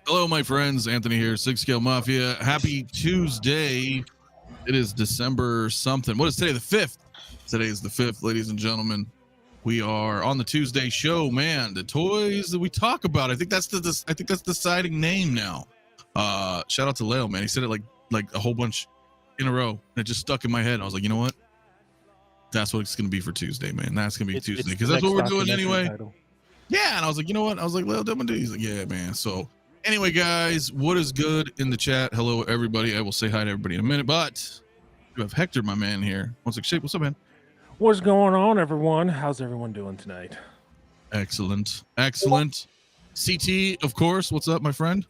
Hello, my friends. Anthony here, 6 Scale Mafia. Happy Tuesday. It is December something. What is today? The 5th. Today is the 5th, ladies and gentlemen. We are on the Tuesday show, man. The toys that we talk about. I think that's the deciding name now. Shout out to Leo, man. He said it like a whole bunch in a row, and it just stuck in my head. I was like, you know what? That's what it's gonna be for Tuesday, man. That's gonna be Tuesday because that's what we're doing anyway. Title. Yeah, and I was like, you know what? I was like, Leo, dude. He's like, yeah, man. So. Anyway, guys, what is good in the chat? Hello, everybody. I will say hi to everybody in a minute, but you have Hector, my man, here. What's up, man? What's going on, everyone? How's everyone doing tonight? Excellent. CT, of course. What's up, my friend?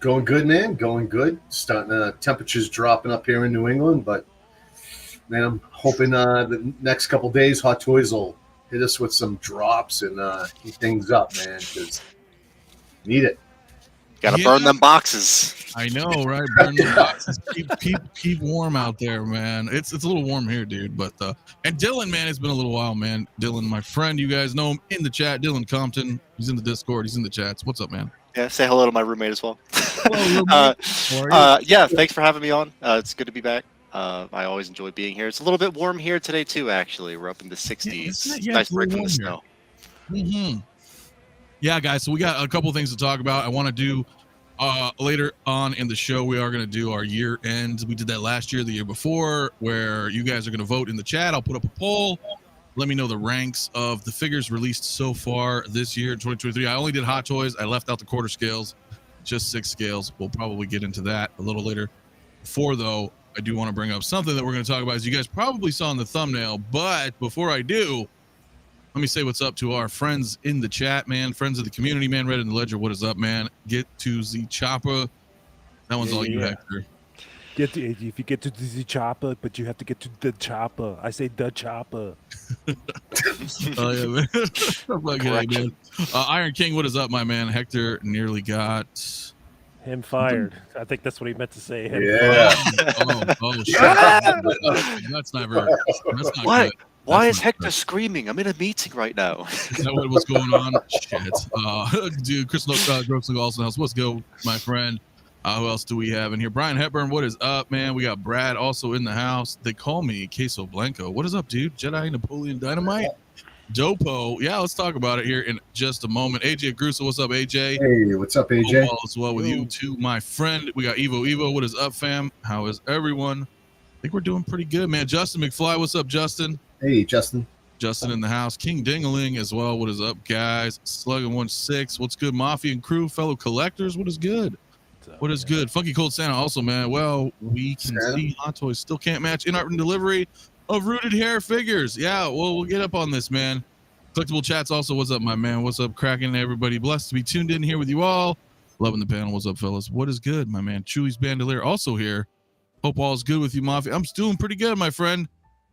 Going good, man. Going good. Starting temperatures dropping up here in New England, but man, I'm hoping the next couple days, Hot Toys will hit us with some drops and heat things up, man, because need it. Gotta burn them boxes. I know, right? Burn them boxes. Keep warm out there, man. It's a little warm here, dude. But and Dylan, man, it's been a little while, man. Dylan, my friend, you guys know him in the chat. Dylan Compton. He's in the Discord. He's in the chats. What's up, man? Yeah, say hello to my roommate as well. Hello, yeah, thanks for having me on. It's good to be back. I always enjoy being here. It's a little bit warm here today too. Actually, we're up in the 60s. Nice break from the snow. Mm-hmm. Yeah, guys, so we got a couple things to talk about. I want to do later on in the show, we are going to do our year end. We did that last year, the year before, where you guys are going to vote in the chat. I'll put up a poll. Let me know the ranks of the figures released so far this year in 2023. I only did Hot Toys. I left out the quarter scales, just 6 scales. We'll probably get into that a little later. Before, though, I do want to bring up something that we're going to talk about, as you guys probably saw in the thumbnail. But before I do, let me say what's up to our friends in the chat, man. Friends of the community, man. Red in the Ledger, what is up, man? Get to 𝗕𝗕𝗢𝗧. That one's all you, Hector. If you get to the 𝗕𝗕𝗢𝗧, but you have to get to the chopper. I say the chopper. Oh, yeah, man. Okay, man. Iron King, what is up, my man? Hector nearly got... him fired. I think that's what he meant to say. Shit. That's not very... That's not what? Good. Why is Hector screaming? I'm in a meeting right now. Is that what's going on? Shit. Dude, Chris Gross also house. Let's go, my friend. Who else do we have in here? Brian Hepburn, what is up, man? We got Brad also in the house. They call me Queso Blanco. What is up, dude? Jedi Napoleon Dynamite? Dopo. Yeah, let's talk about it here in just a moment. AJ Grusa, what's up, AJ? Hey, what's up, AJ? All as well with you too, my friend. We got Evo. What is up, fam? How is everyone? I think we're doing pretty good, man. Justin McFly, what's up, Justin? Hey, Justin in the house. King Dingaling as well. What is up, guys? Slugging16. What's good, Mafia and crew, fellow collectors? What is good? What is good? Funky Cold Santa also, man. Well, we can see Hot Toys still can't match in art and delivery of rooted hair figures. Yeah, well, we'll get up on this, man. Collectible chats also. What's up, my man? What's up, cracking everybody? Blessed to be tuned in here with you all. Loving the panel. What's up, fellas? What is good, my man? Chewy's Bandolier also here. Hope all is good with you, Mafia. I'm doing pretty good, my friend.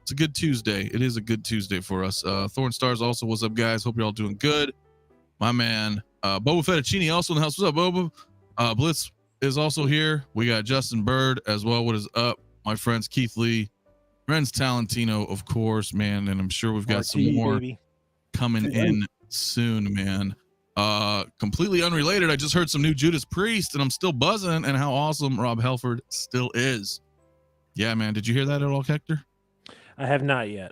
It's a good Tuesday. It is a good Tuesday for us. Thorn Stars also. What's up, guys? Hope you're all doing good. My man, Boba Fettuccine also in the house. What's up, Boba? Blitz is also here. We got Justin Bird as well. What is up, my friends? Keith Lee, Renz Talentino, of course, man. And I'm sure we've got some more coming in soon, man. Completely unrelated. I just heard some new Judas Priest, and I'm still buzzing. And how awesome Rob Halford still is. Yeah, man. Did you hear that at all, Hector? I have not yet.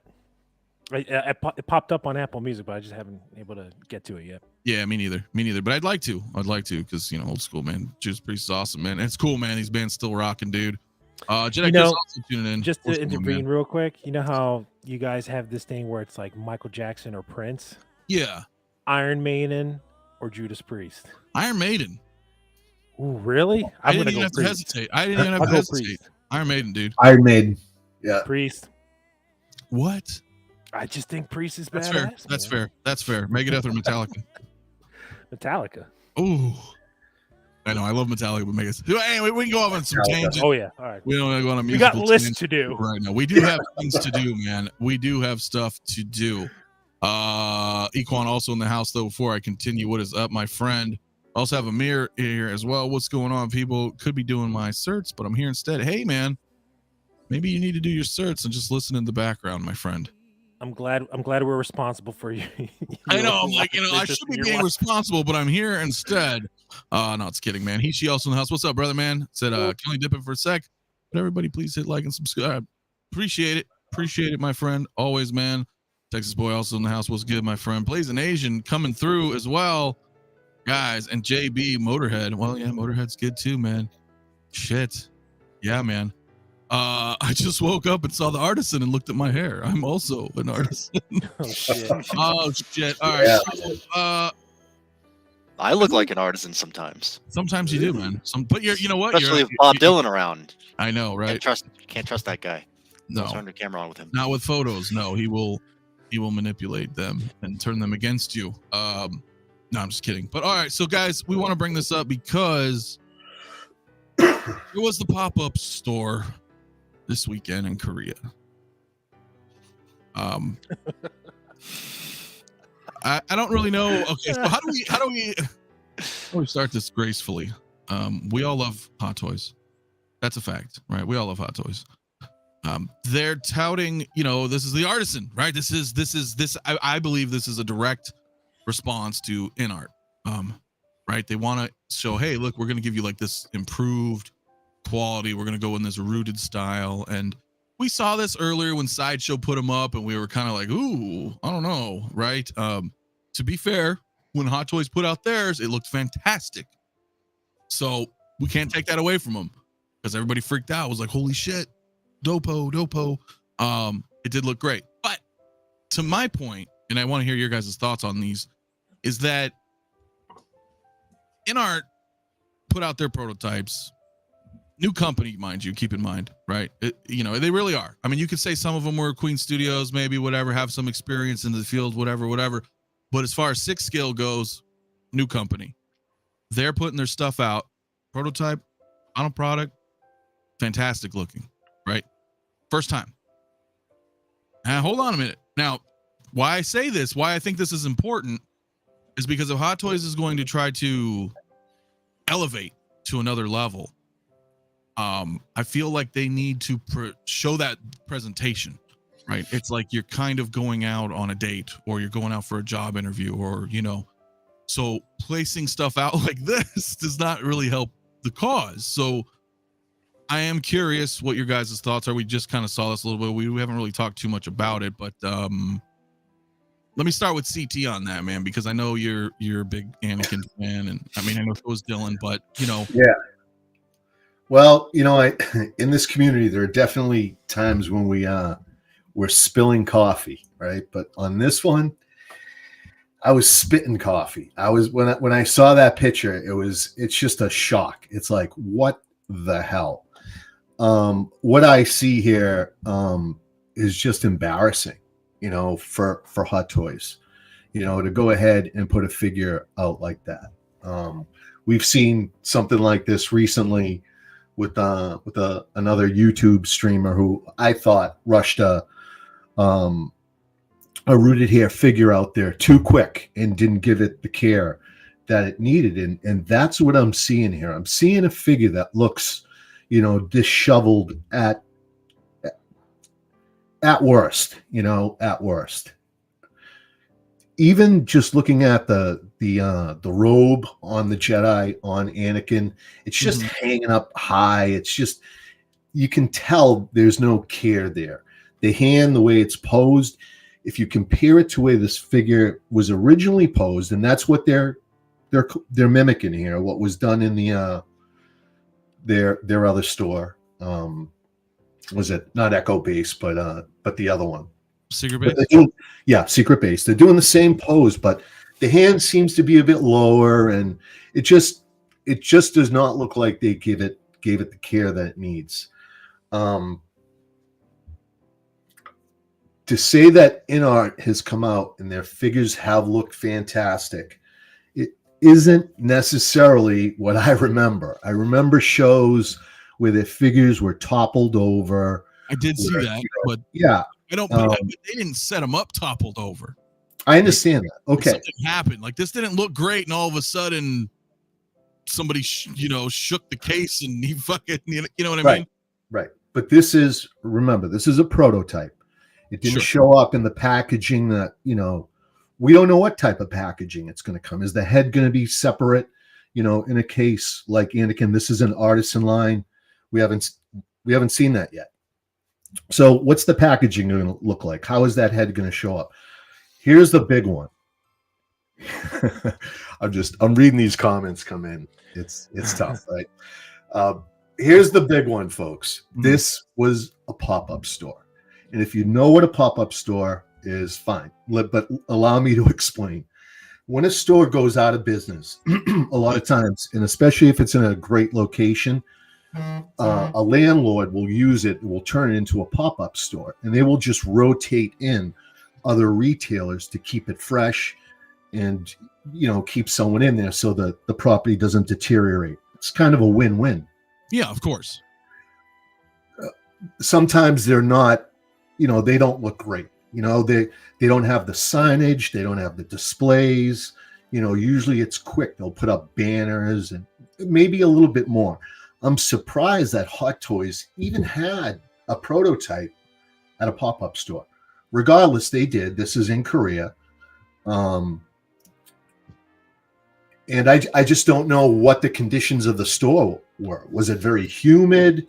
It popped up on Apple Music, but I just haven't been able to get to it yet. Yeah, me neither. But I'd like to because, old school, man. Judas Priest is awesome, man. And it's cool, man. These bands still rocking, dude. Jedi also tuning in. Just to intervene real quick, you know how you guys have this thing where it's like Michael Jackson or Prince? Yeah. Iron Maiden or Judas Priest? Iron Maiden. Ooh, really? I didn't even have to hesitate. Iron Maiden, dude. Iron Maiden. Yeah. Priest. What? I just think Priest is badass. fair. That's fair. Megadeth or Metallica? Metallica. Ooh. I know. I love Metallica, but Megadeth. Anyway, we can go off on some tangents. Oh, yeah. All right. We don't want to go on a musical tangent. We got lists to do. Right now. We do have things to do, man. We do have stuff to do. Equan also in the house, though, before I continue. What is up, my friend? I also have Amir here as well. What's going on, people? Could be doing my certs, but I'm here instead. Hey, man. Maybe you need to do your certs and just listen in the background, my friend. I'm glad we're responsible for you. I know. I'm like, I should be being responsible, but I'm here instead. No, it's kidding, man. He, she also in the house. What's up, brother, man? Said, can only dip it for a sec. But everybody, please hit like and subscribe. Appreciate it. Appreciate it, my friend. Always, man. Texas boy also in the house. What's good, my friend? Plays an Asian coming through as well, guys. And JB Motorhead. Well, yeah, Motorhead's good too, man. Shit. Yeah, man. I just woke up and saw the Artisan and looked at my hair. I'm also an artisan. Oh shit. Oh shit. All right. Yeah. So, I look like an artisan sometimes. sometimes you do, man. But you know what? Especially with Bob Dylan around. I know, right? Can't trust that guy. No, Don't turn the camera on with him. not with photos. No, he will manipulate them and turn them against you. No, I'm just kidding. But all right, so guys, we want to bring this up because it was the pop-up store this weekend in Korea. I don't really know. Okay, so how do we start this gracefully? We all love Hot Toys. That's a fact, right? We all love Hot Toys. They're touting, this is the Artisan, right? I believe this is a direct response to InArt. Right? They want to show, hey, look, we're going to give you like this improved quality. We're going to go in this rooted style. And we saw this earlier when Sideshow put them up and we were kind of like, ooh, I don't know, right? To be fair, when Hot Toys put out theirs, it looked fantastic. So we can't take that away from them because everybody freaked out. It was like, holy shit, dopo. It did look great. But to my point, and I want to hear your guys' thoughts on these, is that InArt put out their prototypes. New company, mind you, keep in mind, right? They really are. I mean, you could say some of them were Queen Studios, maybe, whatever, have some experience in the field, whatever. But as far as 6 scale goes, new company. They're putting their stuff out. Prototype, final product, fantastic looking, right? First time. And hold on a minute. Now, why I say this, why I think this is important, is because if Hot Toys is going to try to elevate to another level, I feel like they need to show that presentation, right? It's like you're kind of going out on a date or you're going out for a job interview or, so placing stuff out like this does not really help the cause. So I am curious what your guys' thoughts are. We just kind of saw this a little bit. We haven't really talked too much about it, but let me start with CT on that, man, because I know you're a big Anakin fan, and I mean I know so was Dylan, but Yeah. Well, in this community, there are definitely times when we're spilling coffee, right? But on this one, I was spitting coffee. I was when I saw that picture, it's just a shock. It's like, what the hell? What I see here is just embarrassing, for Hot Toys, to go ahead and put a figure out like that. We've seen something like this recently with another YouTube streamer who I thought rushed a rooted hair figure out there too quick and didn't give it the care that it needed. And that's what I'm seeing here. I'm seeing a figure that looks, disheveled at worst, at worst. Even just looking at the robe on the Jedi on Anakin, it's just hanging up high. It's just, you can tell there's no care there. The hand, the way it's posed, if you compare it to the way this figure was originally posed, and that's what they're mimicking here, what was done in the their other store. Was it not Echo Base, but the other one? Secret Base? Secret Base. They're doing the same pose, but the hand seems to be a bit lower, and it just does not look like they gave it the care that it needs. To say that InArt has come out and their figures have looked fantastic, it isn't necessarily what I remember. I remember shows where their figures were toppled over. I did see that, but yeah, I don't. But they didn't set them up toppled over. I understand that. Okay, something happened. Like this didn't look great, and all of a sudden, somebody shook the case, and he fucking, you know what I mean? Right. But this is a prototype. It didn't show up in the packaging that, you know, we don't know what type of packaging it's going to come. Is the head going to be separate? You know, in a case like Anakin, this is an artisan line. We haven't seen that yet. So what's the packaging going to look like? How is that head going to show up? Here's the big one. I'm reading these comments come in. It's tough, right? Here's the big one, folks. This was a pop-up store. And if you know what a pop-up store is, fine. But allow me to explain. When a store goes out of business, a lot of times, and especially if it's in a great location, a landlord will use it, will turn it into a pop-up store, and they will just rotate in other retailers to keep it fresh and, you know, keep someone in there so that the property doesn't deteriorate. It's kind of a win-win. Yeah, of course. Sometimes they're not, you know, they don't look great. You know, they don't have the signage, they don't have the displays. You know, usually it's quick. They'll put up banners and maybe a little bit more. I'm surprised that Hot Toys even had a prototype at a pop-up store. Regardless, they did. This is in Korea. And I just don't know what the conditions of the store were. Was it very humid?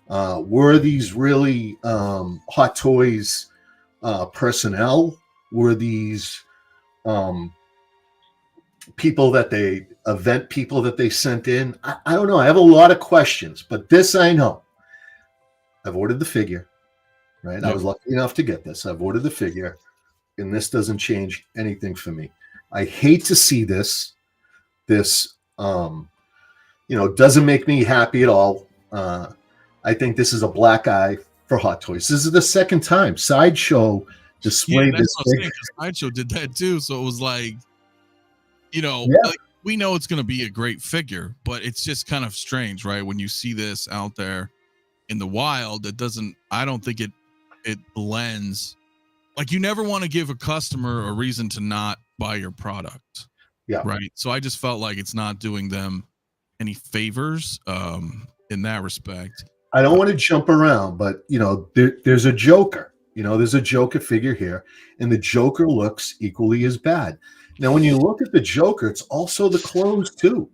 Were these really Hot Toys personnel? Were these event people that they sent in? I don't know. I have a lot of questions, but this I know. I've ordered the figure, right? Yep. I was lucky enough to get this. I've ordered the figure, and this doesn't change anything for me. I hate to see this. This, you know, doesn't make me happy at all. I think this is a black eye for Hot Toys. This is the second time Sideshow displayed this. Sideshow did that too. So it was like, you know, like, we know it's going to be a great figure, but it's just kind of strange, right? When you see this out there in the wild, I don't think it blends. Like, you never want to give a customer a reason to not buy your product. Yeah. Right. So I just felt like it's not doing them any favors in that respect. I don't want to jump around, but, you know, there's a Joker. You know, there's a Joker figure here, and the Joker looks equally as bad. Now, when you look at the Joker, it's also the clothes, too.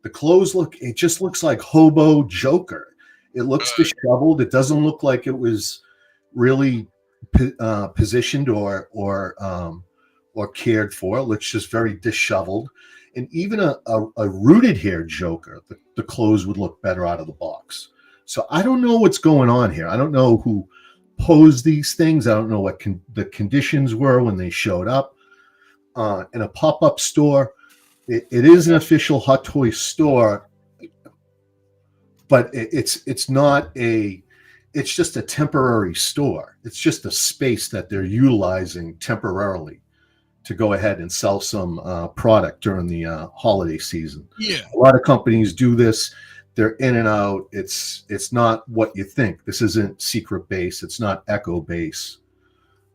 The clothes it just looks like hobo Joker. It looks disheveled. It doesn't look like it was really positioned or cared for. It looks just very disheveled. And even a rooted hair Joker, the clothes would look better out of the box. So I don't know what's going on here. I don't know who posed these things. I don't know what the conditions were when they showed up. In a pop-up store, it is an official Hot Toys store, but it's not it's just a temporary store. It's just a space that they're utilizing temporarily to go ahead and sell some product during the holiday season. Yeah, a lot of companies do this. They're in and out. It's not what you think. This isn't Secret Base. It's not Echo Base.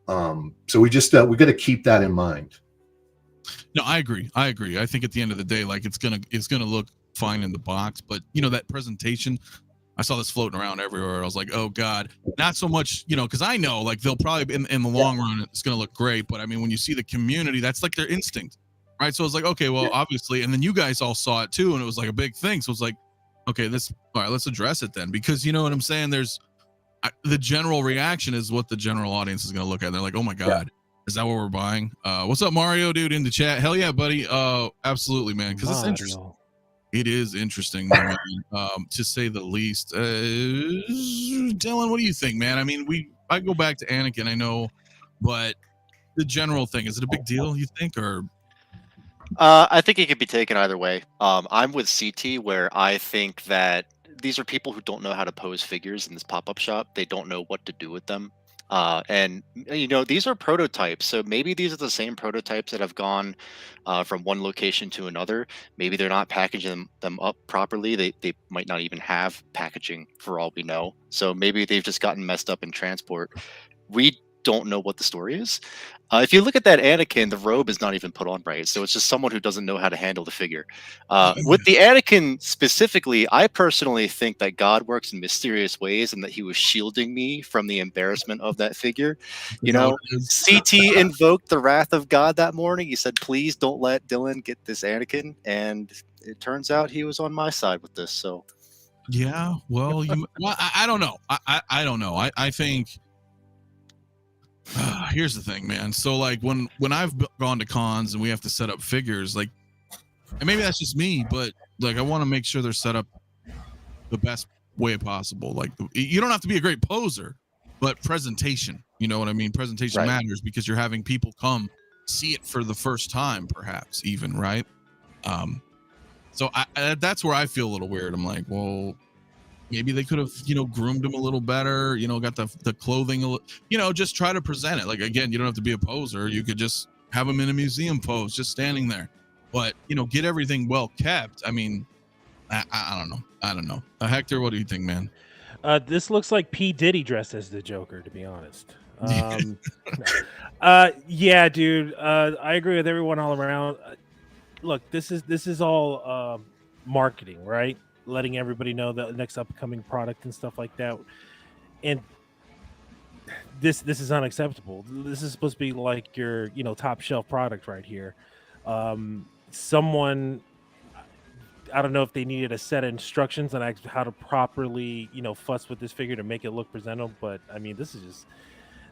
So we just we got to keep that in mind. No, I agree. I think at the end of the day, like, it's gonna look fine in the box, but, you know, that presentation, I saw this floating around everywhere. I was like, oh God, not so much, you know, because I know, like, they'll probably in the long run it's gonna look great, but I mean, when you see the community, that's like their instinct, right? So it's like, okay, well, obviously, and then you guys all saw it too, and it was like a big thing. So it's like, okay, all right, let's address it then, because, you know what I'm saying? The general reaction is what the general audience is gonna look at. They're like, oh my God. Is that what we're buying? What's up, Mario, dude, in the chat? Hell yeah, buddy. Absolutely, man. Because it's interesting. It is interesting, man, to say the least. Dylan, what do you think, man? I mean, I go back to Anakin, I know, but the general thing, is it a big deal, you think, or? I think it could be taken either way. I'm with CT, where I think that these are people who don't know how to pose figures in this pop-up shop. They don't know what to do with them. And, you know, these are prototypes, so maybe these are the same prototypes that have gone from one location to another. Maybe they're not packaging them up properly. They might not even have packaging, for all we know. So maybe they've just gotten messed up in transport. We don't know what the story is. If you look at that Anakin, the robe is not even put on right, so it's just someone who doesn't know how to handle the figure. With the Anakin specifically, I personally think that God works in mysterious ways, and that he was shielding me from the embarrassment of that figure. You know, CT invoked the wrath of God that morning. He said, "Please don't let Dylan get this Anakin," and it turns out he was on my side with this. So, yeah, well, I don't know. I don't know. I think. Here's the thing, man. So like when I've gone to cons and we have to set up figures, like, and maybe that's just me, but like I want to make sure they're set up the best way possible. Like you don't have to be a great poser, but presentation, you know what I mean? Presentation matters, because you're having people come see it for the first time, perhaps even, right? So that's where I feel a little weird. I'm like, well, maybe they could have, groomed him a little better, got the clothing, just try to present it. Like, again, you don't have to be a poser. You could just have him in a museum pose, just standing there. But, get everything well kept. I mean, I don't know. I don't know. Hector, what do you think, man? This looks like P. Diddy dressed as the Joker, to be honest. Yeah, dude. I agree with everyone all around. Look, this is all marketing, right? Letting everybody know the next upcoming product and stuff like that. And this is unacceptable. This is supposed to be like your, top shelf product right here. Someone, I don't know if they needed a set of instructions on how to properly, fuss with this figure to make it look presentable. But I mean, this is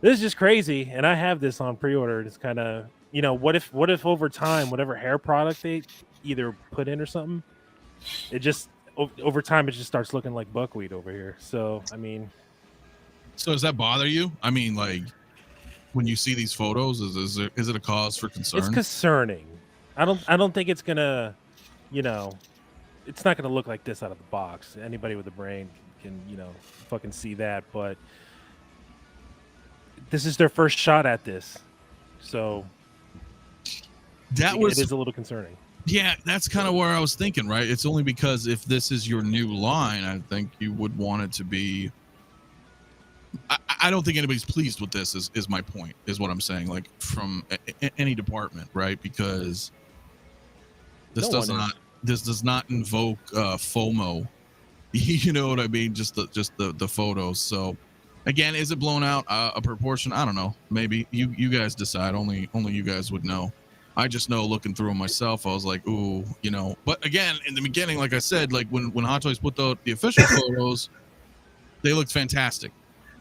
just crazy. And I have this on pre-order. It's kind of, what if over time, whatever hair product they either put in or something, it just, over time, it just starts looking like buckwheat over here. So, I mean, so does that bother you? I mean, like, when you see these photos, is it a cause for concern? It's concerning. I don't think it's gonna, it's not gonna look like this out of the box. Anybody with a brain can, fucking see that. But this is their first shot at this, so it is a little concerning. Yeah, that's kind of where I was thinking, right? It's only because if this is your new line, I think you would want it to be. I don't think anybody's pleased with this. Is my point? Is what I'm saying? Like from any department, right? Because this does not invoke FOMO. You know what I mean? Just the photos. So again, is it blown out a proportion? I don't know. Maybe you guys decide. Only you guys would know. I just know looking through them myself, I was like, ooh, But again, in the beginning, like I said, like when Hot Toys put out the official photos, they looked fantastic.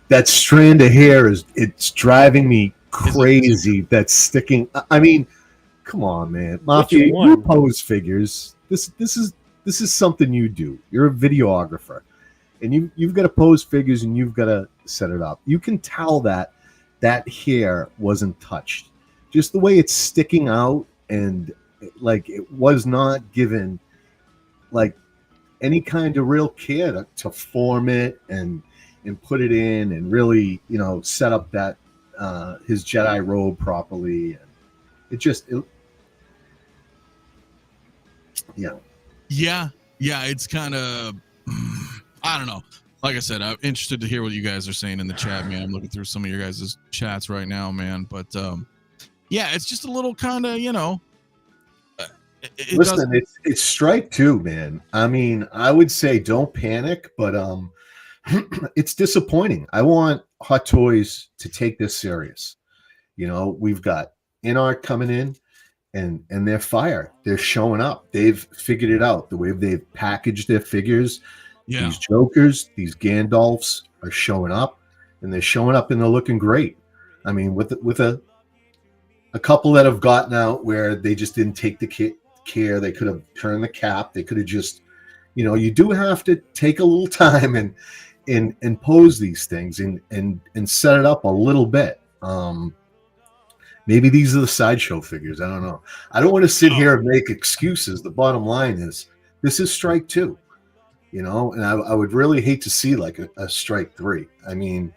That strand of hair it's driving me crazy. That's sticking. I mean, come on, man, Mafia, you pose figures. This is something you do. You're a videographer, and you've got to pose figures, and you've got to set it up. You can tell that hair wasn't touched. Just the way it's sticking out, and like it was not given like any kind of real care to form it and put it in and really, set up that his Jedi robe properly. And It's kind of, I don't know. Like I said, I'm interested to hear what you guys are saying in the chat, man. I'm looking through some of your guys' chats right now, man. But yeah, it's just a little kind of, listen, it's strike two, man. I mean, I would say don't panic, but it's disappointing. I want Hot Toys to take this serious. We've got InArt coming in, and they're fire. They're showing up. They've figured it out. The way they've packaged their figures. Yeah. These Jokers, these Gandalfs are showing up, and they're showing up and they're looking great. I mean, with a couple that have gotten out where they just didn't take the care. They could have turned the cap. They could have just, you do have to take a little time and pose these things and set it up a little bit. Maybe these are the sideshow figures. I don't know. I don't want to sit here and make excuses. The bottom line is this is strike two, and I would really hate to see like a strike three. I mean,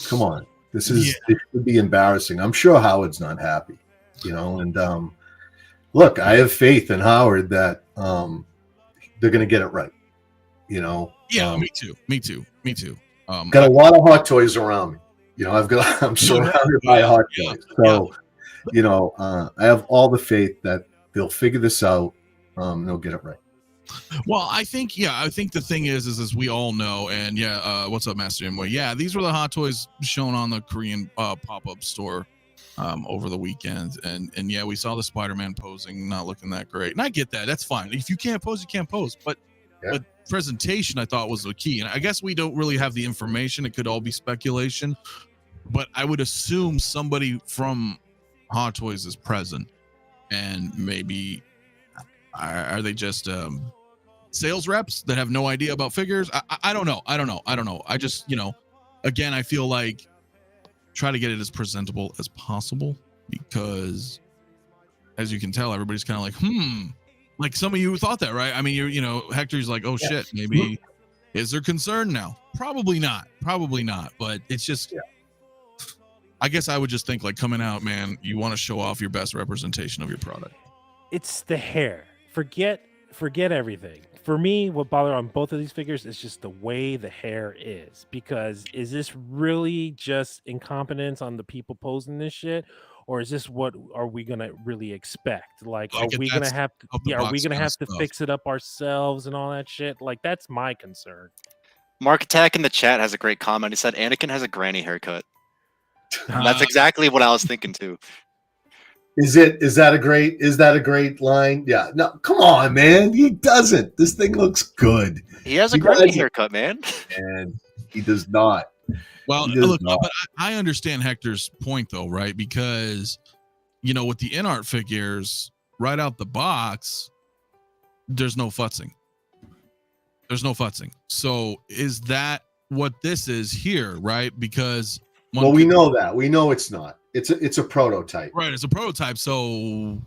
come on. It would be embarrassing. I'm sure Howard's not happy, and look, I have faith in Howard that they're going to get it right, Yeah, me too. Got a lot of Hot Toys around me. I'm surrounded by hot toys. So, I have all the faith that they'll figure this out. They'll get it right. Well, I think the thing is we all know, and what's up, Master Imway? Yeah, these were the hot toys shown on the Korean pop-up store over the weekend, and we saw the Spider-Man posing, not looking that great, and I get that. That's fine. If you can't pose, you can't pose. But presentation, I thought, was the key, and I guess we don't really have the information. It could all be speculation, but I would assume somebody from Hot Toys is present, and maybe are they just sales reps that have no idea about figures? I don't know. I just, again, I feel like try to get it as presentable as possible, because as you can tell, everybody's kind of like, like some of you thought that, right? I mean, Hector's like, oh shit, maybe is there concern now? Probably not, but it's just, I guess I would just think, like, coming out, man, you want to show off your best representation of your product. It's the hair. Forget everything. For me, what bothered on both of these figures is just the way the hair is. Because is this really just incompetence on the people posing this shit, or is this what are we gonna really expect? Like, are we gonna have to fix it up ourselves and all that shit? Like, that's my concern. Mark Attack in the chat has a great comment. He said Anakin has a granny haircut. That's exactly what I was thinking too. Is that a great line? Yeah. No, come on, man. He doesn't. This thing looks good. He has a great haircut, man. And he does not. Well, look, but I understand Hector's point though, right? Because with the in-art figures right out the box, there's no futzing. So is that what this is here, right? Because we know that. We know it's not. It's a prototype. Right, it's a prototype, so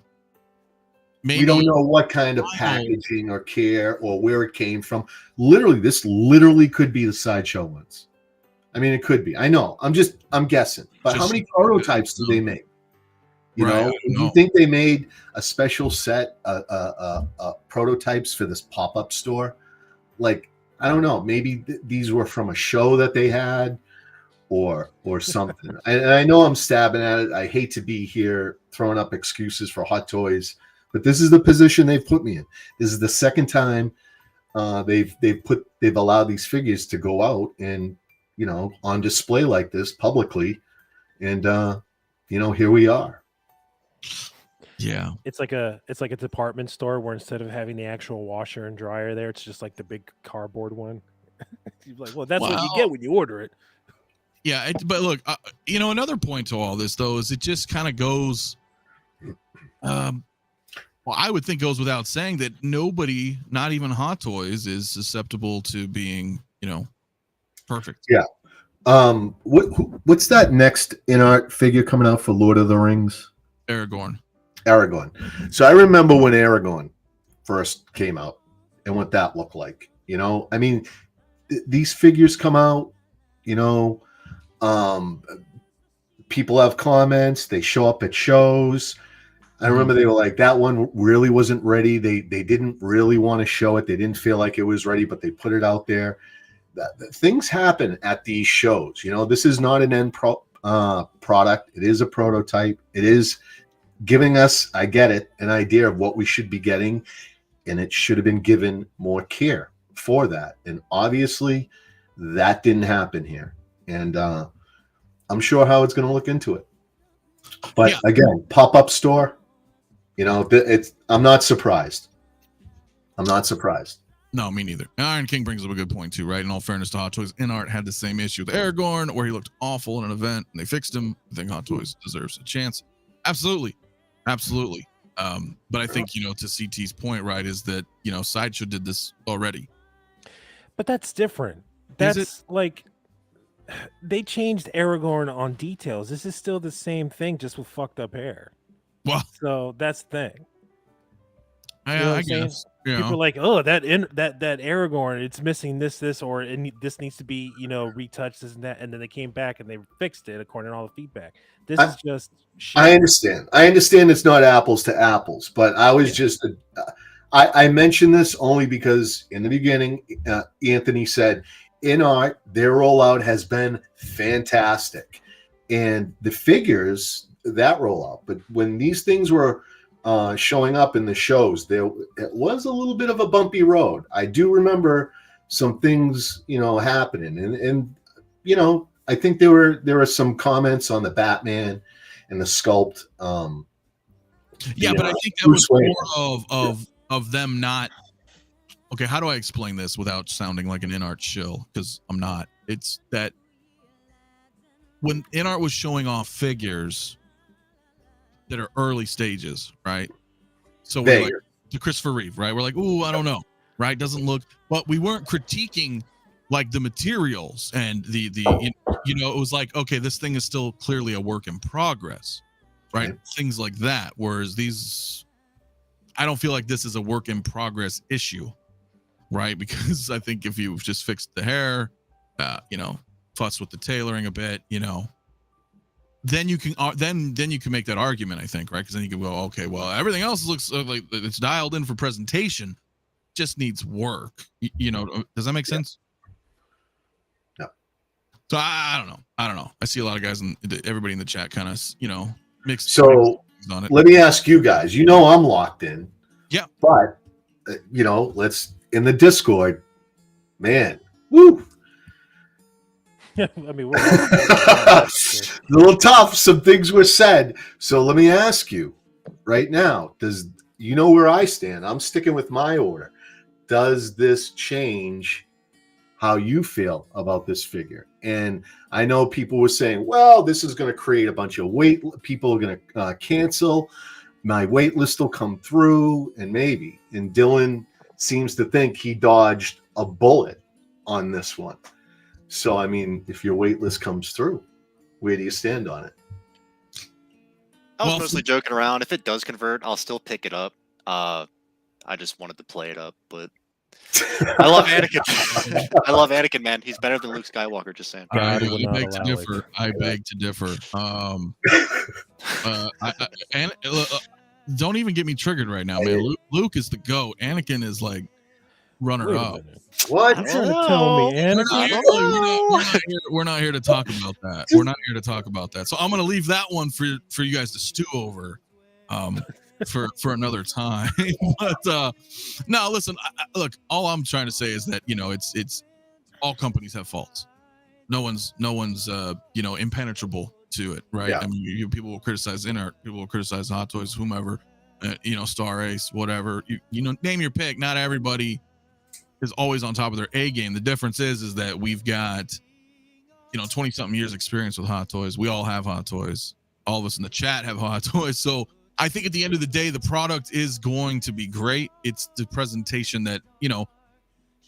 maybe we don't know what kind of packaging or care or where it came from. This literally could be the sideshow ones. I mean, it could be. I know. I'm guessing. But how many prototypes do they make? You think they made a special set prototypes for this pop-up store? Like, I don't know. Maybe these were from a show that they had. Or something. And I know I'm stabbing at it. I hate to be here throwing up excuses for Hot Toys, but this is the position they've put me in. This is the second time they've allowed these figures to go out and on display like this publicly, and here we are. Yeah, it's like a department store where instead of having the actual washer and dryer there, it's just like the big cardboard one. You're like, well, that's what you get when you order it. Yeah, but look, another point to all this though is it just kind of goes. I would think goes without saying that nobody, not even Hot Toys, is susceptible to being, perfect. Yeah. What's that next in-art figure coming out for Lord of the Rings? Aragorn. So I remember when Aragorn first came out and what that looked like. I mean, these figures come out. People have comments. They show up at shows. I remember they were like, that one really wasn't ready. They didn't really want to show it. They didn't feel like it was ready, but they put it out there. Things happen at these shows. This is not an end product. It is a prototype. It is giving us, I get it, an idea of what we should be getting, and it should have been given more care for that. And obviously, that didn't happen here. And I'm sure Howard's going to look into it. But again, pop-up store, I'm not surprised. No, me neither. Iron King brings up a good point too, right? In all fairness to Hot Toys, in-art had the same issue with Aragorn, where he looked awful in an event, and they fixed him. I think Hot Toys deserves a chance. Absolutely. But I think, to CT's point, right, is that, Sideshow did this already. But that's different. That's like... They changed Aragorn on details. This is still the same thing, just with fucked up hair. Well, so that's the thing. I guess people are like, oh, that Aragorn, it's missing this, or this needs to be, retouched, this and that, and then they came back and they fixed it according to all the feedback. This is just shit. I understand it's not apples to apples, but I was just I mentioned this only because in the beginning, Anthony said in art, their rollout has been fantastic. And the figures, that rollout. But when these things were showing up in the shows, it was a little bit of a bumpy road. I do remember some things, happening. And I think there were some comments on the Batman and the sculpt. Yeah, but I think that was more of them not. Okay, how do I explain this without sounding like an in-art shill? Because I'm not. It's that when in-art was showing off figures that are early stages, right? So we're like to Christopher Reeve, right? We're like, ooh, I don't know, right? Doesn't look, but we weren't critiquing like the materials and the it was like, okay, this thing is still clearly a work in progress, right? Okay. Things like that. Whereas these, I don't feel like this is a work in progress issue, right? Because I think if you just fixed the hair, fuss with the tailoring a bit, then you can then you can make that argument, I think, right? Because then you can go, okay, well, everything else looks like it's dialed in for presentation, just needs work. Does that make sense? No. So I don't know. I see a lot of guys and everybody in the chat kind of mixed. So on it. Let me ask you guys. I'm locked in. Yeah. But let's in the Discord, man. Woo. I mean, a little tough. Some things were said. So let me ask you right now, does where I stand? I'm sticking with my order. Does this change how you feel about this figure? And I know people were saying, well, this is going to create a bunch of wait. People are going to cancel. My wait list will come through, and maybe. And Dylan seems to think he dodged a bullet on this one. So, I mean, if your wait list comes through, where do you stand on it? I was mostly joking around. If it does convert, I'll still pick it up. I just wanted to play it up, but I love Anakin. I love Anakin, man. He's better than Luke Skywalker, just saying. I beg to differ. I beg to differ. Don't even get me triggered right now, man. Luke is the GOAT. Anakin is like runner up. What? You're trying to tell me, Anakin? We're not here to talk about that. We're not here to talk about that. So I'm going to leave that one for you guys to stew over for another time. But no, listen. Look, all I'm trying to say is that it's all companies have faults. No one's impenetrable to it, right? Yeah. I mean, people will criticize in-art, people will criticize Hot Toys, whomever, Star Ace, whatever. Name your pick. Not everybody is always on top of their A game. The difference is that we've got 20 something years experience with Hot Toys. We all have Hot Toys. All of us in the chat have Hot Toys. So I think at the end of the day, the product is going to be great. It's the presentation that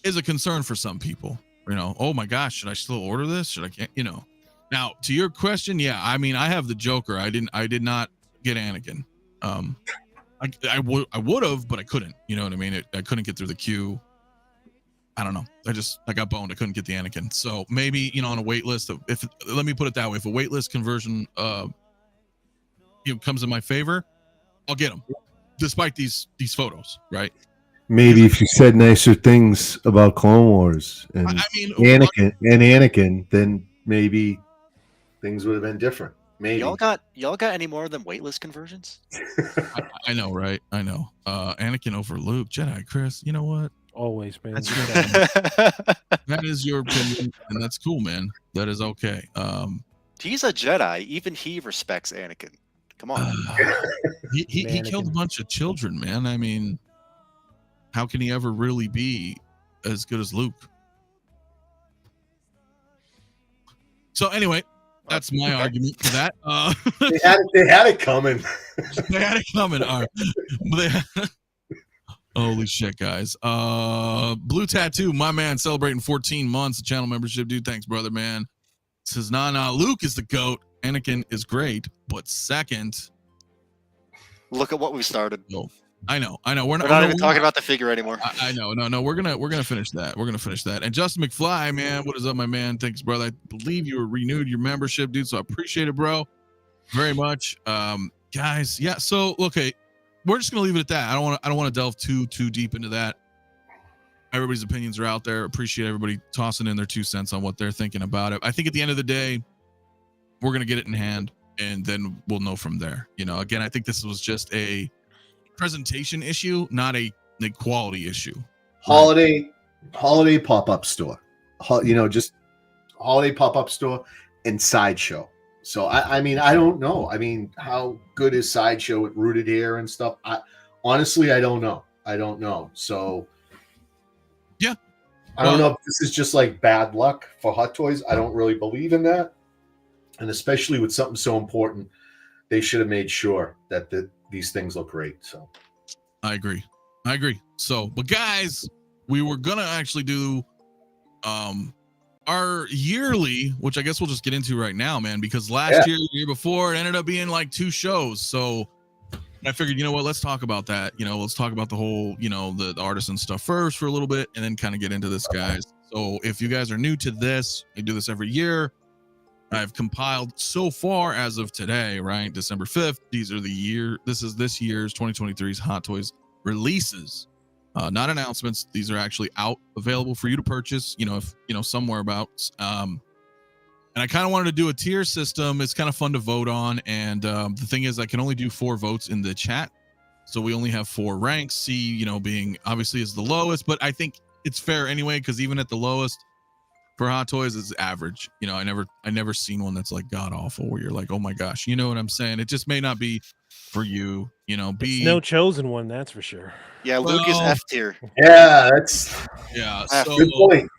is a concern for some people. Oh my gosh, should I still order this? Should I Now, to your question, yeah, I mean, I have the Joker. I did not get Anakin. I would have, but I couldn't. You know what I mean? I couldn't get through the queue. I don't know. I got boned. I couldn't get the Anakin. So maybe on a wait list. Let me put it that way. If a wait list conversion comes in my favor, I'll get them, despite these photos, right? Maybe if you said nicer things about Clone Wars and Anakin, then maybe things would have been different. Maybe y'all got any more of them waitlist conversions? I know, right? I know. Anakin over Luke, Jedi, Chris. You know what? Always, man. That is your opinion, and that's cool, man. That is okay. He's a Jedi. Even he respects Anakin. Come on. He killed a bunch of children, man. I mean, how can he ever really be as good as Luke? So anyway, that's my argument for that. They had it coming. They had it coming. All right. Holy shit, guys. Blue Tattoo, my man, celebrating 14 months of channel membership. Dude, thanks, brother, man. Says, nah, Luke is the GOAT. Anakin is great, but second. Look at what we started. No, I know. We're not even talking about the figure anymore. I know. No, we're gonna finish that. We're gonna finish that. And Justin McFly, man, what is up, my man? Thanks, brother. I believe you renewed your membership, dude. So I appreciate it, bro, very much. Guys, yeah. So okay, we're just gonna leave it at that. I don't want to delve too deep into that. Everybody's opinions are out there. Appreciate everybody tossing in their 2 cents on what they're thinking about it. I think at the end of the day, we're going to get it in hand, and then we'll know from there. You know, again, I think this was just a presentation issue, not a quality issue. Holiday pop-up store. Just holiday pop-up store and Sideshow. So, I mean, I don't know. I mean, how good is Sideshow with rooted hair and stuff? Honestly, I don't know. So, yeah. I don't know if this is just like bad luck for Hot Toys. I don't really believe in that. And especially with something so important, they should have made sure that these things look great. So I agree. So, but guys, we were going to actually do our yearly, which I guess we'll just get into right now, man, because last year, the year before, it ended up being like 2 shows. So I figured, you know what, let's talk about that. You know, let's talk about the whole, you know, the artisan stuff first for a little bit and then kind of get into this, guys. So if you guys are new to this, I do this every year. I've compiled so far as of today, right? December 5th. This is this year's 2023's Hot Toys releases, not announcements. These are actually out, available for you to purchase, you know, if, you know, somewhere about, and I kind of wanted to do a tier system. It's kind of fun to vote on. And the thing is, I can only do 4 votes in the chat. So we only have 4 ranks. C, you know, being obviously is the lowest, but I think it's fair anyway, because even at the lowest for Hot Toys, it's average. You know, I never seen one that's like god awful where you're like, oh my gosh, you know what I'm saying? It just may not be for you, you know. It's no chosen one, that's for sure. Yeah, Luke is F tier. Yeah, that's so good point.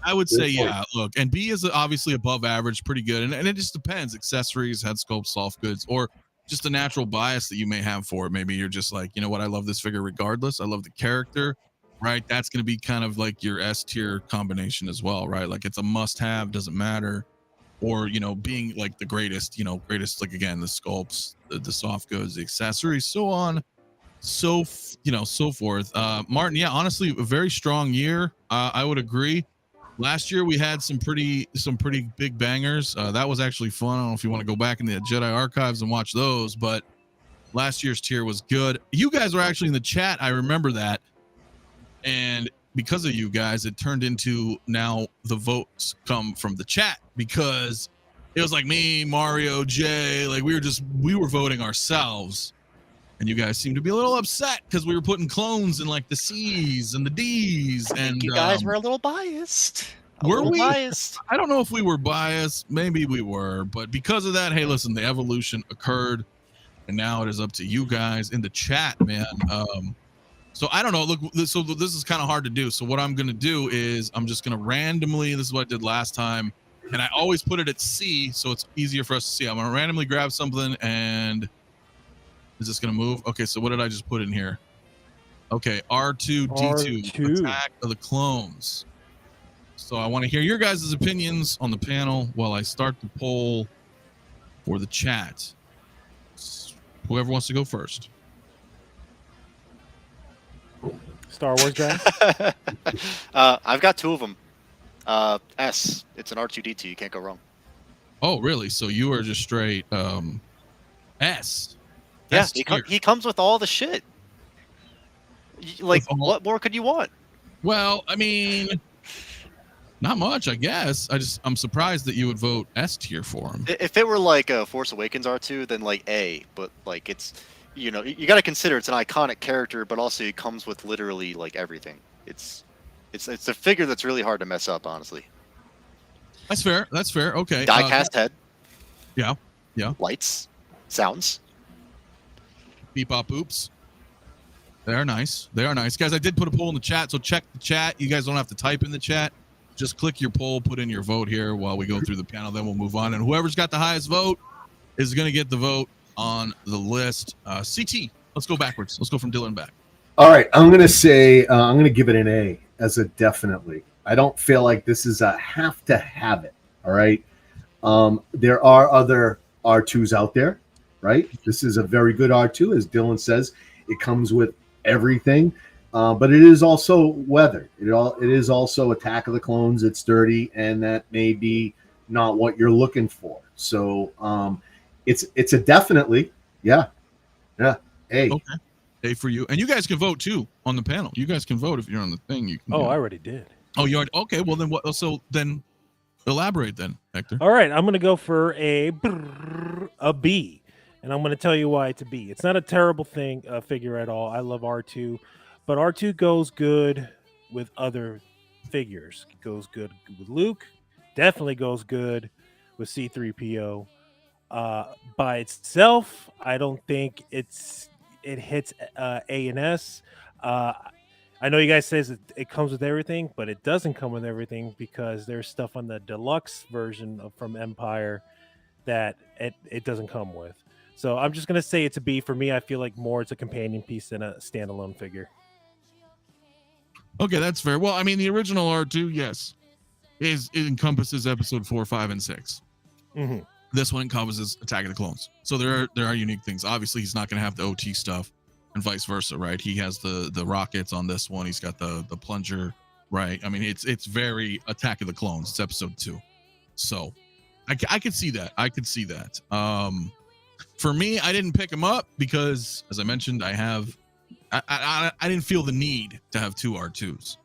I would say, yeah, look, and B is obviously above average, pretty good. And it just depends. Accessories, head sculpt, soft goods, or just a natural bias that you may have for it. Maybe you're just like, you know what, I love this figure regardless. I love the character, right? That's going to be kind of like your S tier combination as well, right? Like it's a must have, doesn't matter. Or, you know, being like the greatest, like again, the sculpts, the soft goods, the accessories, so on. So, you know, so forth. Martin, yeah, honestly, a very strong year. I would agree. Last year we had some pretty big bangers. That was actually fun. I don't know if you want to go back in the Jedi archives and watch those, but last year's tier was good. You guys were actually in the chat. I remember that. And because of you guys, it turned into now the votes come from the chat, because it was like me, Mario, Jay, like we were voting ourselves. And you guys seem to be a little upset because we were putting clones in like the C's and the D's. And you guys were a little biased. Were we? Biased? I don't know if we were biased. Maybe we were. But because of that, hey, listen, the evolution occurred. And now it is up to you guys in the chat, man. So I don't know. Look, so this is kind of hard to do. So what I'm going to do is I'm just going to randomly, this is what I did last time. And I always put it at C, so it's easier for us to see. I'm going to randomly grab something and... Is this going to move? Okay, so what did I just put in here? Okay, R2-D2, Attack of the Clones. So I want to hear your guys' opinions on the panel while I start the poll for the chat. Whoever wants to go first. Star Wars guy? I've got 2 of them. S, it's an R2-D2. You can't go wrong. Oh, really? So you are just straight S. Yeah, he comes with all the shit. Like, what more could you want? Well, I mean, not much, I guess. I'm surprised that you would vote S tier for him. If it were like a Force Awakens R2, then like A. But like it's, you know, you got to consider it's an iconic character, but also it comes with literally like everything. It's a figure that's really hard to mess up, honestly. That's fair. Okay. Die-cast head. Yeah. Lights, sounds. Beep bop oops. They are nice, guys. I did put a poll in the chat, so check the chat. You guys don't have to type in the chat. Just click your poll, put in your vote here while we go through the panel. Then we'll move on, and whoever's got the highest vote is going to get the vote on the list. CT, let's go backwards. Let's go from Dylan back. All right, I'm going to say I'm going to give it an A as a definitely. I don't feel like this is a have to have it. All right, there are other R2s out there. Right, this is a very good R2, as Dylan says. It comes with everything, but it is also weathered. It is also Attack of the Clones. It's dirty, and that may be not what you're looking for. So it's a definitely, yeah, A. Okay, A for you. And you guys can vote too on the panel. You guys can vote if you're on the thing. You can. Oh, I already did. Oh, you already. Okay, well then what? So then, elaborate then, Hector. All right, I'm gonna go for a B, and I'm gonna tell you why it's a B. It's not a terrible figure at all. I love R2, but R2 goes good with other figures. It goes good with Luke. Definitely goes good with C-3PO. By itself, I don't think it hits A and S. I know you guys says it comes with everything, but it doesn't come with everything because there's stuff on the deluxe version from Empire that it doesn't come with. So I'm just gonna say it's a B for me. I feel like more it's a companion piece than a standalone figure. Okay, that's fair. Well, I mean, the original R2, yes, it encompasses episode 4, 5, and 6. Mm-hmm. This one encompasses Attack of the Clones. So there are unique things. Obviously, he's not going to have the OT stuff, and vice versa, right? He has the rockets on this one. He's got the plunger, right? I mean, it's very Attack of the Clones. It's episode 2, so I could see that. I could see that. For me, I didn't pick him up because, as I mentioned, I didn't feel the need to have 2 R2s.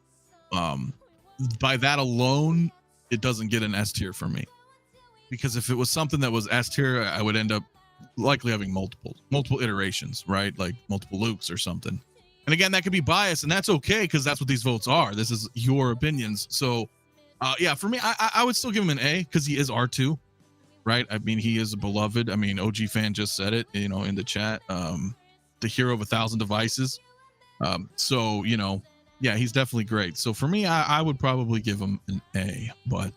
By that alone, it doesn't get an S tier for me. Because if it was something that was S tier, I would end up likely having multiple iterations, right? Like multiple Lukes or something. And again, that could be biased, and that's okay because that's what these votes are. This is your opinions. So, yeah, for me, I would still give him an A because he is R2, right? I mean, he is a beloved. I mean, OG fan just said it, in the chat. The hero of 1,000 devices. So, yeah, he's definitely great. So for me, I would probably give him an A, but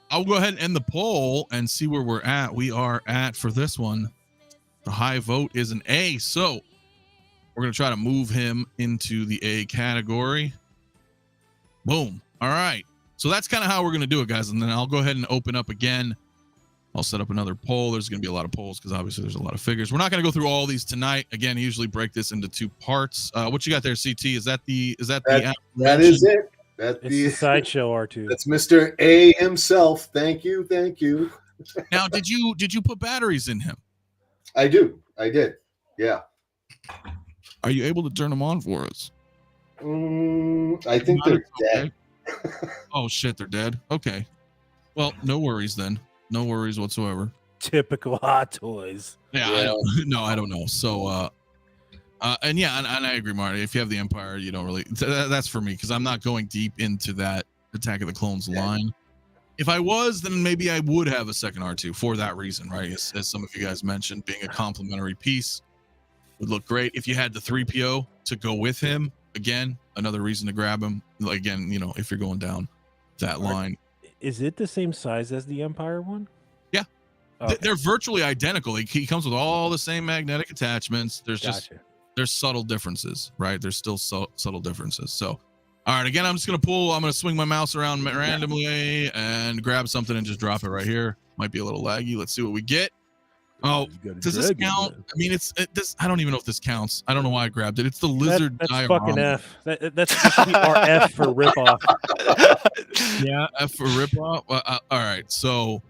I'll go ahead and end the poll and see where we're at. We are at, for this one, the high vote is an A. So we're going to try to move him into the A category. Boom. All right. So that's kind of how we're going to do it, guys. And then I'll go ahead and open up again. I'll set up another poll. There's going to be a lot of polls because obviously there's a lot of figures. We're not going to go through all these tonight. Again, I usually break this into 2 parts. What you got there, CT? Is that that is it? That's the sideshow R2. That's Mr. A himself. Thank you. Now, did you put batteries in him? I did. Yeah. Are you able to turn them on for us? I think they're dead. Oh shit, they're dead. Okay. Well, no worries then. No worries whatsoever. Typical Hot Toys. Yeah. I don't know. So, and yeah, and I agree, Marty. If you have the Empire, you don't really. That's for me because I'm not going deep into that Attack of the Clones line. If I was, then maybe I would have a second R2 for that reason, right? As some of you guys mentioned, being a complementary piece would look great. If you had the 3PO to go with him, again, another reason to grab him. Again, if you're going down that line. Is it the same size as the Empire one? Yeah. Okay. They're virtually identical. He comes with all the same magnetic attachments. There's subtle differences, right? There's still subtle differences. So, all right, again, I'm going to swing my mouse around randomly and grab something and just drop it right here. Might be a little laggy. Let's see what we get. Oh, does this count? I mean, this. I don't even know if this counts. I don't know why I grabbed it. It's the lizard diorama. Fucking F. That's RF for ripoff. Yeah, F for ripoff. All right, so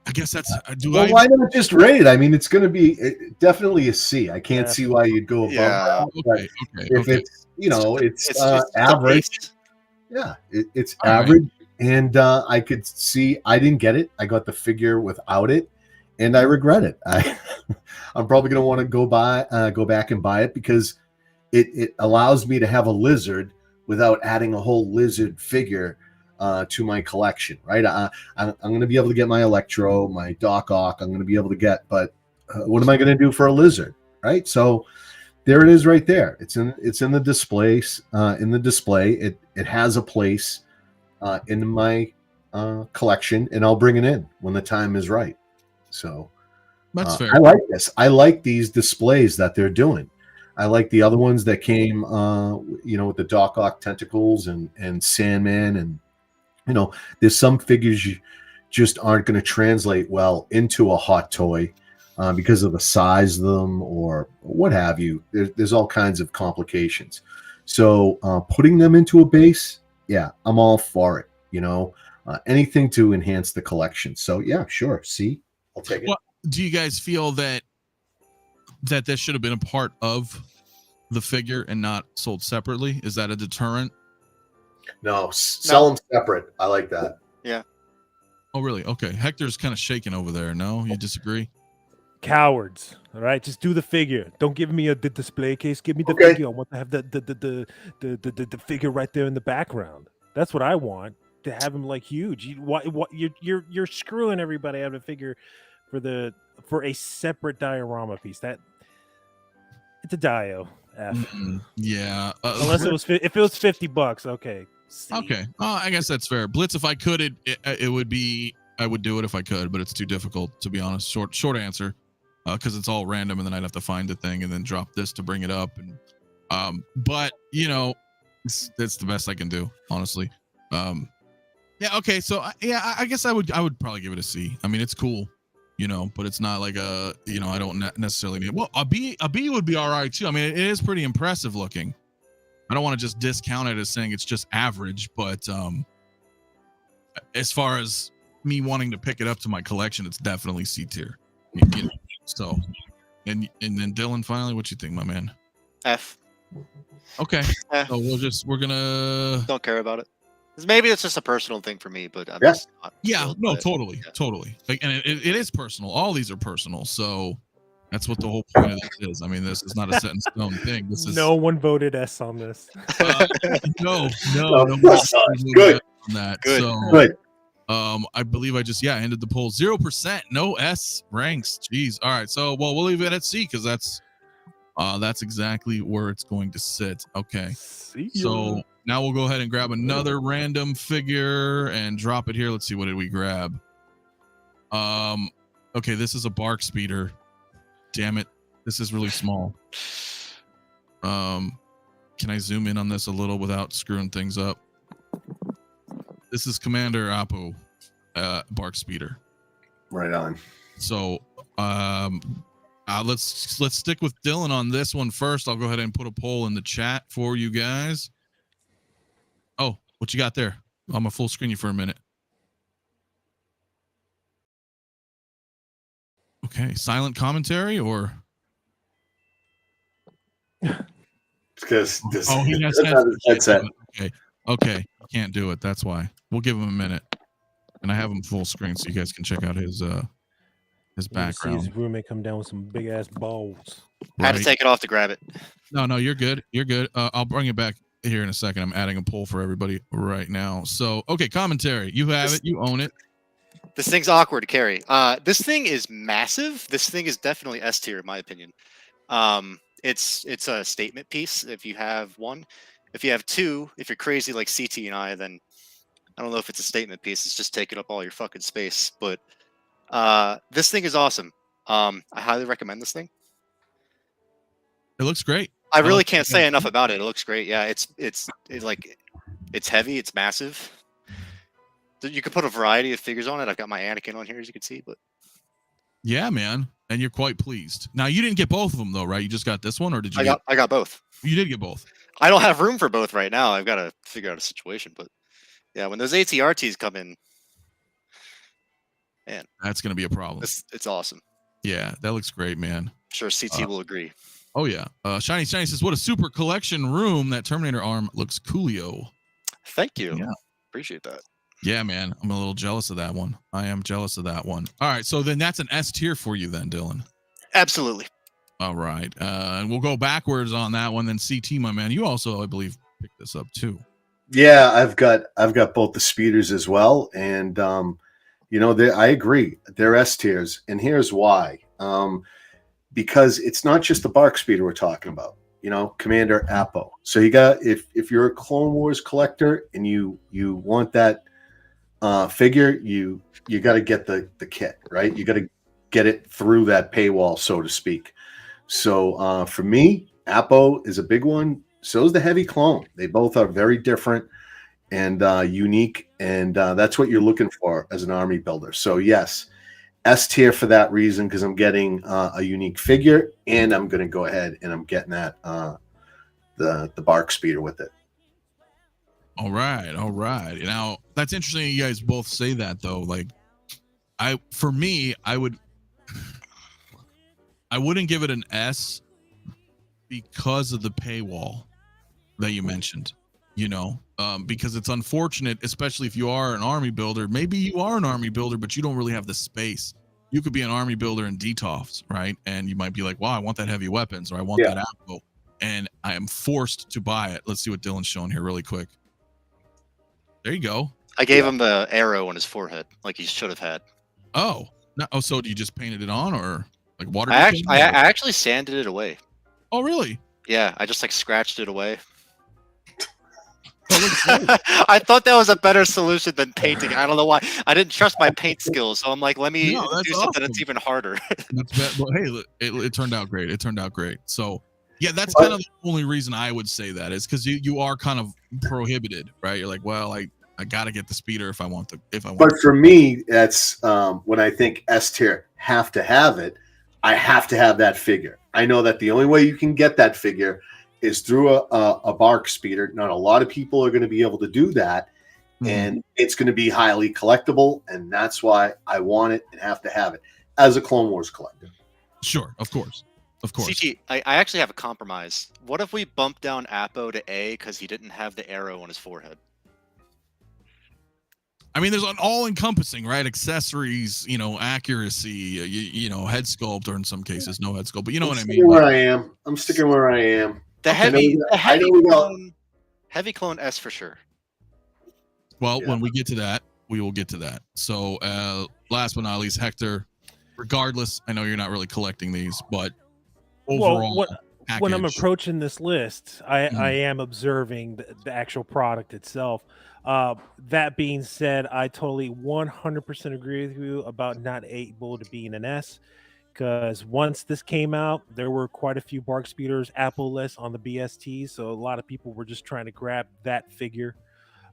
I guess that's. Why not just rate it? I mean, it's going to be definitely a C. I can't see why you'd go above that. Okay. If it's it's average. Yeah, it's average, and I could see. I didn't get it. I got the figure without it. And I regret it. I'm probably going to want to go back and buy it because it allows me to have a lizard without adding a whole lizard figure to my collection, right? I'm going to be able to get my Electro, my Doc Ock. I'm going to be able to get, but what am I going to do for a lizard, right? So there it is, right there. It's in the displays. In the display, it has a place in my collection, and I'll bring it in when the time is right. So that's fair. I like this. I like these displays that they're doing. I like the other ones that came, with the Doc Ock tentacles and Sandman, and there's some figures you just aren't going to translate well into a hot toy because of the size of them or what have you. There's all kinds of complications. So putting them into a base, yeah, I'm all for it. Anything to enhance the collection. So yeah, sure. See. I'll take it. Well, do you guys feel that that this should have been a part of the figure and not sold separately? Is that a deterrent? No, sell them separate. I like that. Yeah. Oh, really? Okay. Hector's kind of shaking over there. No, you disagree? Cowards. All right, just do the figure. Don't give me the display case. Give me the Okay. figure. I want to have the figure right there in the background. That's what I want, to have him like huge. You're screwing everybody out of a figure for a separate diorama piece. That it's a dio. Yeah. Unless if it was $50, okay. C. Okay. I guess that's fair. Blitz, if I could, it would be, I would do it if I could, but it's too difficult, to be honest. Short answer, because it's all random, and then I'd have to find the thing and then drop this to bring it up. And but you know, that's the best I can do, honestly. Yeah. Okay. So I guess I would probably give it a C. I mean, it's cool, you know, but it's not like a, you know, I don't necessarily need. Well, a B would be all right too. I mean, it is pretty impressive looking. I don't want to just discount it as saying it's just average, but as far as me wanting to pick it up to my collection, it's definitely C tier. You know, so, and then Dylan, finally, what you think, my man? F. Okay. So we're gonna. Don't care about it. Maybe it's just a personal thing for me, but I'm Yeah. just not Yeah. thrilled No. by it. Totally. Yeah. Totally. Like, and it is personal. All these are personal. So that's what the whole point of this is. I mean, this is not a set in stone thing. This is No one voted S on this. no. Good. On that. Good. So, Good. I believe I just ended the poll. 0%, no S ranks. Jeez. All right. So we'll leave it at C because that's exactly where it's going to sit. Okay. See So ya. now we'll go ahead and grab another random figure and drop it here. Let's see, what did we grab? Okay, this is a BARC speeder. Damn it, this is really small. Can I zoom in on this a little without screwing things up? This is Commander Appo BARC speeder. Right on. So let's stick with Dylan on this one first. I'll go ahead and put a poll in the chat for you guys. Oh, what you got there? I'm gonna full screen you for a minute. Okay, silent commentary or? Because He has headset. Okay, can't do it. That's why. We'll give him a minute, and I have him full screen so you guys can check out his background. His roommate come down with some big ass balls. Had to take it off to grab it. No, you're good. You're good. I'll bring it back here in a second. I'm adding a poll for everybody right now. So, okay, commentary. You have it. You own it. This thing's awkward to carry. This thing is massive. This thing is definitely S tier in my opinion. It's a statement piece if you have one. If you have two, if you're crazy like CT and I, then I don't know if it's a statement piece. It's just taking up all your fucking space. But this thing is awesome. I highly recommend this thing. It looks great. I really can't say enough about it. It looks great. Yeah, it's heavy. It's massive. You could put a variety of figures on it. I've got my Anakin on here, as you can see. But yeah, man, and you're quite pleased. Now you didn't get both of them though, right? You just got this one, or did you? I got both. You did get both. I don't have room for both right now. I've got to figure out a situation. But yeah, when those ATRTs come in, man, that's gonna be a problem. It's awesome. Yeah, that looks great, man. I'm sure CT will agree. Oh yeah. Shiny says, "What a super collection room! That Terminator arm looks coolio." Thank you. Yeah. Appreciate that. Yeah, man. I'm a little jealous of that one. I am jealous of that one. All right, so then that's an S tier for you, then, Dylan. Absolutely. All right, and we'll go backwards on that one. Then CT, my man, you also, I believe, picked this up too. Yeah, I've got both the speeders as well, and you know, I agree. They're S tiers, and here's why. Because it's not just the BARC speeder we're talking about. You know, Commander Appo. So you got if you're a Clone Wars collector and you want that figure, you got to get the kit, right? You got to get it through that paywall, so to speak. So for me, Appo is a big one. So is the Heavy Clone. They both are very different and unique, and that's what you're looking for as an army builder. So yes, S tier for that reason, because I'm getting a unique figure, and I'm going to go ahead and I'm getting that the BARC speeder with it. All right. Now that's interesting. You guys both say that though. Like, I would I wouldn't give it an S because of the paywall that you mentioned. You know, because it's unfortunate, especially if you are an army builder. Maybe you are an army builder, but you don't really have the space. You could be an army builder in DTOFs, right? And you might be like, wow, I want that heavy weapons, or I want that ammo, and I am forced to buy it. Let's see what Dylan's showing here really quick. There you go. I gave him the arrow on his forehead, like he should have had. Oh, no, oh, so you just painted it on, or like water? I actually sanded it away. Oh, really? Yeah, I just like scratched it away. Oh, I thought that was a better solution than painting. I don't know why. I didn't trust my paint skills, so I'm like, let me do something that's even harder. Well, hey, it turned out great. It turned out great. So, yeah, that's kind of the only reason I would say that is because you are kind of prohibited, right? You're like, well, I got to get the speeder if I want to. But for me, that's when I think S tier have to have it. I have to have that figure. I know that the only way you can get that figure is through a BARC speeder. Not a lot of people are going to be able to do that, and it's going to be highly collectible, and that's why I want it and have to have it as a Clone Wars collector. Sure, of course. CT, I actually have a compromise. What if we bump down Appo to A because he didn't have the arrow on his forehead? I mean, there's an all-encompassing, right? Accessories, you know, accuracy, you know, head sculpt, or in some cases, no head sculpt. But you know what I mean. Where I am, I'm sticking where I am. The heavy clone S for sure. Well, when we get to that, we will get to that. So, last but not least, Hector. Regardless, I know you're not really collecting these, but overall, when I'm approaching this list, I am observing the actual product itself. That being said, I totally 100% agree with you about not able to be in an S, because once this came out, there were quite a few BARC speeders Appo-less on the BST, so a lot of people were just trying to grab that figure.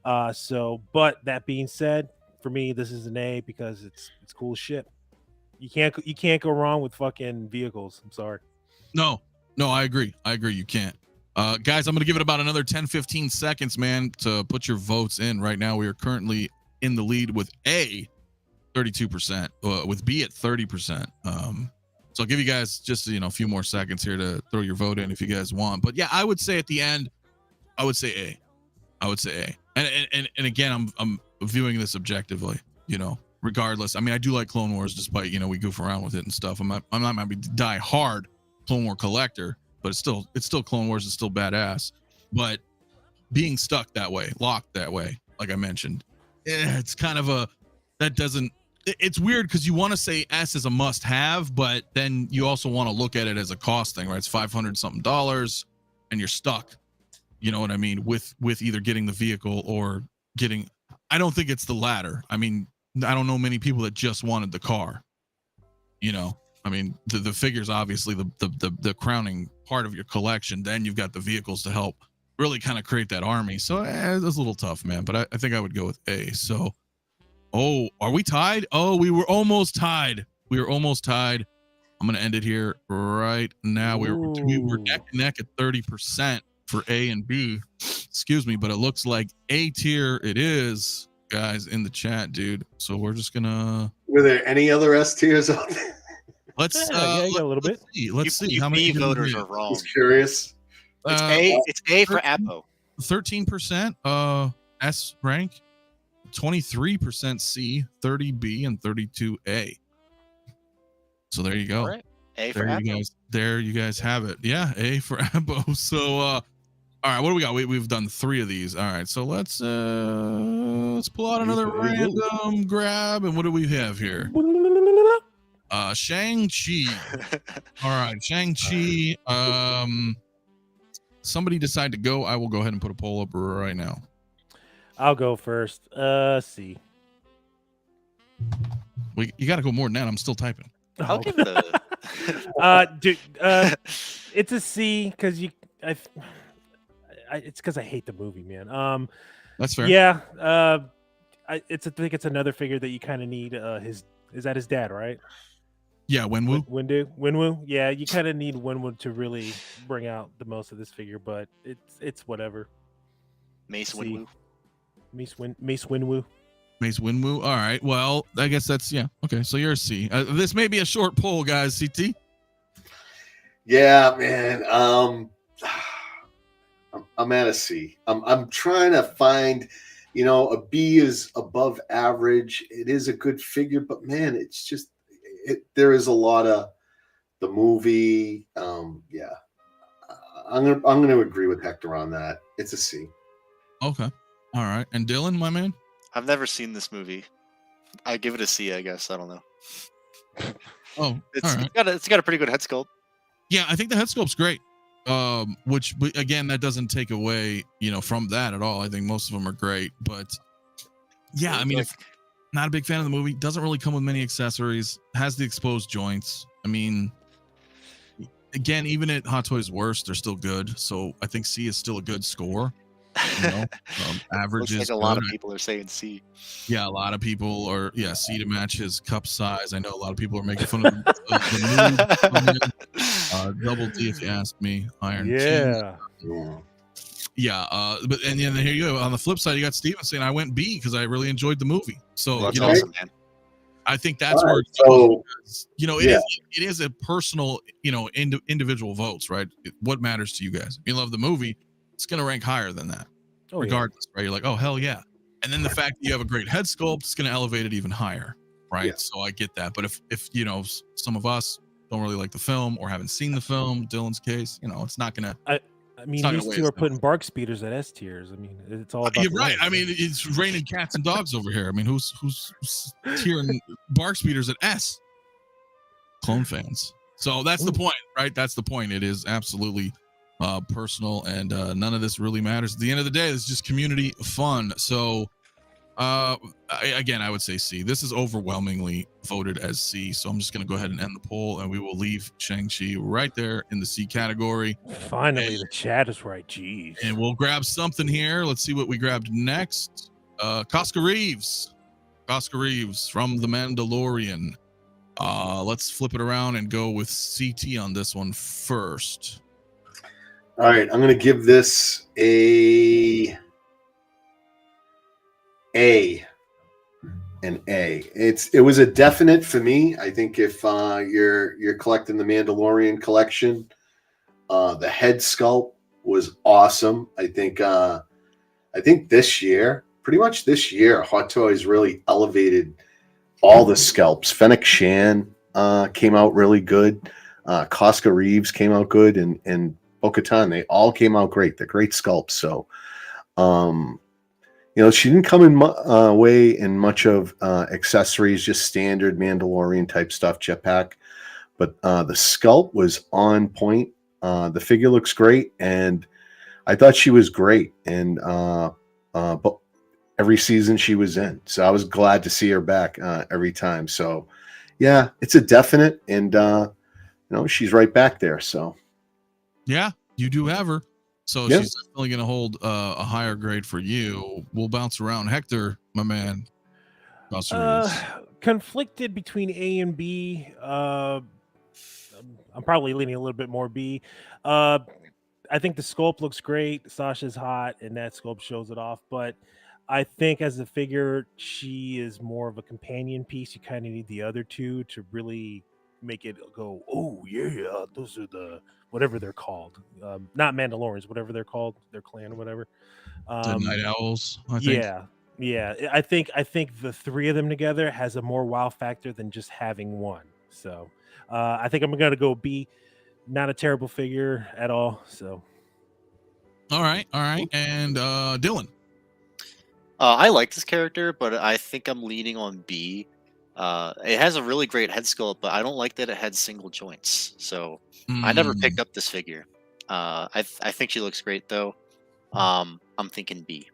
But that being said, for me, this is an A because it's cool as shit. You can't go wrong with fucking vehicles. I'm sorry. No, I agree. You can't. Guys, I'm going to give it about another 10-15 seconds, man, to put your votes in. Right now, we are currently in the lead with A, 32%, with B at 30%. So I'll give you guys just, a few more seconds here to throw your vote in if you guys want. But yeah, I would say at the end, I would say A. And again, I'm viewing this objectively, regardless. I mean, I do like Clone Wars, despite, we goof around with it and stuff. I'm not going to die hard Clone War collector, but it's still Clone Wars. It's still badass. But being stuck that way, locked that way, like I mentioned, it's kind of it's weird because you want to say S is a must have, but then you also want to look at it as a cost thing, right? It's $500 something and you're stuck. You know what I mean? With either getting the vehicle or getting, I don't think it's the latter. I mean, I don't know many people that just wanted the car, I mean, the figure's obviously the crowning part of your collection. Then you've got the vehicles to help really kind of create that army. So it's a little tough, man, but I think I would go with A. So, are we tied? Oh, we were almost tied. I'm going to end it here right now. We were neck and neck at 30% for A and B. Excuse me, but it looks like A tier it is, guys, in the chat, dude. So we're just going to... Were there any other S tiers out there? Let's a little bit. Let's see how many voters are wrong. Just curious. It's A for Appo. 13% S rank, 23% C, 30 B, and 32 A. So there you go. All right. A for Appo. There you guys have it. Yeah, A for Appo. So all right, what do we got? We've done 3 of these. All right, so let's pull out another random grab. And what do we have here? Shang Chi. All right, Shang Chi. Somebody decide to go. I will go ahead and put a poll up right now. I'll go first. C. You got to go more than that. I'm still typing. I'll give it a... dude, it's a C because it's because I hate the movie, man. That's fair. Yeah. I think it's another figure that you kind of need. Is that his dad, right? Yeah, Wenwu. Yeah, you kind of need Wenwu to really bring out the most of this figure, but it's whatever. Mace Windu. Mace Windu. All right. Well, I guess that's okay. So you're a C. This may be a short poll, guys. CT. Yeah, man. I'm at a C. I'm trying to find, a B is above average. It is a good figure, but man, it's just there is a lot of the movie. Yeah, I'm gonna agree with Hector on that. It's a C. Okay. All right. And Dylan, my man? I've never seen this movie. I give it a C, I guess. I don't know. Oh, all right. It's got a pretty good head sculpt. Yeah, I think the head sculpt's great. Which again, that doesn't take away, from that at all. I think most of them are great, but yeah, I mean, if not a big fan of the movie, doesn't really come with many accessories, has the exposed joints. I mean, again, even at Hot Toys worst, they're still good. So I think C is still a good score. Average Looks is like a lot of people are saying C. Yeah, a lot of people are C to match his cup size. I know a lot of people are making fun of the Double D, if you ask me. Iron Yeah. King. Yeah, but and then here you go. On the flip side, you got Steven saying I went B because I really enjoyed the movie. So Well, that's awesome, man. I think that's All where right, it is a personal, individual votes, right? What matters to you guys? If you love the movie, it's gonna rank higher than that, regardless, right? You're like, oh hell yeah. And then the fact that you have a great head sculpt is gonna elevate it even higher, right? Yeah. So I get that. But if some of us don't really like the film or haven't seen the film, Dylan's case, it's not gonna. I mean, these two are putting BARC speeders at S tiers. I mean, it's all about. You're right. I mean, it's raining cats and dogs over here. I mean, who's tiering BARC speeders at S? Clone fans. So that's the point, right? That's the point. It is absolutely personal, and none of this really matters. At the end of the day, it's just community fun. So I would say C. This is overwhelmingly voted as C. So I'm just going to go ahead and end the poll, and we will leave Shang-Chi right there in the C category. Finally, the chat is right. Jeez. And we'll grab something here. Let's see what we grabbed next. Koska Reeves. Koska Reeves from The Mandalorian. Let's flip it around and go with CT on this one first. All right, I'm going to give this an A. It was a definite for me. I think if you're collecting the Mandalorian collection, the head sculpt was awesome. I think this year, pretty much this year, Hot Toys really elevated all the sculpts. Fennec Shand came out really good. Koska Reeves came out good, and Bo-Katan, they all came out great. They're great sculpts. So, she didn't come in way in much of accessories, just standard Mandalorian type stuff, jetpack. But the sculpt was on point. The figure looks great, and I thought she was great. And but every season she was in, so I was glad to see her back every time. So, yeah, it's a definite, and she's right back there. So, yeah, you do have her. So she's definitely going to hold a higher grade for you. We'll bounce around. Hector, my man. Conflicted between A and B. I'm probably leaning a little bit more B. I think the sculpt looks great. Sasha's hot, and that sculpt shows it off. But I think as a figure, she is more of a companion piece. You kind of need the other two to really make it go, oh yeah, those are the whatever they're called, not Mandalorians, whatever they're called, their clan or whatever. The Night Owls, I think. Yeah. I think the three of them together has a more wow factor than just having one. So I think I'm gonna go B. Not a terrible figure at all. So all right, and Dylan. I like this character, but I think I'm leaning on B. It has a really great head sculpt, but I don't like that it had single joints. So I never picked up this figure. I think she looks great though. I'm thinking B.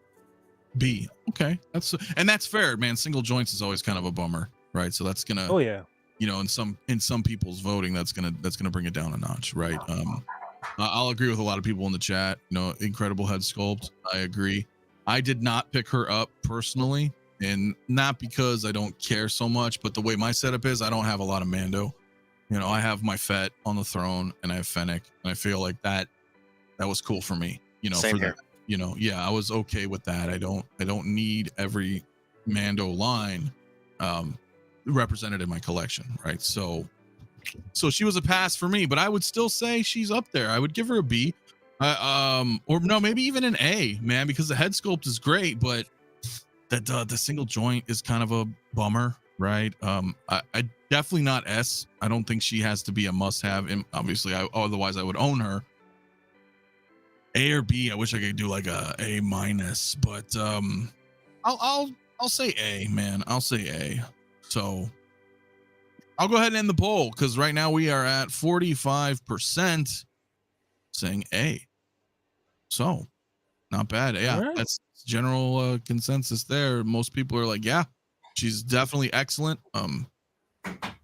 B. Okay, that's fair, man. Single joints is always kind of a bummer, right? So that's gonna. Oh yeah. In some people's voting, that's gonna bring it down a notch, right? I'll agree with a lot of people in the chat. Incredible head sculpt. I agree. I did not pick her up personally. And not because I don't care so much, but the way my setup is, I don't have a lot of Mando. I have my Fett on the throne, and I have Fennec, and I feel like that was cool for me. Same here. I was okay with that. I don't need every Mando line represented in my collection, right? So So she was a pass for me, but I would still say she's up there. I would give her a B. Or no, maybe even an A, man, because the head sculpt is great, but that the single joint is kind of a bummer, right? I definitely not S. I don't think she has to be a must-have. And obviously, otherwise I would own her. A or B. I wish I could do like a A minus, but I'll say A, man. I'll say A. So I'll go ahead and end the poll because right now we are at 45% saying A. So not bad. Yeah, Right. That's general consensus there. Most people are like, yeah, she's definitely excellent. A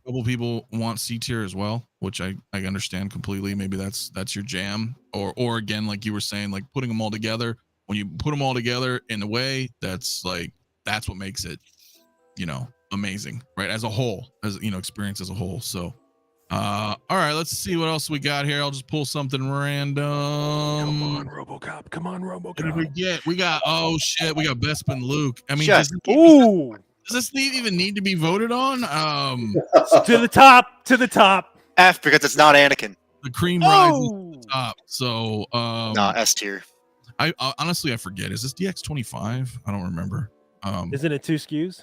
couple people want C tier as well, which I understand completely. Maybe that's your jam, or again, like you were saying, like putting them all together. When you put them all together in a way, that's what makes it, amazing, right? As a whole, as experience as a whole. So, all right, let's see what else we got here. I'll just pull something random. Come on, Robocop. Come on, What did we Robocop. get? We got Bespin Luke. I mean, Shut- Ooh, does this even need to be voted on? to the top, to the top. F because it's not Anakin. The cream rises to Oh, the top. So, Nah, S tier. I honestly I forget. Is this DX25? I don't remember. isn't it 2 SKUs?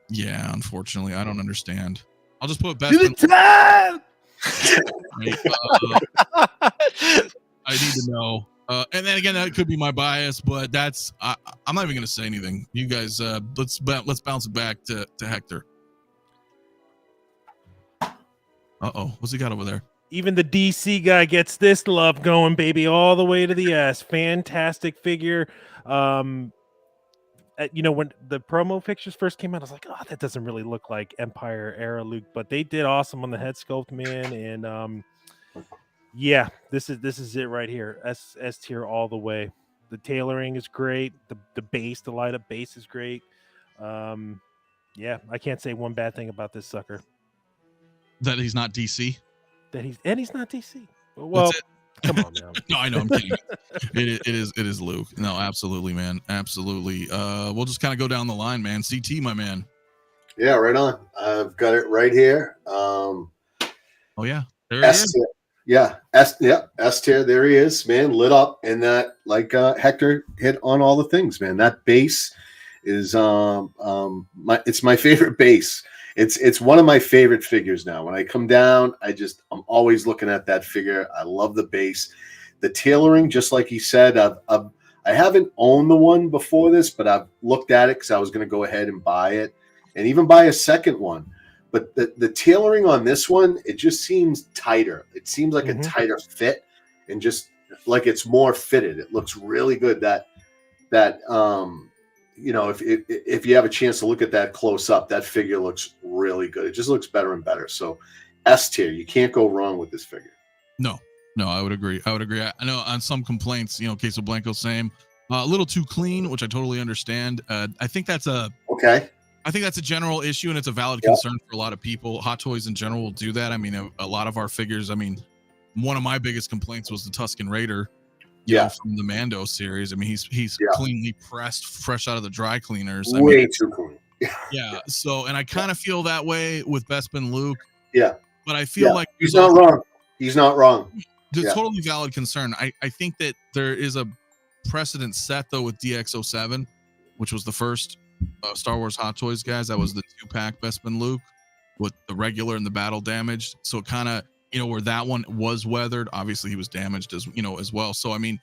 Yeah, unfortunately, I don't understand. I'll just put To Bespin. the top. Right? I need to know. And then again, that could be my bias, but I'm not even gonna say anything. You guys, let's bounce it back to Hector. What's he got over there? Even the DC guy gets this love going, baby, all the way to the S. Fantastic figure. When the promo pictures first came out, I was like, oh, that doesn't really look like Empire era Luke, but they did awesome on the head sculpt, man. And yeah, this is it right here. S tier all the way. The tailoring is great. The base, the light up base is great. Yeah, I can't say one bad thing about this sucker. That he's not DC. He's not DC. Well, come on now. No, I know. I'm kidding. It is Luke. No, absolutely, man. Absolutely. We'll just kind of go down the line, man. CT, my man. Yeah, right on. I've got it right here. Oh yeah, there S it is. tier. Yeah, S tier. There he is, man, lit up, and that Hector hit on all the things, man. That base is it's my favorite base. It's one of my favorite figures now. When I come down, I'm always looking at that figure. I love the base, the tailoring. Just like he said, I haven't owned the one before this, but I've looked at it because I was going to go ahead and buy it, and even buy a second one. But the tailoring on this one, it just seems tighter. It seems like a tighter fit, and just like it's more fitted. It looks really good. If you have a chance to look at that close up, that figure looks really good. It just looks better and better. So S tier, you can't go wrong with this figure. No, I would agree. I know on some complaints, Queso Blanco same, a little too clean, which I totally understand. I think that's a general issue, and it's a valid concern for a lot of people. Hot Toys in general will do that. I mean, a lot of our figures. I mean, one of my biggest complaints was the Tusken Raider. From the Mando series. I mean, he's cleanly pressed, fresh out of the dry cleaners. Way too clean. Yeah. So, and I kind of feel that way with Bespin Luke. Yeah. But I feel like he's not wrong. He's not wrong. It's totally valid concern. I think that there is a precedent set though with DX07, which was the first Star Wars Hot Toys guys. That was the 2-pack Bespin Luke with the regular and the battle damaged. So it kind of, where that one was weathered, obviously he was damaged as well. So I mean,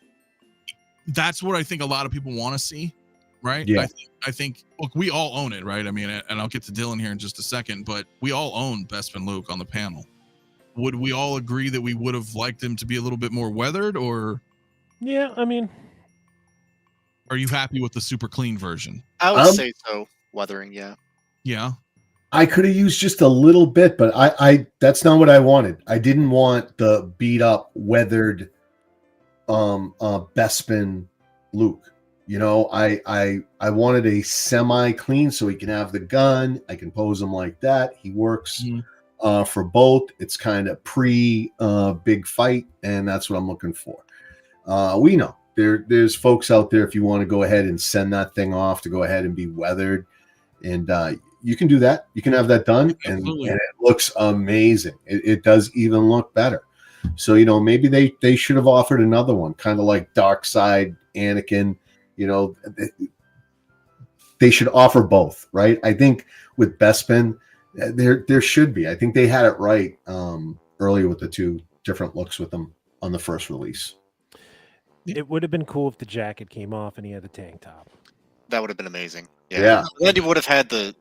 that's what I think a lot of people want to see, right? Yeah. I think look, we all own it, right? I mean, and I'll get to Dylan here in just a second, but we all own Bespin Luke on the panel. Would we all agree that we would have liked him to be a little bit more weathered, or? Yeah, I mean, are you happy with the super clean version? I would say so. Weathering, yeah. Yeah. I could have used just a little bit, but I that's not what I wanted. I didn't want the beat up, weathered Bespin Luke. I wanted a semi clean so he can have the gun. I can pose him like that. He works for both. It's kind of pre big fight, and that's what I'm looking for. We know there's folks out there, if you want to go ahead and send that thing off to go ahead and be weathered, and you can do that. You can have that done, and it looks amazing. It does even look better. So, you know, maybe they should have offered another one, kind of like Dark Side Anakin. You know, they should offer both, right? I think with Bespin, there should be. I think they had it right earlier with the two different looks with them on the first release. It would have been cool if the jacket came off and he had the tank top. That would have been amazing. Yeah. Then he would have had the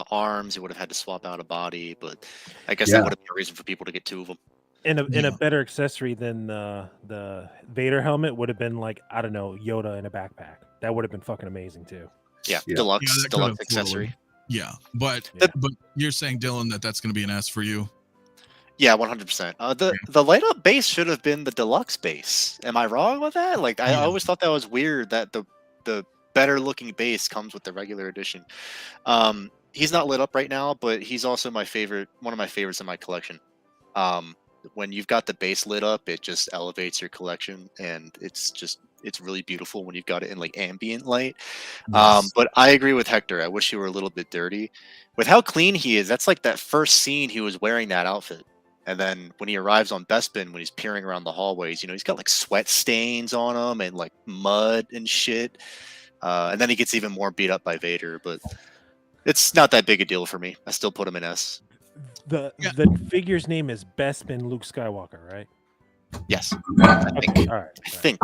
arms. He would have had to swap out a body, but I guess that would have been a reason for people to get two of them. And a better accessory than the Vader helmet would have been like, I don't know, Yoda in a backpack. That would have been fucking amazing too. Yeah, deluxe accessory. Yeah, but you're saying, Dylan, that's going to be an S for you. Yeah, 100%. The light up base should have been the deluxe base. Am I wrong with that? Like, I always thought that was weird that the better looking base comes with the regular edition. He's not lit up right now, but he's also one of my favorites in my collection. When you've got the base lit up, it just elevates your collection, and it's really beautiful when you've got it in like ambient light. Yes. But I agree with Hector. I wish he were a little bit dirty. With how clean he is, that's like that first scene he was wearing that outfit. And then when he arrives on Bespin, when he's peering around the hallways, you know, he's got like sweat stains on him and like mud and shit. And then he gets even more beat up by Vader, but it's not that big a deal for me. I still put him in S. The figure's name is Bespin Luke Skywalker, right? Yes. I think.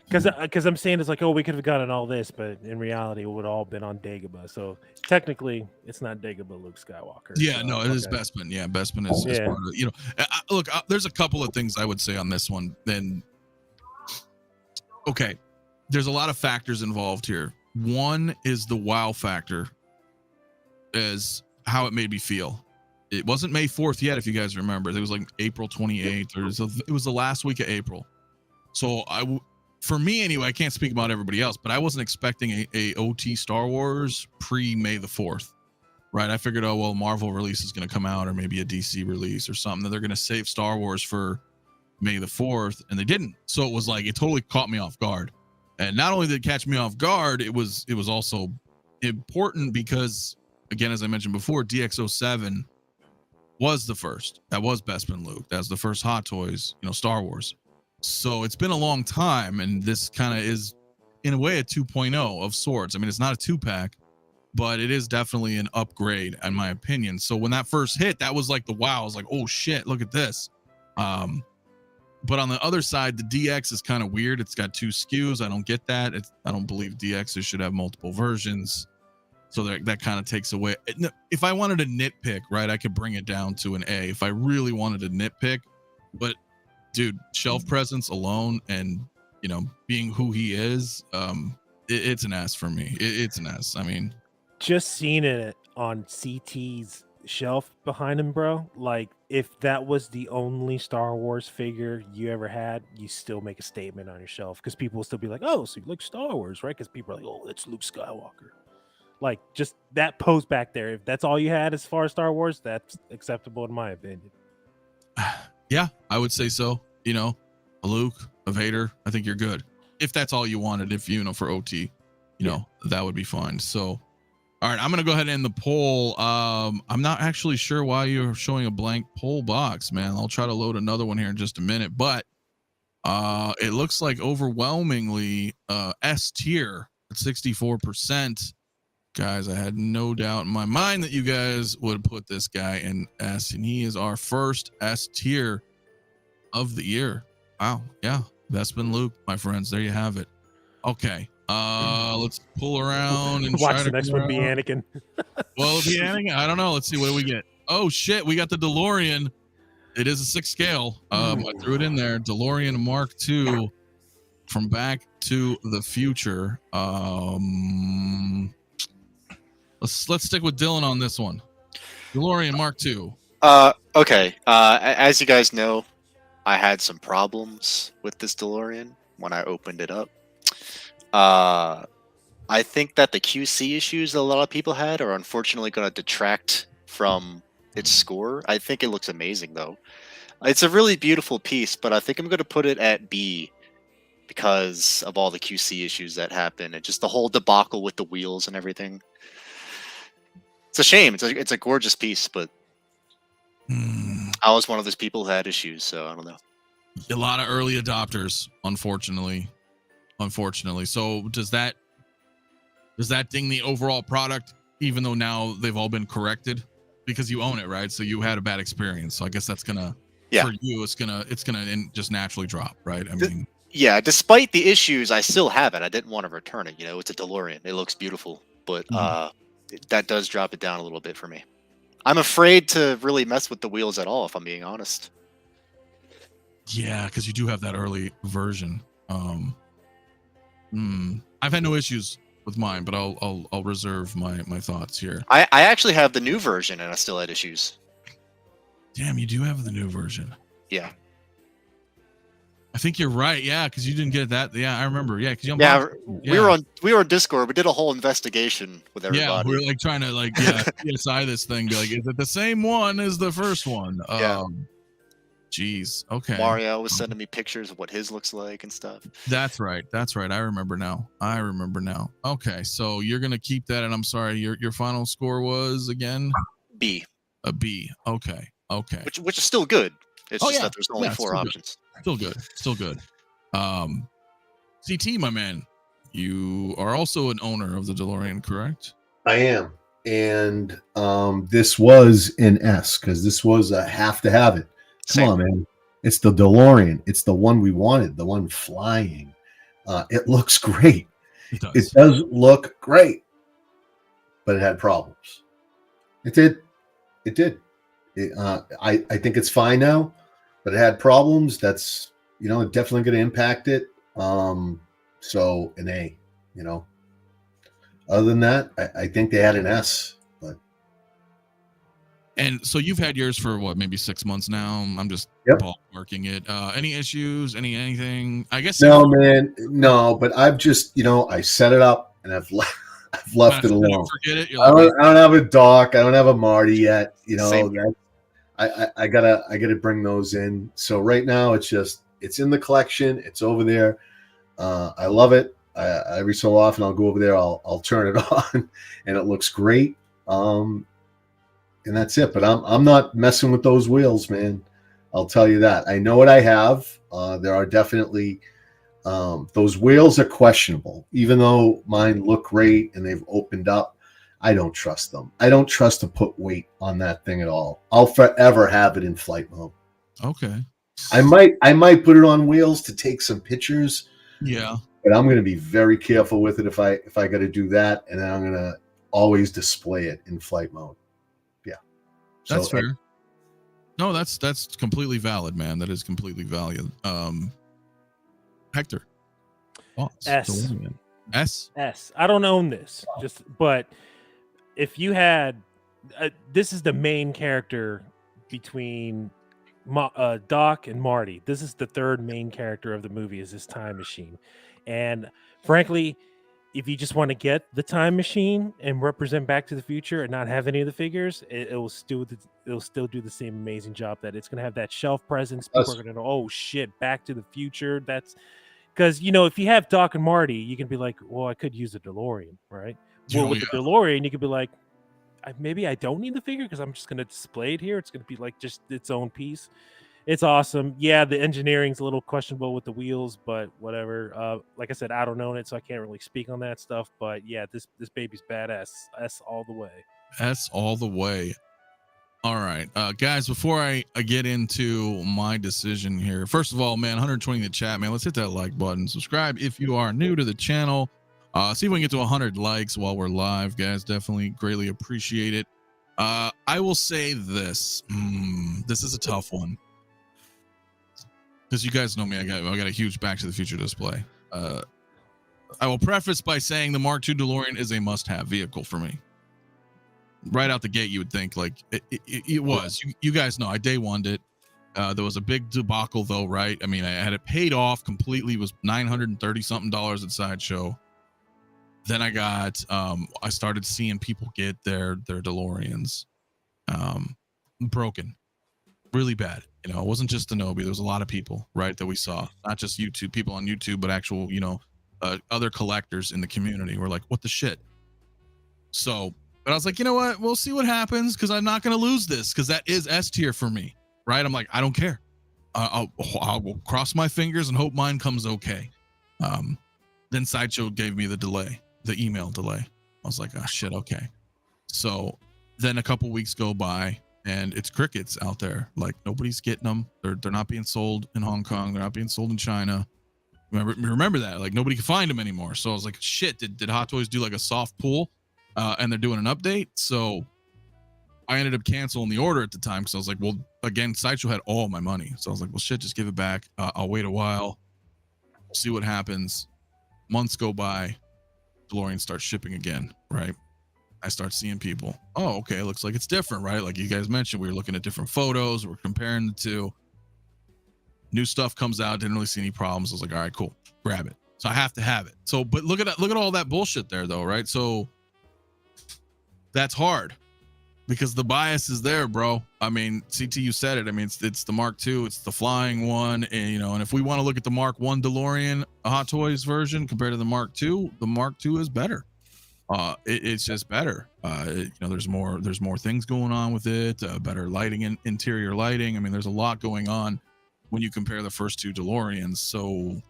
Because I'm saying it's like, oh, we could have gotten all this, but in reality, it would all been on Dagobah. So technically, it's not Dagobah Luke Skywalker. Yeah, so, no, it is Bespin. Yeah, Bespin is part of it. You know, look, there's a couple of things I would say on this one. Then, okay, there's a lot of factors involved here. One is the wow factor, is how it made me feel. It wasn't May 4th yet, if you guys remember. It was like April 28th, or it was the last week of April. So for me anyway, I can't speak about everybody else, but I wasn't expecting a OT Star Wars pre-May the 4th, right? I figured, oh, well, Marvel release is going to come out, or maybe a DC release or something, that they're going to save Star Wars for May the 4th, and they didn't. So it was like, it totally caught me off guard. And not only did it catch me off guard, it was also important because, again, as I mentioned before, DX07 was the first. That was Bespin Luke. That was the first Hot Toys, Star Wars. So it's been a long time, and this kind of is, in a way, a 2.0 of sorts. I mean, it's not a 2-pack, but it is definitely an upgrade, in my opinion. So when that first hit, that was like the wow. I was like, oh, shit, look at this. But on the other side, the DX is kind of weird. It's got 2 SKUs. I don't get that. I don't believe DXs should have multiple versions. So that kind of takes away. If I wanted to nitpick, right, I could bring it down to an A if I really wanted to nitpick. But, dude, shelf presence alone and, being who he is, it's an S for me. It's an S. I mean, just seeing it on CT's shelf behind him, bro, like, if that was the only Star Wars figure you ever had, you still make a statement on your shelf, because people will still be like, oh, so you like Star Wars, right? Because people are like, oh, it's Luke Skywalker. Like, just that pose back there, if that's all you had as far as Star Wars, that's acceptable in my opinion. Yeah, I would say so. A Luke, a Vader, I think you're good. If that's all you wanted, if for OT, that would be fine. So, all right, I'm going to go ahead and end the poll. I'm not actually sure why you're showing a blank poll box, man. I'll try to load another one here in just a minute, but it looks like overwhelmingly S tier at 64%. Guys, I had no doubt in my mind that you guys would put this guy in S, and he is our first S tier of the year. Wow, yeah, Bespin Luke, my friends. There you have it. Okay, let's pull around and watch the next one be Anakin. Well, it'll be Anakin. I don't know. Let's see, what do we get? Oh shit, we got the Delorean. It is a 6 scale. I threw it in there. Delorean Mk2 from Back to the Future. Let's stick with Dylan on this one. DeLorean Mk2. Okay. As you guys know, I had some problems with this DeLorean when I opened it up. I think that the QC issues that a lot of people had are unfortunately going to detract from its score. I think it looks amazing, though. It's a really beautiful piece, but I think I'm going to put it at B because of all the QC issues that happen and just the whole debacle with the wheels and everything. It's a shame. It's a gorgeous piece, but Hmm. I was one of those people who had issues, so I don't know. A lot of early adopters, unfortunately. So does that ding the overall product, even though now they've all been corrected? Because you own it, right? So you had a bad experience. So I guess that's gonna, for you, it's gonna just naturally drop, right? I mean, yeah. Despite the issues, I still have it. I didn't want to return it. You know, it's a DeLorean. It looks beautiful, but that does drop it down a little bit for me. I'm afraid to really mess with the wheels at all, if I'm being honest. Yeah, because you do have that early version. I've had no issues with mine, but I'll reserve my thoughts here. I actually have the new version, and I still had issues. Damn, you do have the new version. Yeah. I think you're right. Yeah, because you didn't get that. Yeah, I remember. Yeah, because we were on Discord. We did a whole investigation with everybody. Yeah, we were like trying to PSI this thing. Be like, is it the same one as the first one? Yeah. Jeez. Okay. Mario was sending me pictures of what his looks like and stuff. That's right. I remember now. Okay, so you're gonna keep that, and I'm sorry, your final score was again B. A B. Okay. Which is still good. It's just that there's only 4 options. Still good. CT, my man, you are also an owner of the DeLorean, correct? I am, and this was an S because this was a have to have it. Come on, man. It's the DeLorean. It's the one we wanted, the one flying. It looks great. It does look great, but it had problems. It did. I think it's fine now, but it had problems. That's, definitely going to impact it. So an A, Other than that, I think they had an S. And so you've had yours for what, maybe 6 months now? I'm just ballparking it. Any issues? Anything? I guess no, man, no. But I've just, I set it up and I've left it alone. Forget it. I don't have a Doc. I don't have a Marty yet. I gotta bring those in. So right now it's in the collection. It's over there. I love it. Every so often I'll go over there. I'll turn it on, and it looks great. And that's it. But I'm not messing with those wheels, man. I'll tell you that. I know what I have. There are definitely those wheels are questionable. Even though mine look great and they've opened up, I don't trust them. I don't trust to put weight on that thing at all. I'll forever have it in flight mode. Okay. I might put it on wheels to take some pictures. Yeah. But I'm going to be very careful with it if I got to do that, and then I'm going to always display it in flight mode. That's fair. No, that's completely valid, man. That is completely valid. Hector. Thoughts? S. I don't own this, but if you had, this is the main character between Doc and Marty. This is the third main character of the movie, is this time machine, and frankly, if you just want to get the time machine and represent Back to the Future and not have any of the figures, it'll still do the same amazing job. That it's going to have that shelf presence. People are going to know, oh shit, Back to the Future. That's because, if you have Doc and Marty, you can be like, well, I could use a DeLorean, right? Well, with the DeLorean, you could be like, maybe I don't need the figure because I'm just going to display it here. It's going to be like just its own piece. It's awesome. Yeah, the engineering's a little questionable with the wheels, but whatever. Like I said, I don't own it, so I can't really speak on that stuff. But yeah, this baby's badass. S all the way. S all the way. All right, guys. Before I get into my decision here, first of all, man, 120 in the chat, man. Let's hit that like button. Subscribe if you are new to the channel. See if we can get to 100 likes while we're live, guys. Definitely greatly appreciate it. I will say this. This is a tough one. Because you guys know me, I got a huge Back to the Future display. I will preface by saying the Mark II DeLorean is a must-have vehicle for me. Right out the gate, you would think like it was. You guys know I day one'd it. There was a big debacle though, right? I mean, I had it paid off completely. It was $930 something at Sideshow. Then I started seeing people get their DeLoreans broken. Really bad. It wasn't just Denobi. There was a lot of people, right, that we saw, not just people on YouTube, but actual, other collectors in the community were like, what the shit? So But I was like, you know what? We'll see what happens because I'm not going to lose this because that is S tier for me, right? I'm like, I don't care. I'll cross my fingers and hope mine comes okay. Then Sideshow gave me the email delay. I was like, oh shit, okay. So then a couple weeks go by and it's crickets out there. Like nobody's getting them. They're not being sold in Hong Kong. They're not being sold in China. Remember that? Like nobody can find them anymore. So I was like, shit, did Hot Toys do like a soft pull? And they're doing an update. So I ended up canceling the order at the time because I was like, well, again, Sideshow had all my money. So I was like, well, shit, just give it back. I'll wait a while. We'll see what happens. Months go by. DeLorean starts shipping again, right? I start seeing people. Oh, okay. Looks like it's different, right? Like you guys mentioned, we were looking at different photos. We're comparing the two. New stuff comes out. Didn't really see any problems. I was like, all right, cool. Grab it. So I have to have it. So, but look at all that bullshit there though, right? So that's hard because the bias is there, bro. I mean, CT, you said it. I mean, it's the Mark II, it's the flying one, and you know, and if we want to look at the Mark I DeLorean Hot Toys version compared to the Mark II is better. It's just better. You know, there's more things going on with it. Better lighting and interior lighting. I mean, there's a lot going on when you compare the first two DeLoreans. So,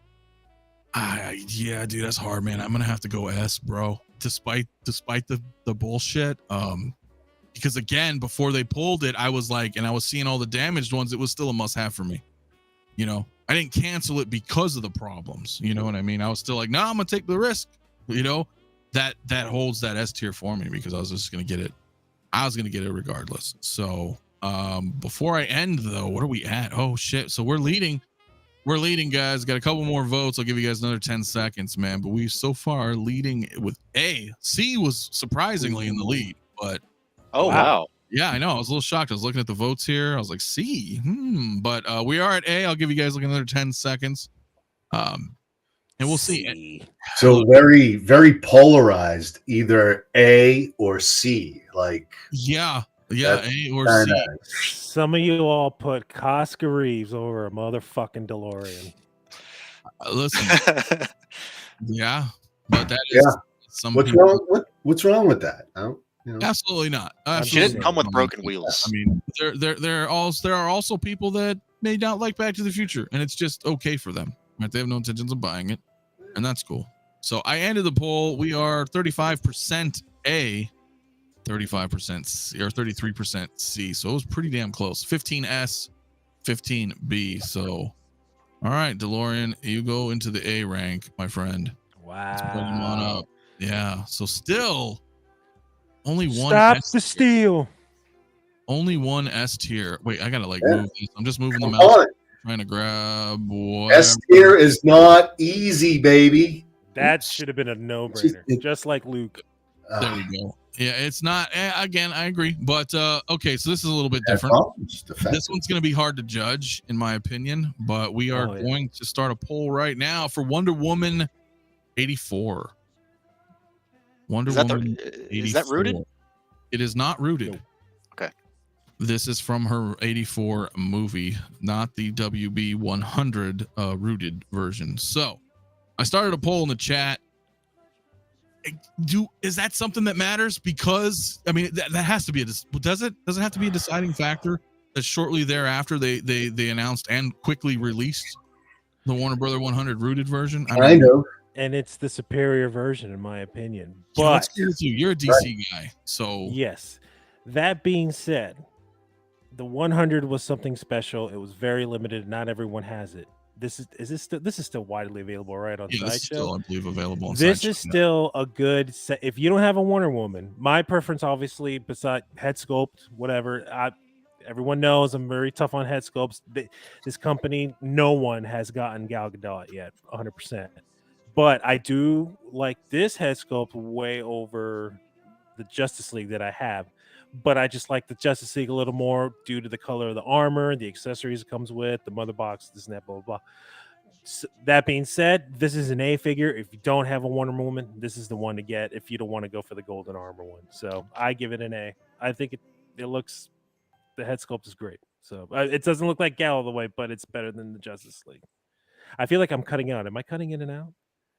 yeah, dude, that's hard, man. I'm gonna have to go S, bro. Despite the bullshit. Because again, before they pulled it, I was like, and I was seeing all the damaged ones. It was still a must-have for me. You know, I didn't cancel it because of the problems. You know what I mean? I was still like, no, I'm gonna take the risk. You know, that holds that S tier for me because I was just gonna get it. I was gonna get it regardless. So, before I end though, what are we at? Oh shit! So we're leading. We're leading, guys. Got a couple more votes. I'll give you guys another 10 seconds, man. But we so far leading with A. C was surprisingly in the lead, but. Oh, wow. Yeah, I know. I was a little shocked. I was looking at the votes here. I was like, C. But we are at A. I'll give you guys like another 10 seconds. And we'll see. So very, very polarized, either A or C. Like, yeah, A or C. Some of you all put Koska Reeves over a motherfucking DeLorean. Listen, yeah, but that is some. What's wrong? What's wrong with that? You know? Absolutely not. She didn't come with broken wheels. I mean, there are also people that may not like Back to the Future, and it's just okay for them. Right? They have no intentions of buying it, and that's cool. So I ended the poll. We are 35% A, 35% C, or 33% C. So it was pretty damn close. 15 S, 15 B. So, all right, DeLorean, you go into the A rank, my friend. Wow. Let's put him on up. Yeah. So still. Only one. Stop the steal. Only one S tier. Wait, I gotta move this. I'm just moving them out. Trying to grab. Whatever. S tier is not easy, baby. That should have been a no-brainer, just like Luke. There we go. Yeah, it's not. Again, I agree, but okay. So this is a little bit different. This one's gonna be hard to judge, in my opinion. But we are going to start a poll right now for Wonder Woman 84. Wonder Woman 84. Is that rooted? It is not rooted. No. Okay. This is from her 84 movie, not the WB 100 rooted version. So I started a poll in the chat. Is that something that matters? Because I mean, that has to be does it have to be a deciding factor that shortly thereafter they announced and quickly released the Warner Brother 100 rooted version? I know. And it's the superior version, in my opinion. But Yeah, you're a DC guy, so yes. That being said, the 100 was something special. It was very limited. Not everyone has it. This is still widely available, right? On Sideshow. This is still, I believe, available on This Sideshow is still a good set. If you don't have a Wonder Woman, my preference, obviously, beside head sculpt, whatever. Everyone knows I'm very tough on head sculpts. This company, no one has gotten Gal Gadot yet, 100%. But I do like this head sculpt way over the Justice League that I have. But I just like the Justice League a little more due to the color of the armor, the accessories it comes with, the mother box, this and that, blah, blah, blah. So that being said, this is an A figure. If you don't have a Wonder Woman, this is the one to get if you don't want to go for the golden armor one. So I give it an A. I think it looks, the head sculpt is great. So it doesn't look like Gal all the way, but it's better than the Justice League. I feel like I'm cutting out. Am I cutting in and out?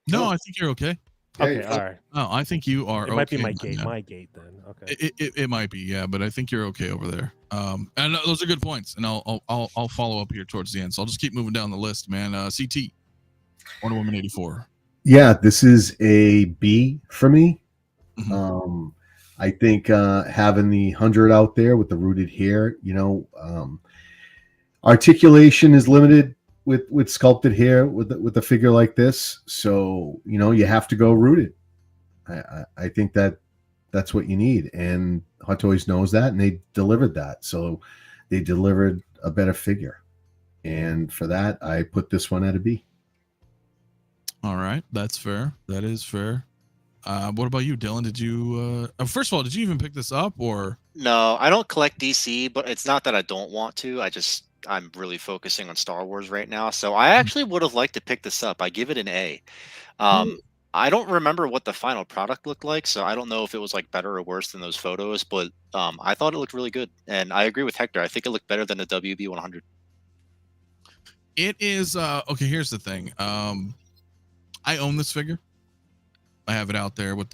No, I think you're okay. There Okay, you go. all right. No, I think you are. It might be okay, my man. gate. My gate then. Okay. It might be, yeah, but I think you're okay over there. And those are good points, and I'll follow up here towards the end. So I'll just keep moving down the list, man. CT, Wonder Woman 84. Yeah, this is a B for me. Mhm. I think having the 100 out there with the rooted hair, articulation is limited with sculpted hair with a figure like this. So you have to go rooted. I think that's what you need, and Hot Toys knows that, and they delivered that. So they delivered a better figure, and for that, I put this one at a B. All right, that's fair. That is fair. What about you, Dylan? Did you first of all, did you even pick this up, or No, I don't collect DC, but it's not that I don't want to. I'm really focusing on Star Wars right now. So I actually would have liked to pick this up. I give it an A. I don't remember what the final product looked like, so I don't know if it was like better or worse than those photos, but I thought it looked really good. And I agree with Hector. I think it looked better than the WB 100. it is okay, here's the thing. I own this figure. I have it out there with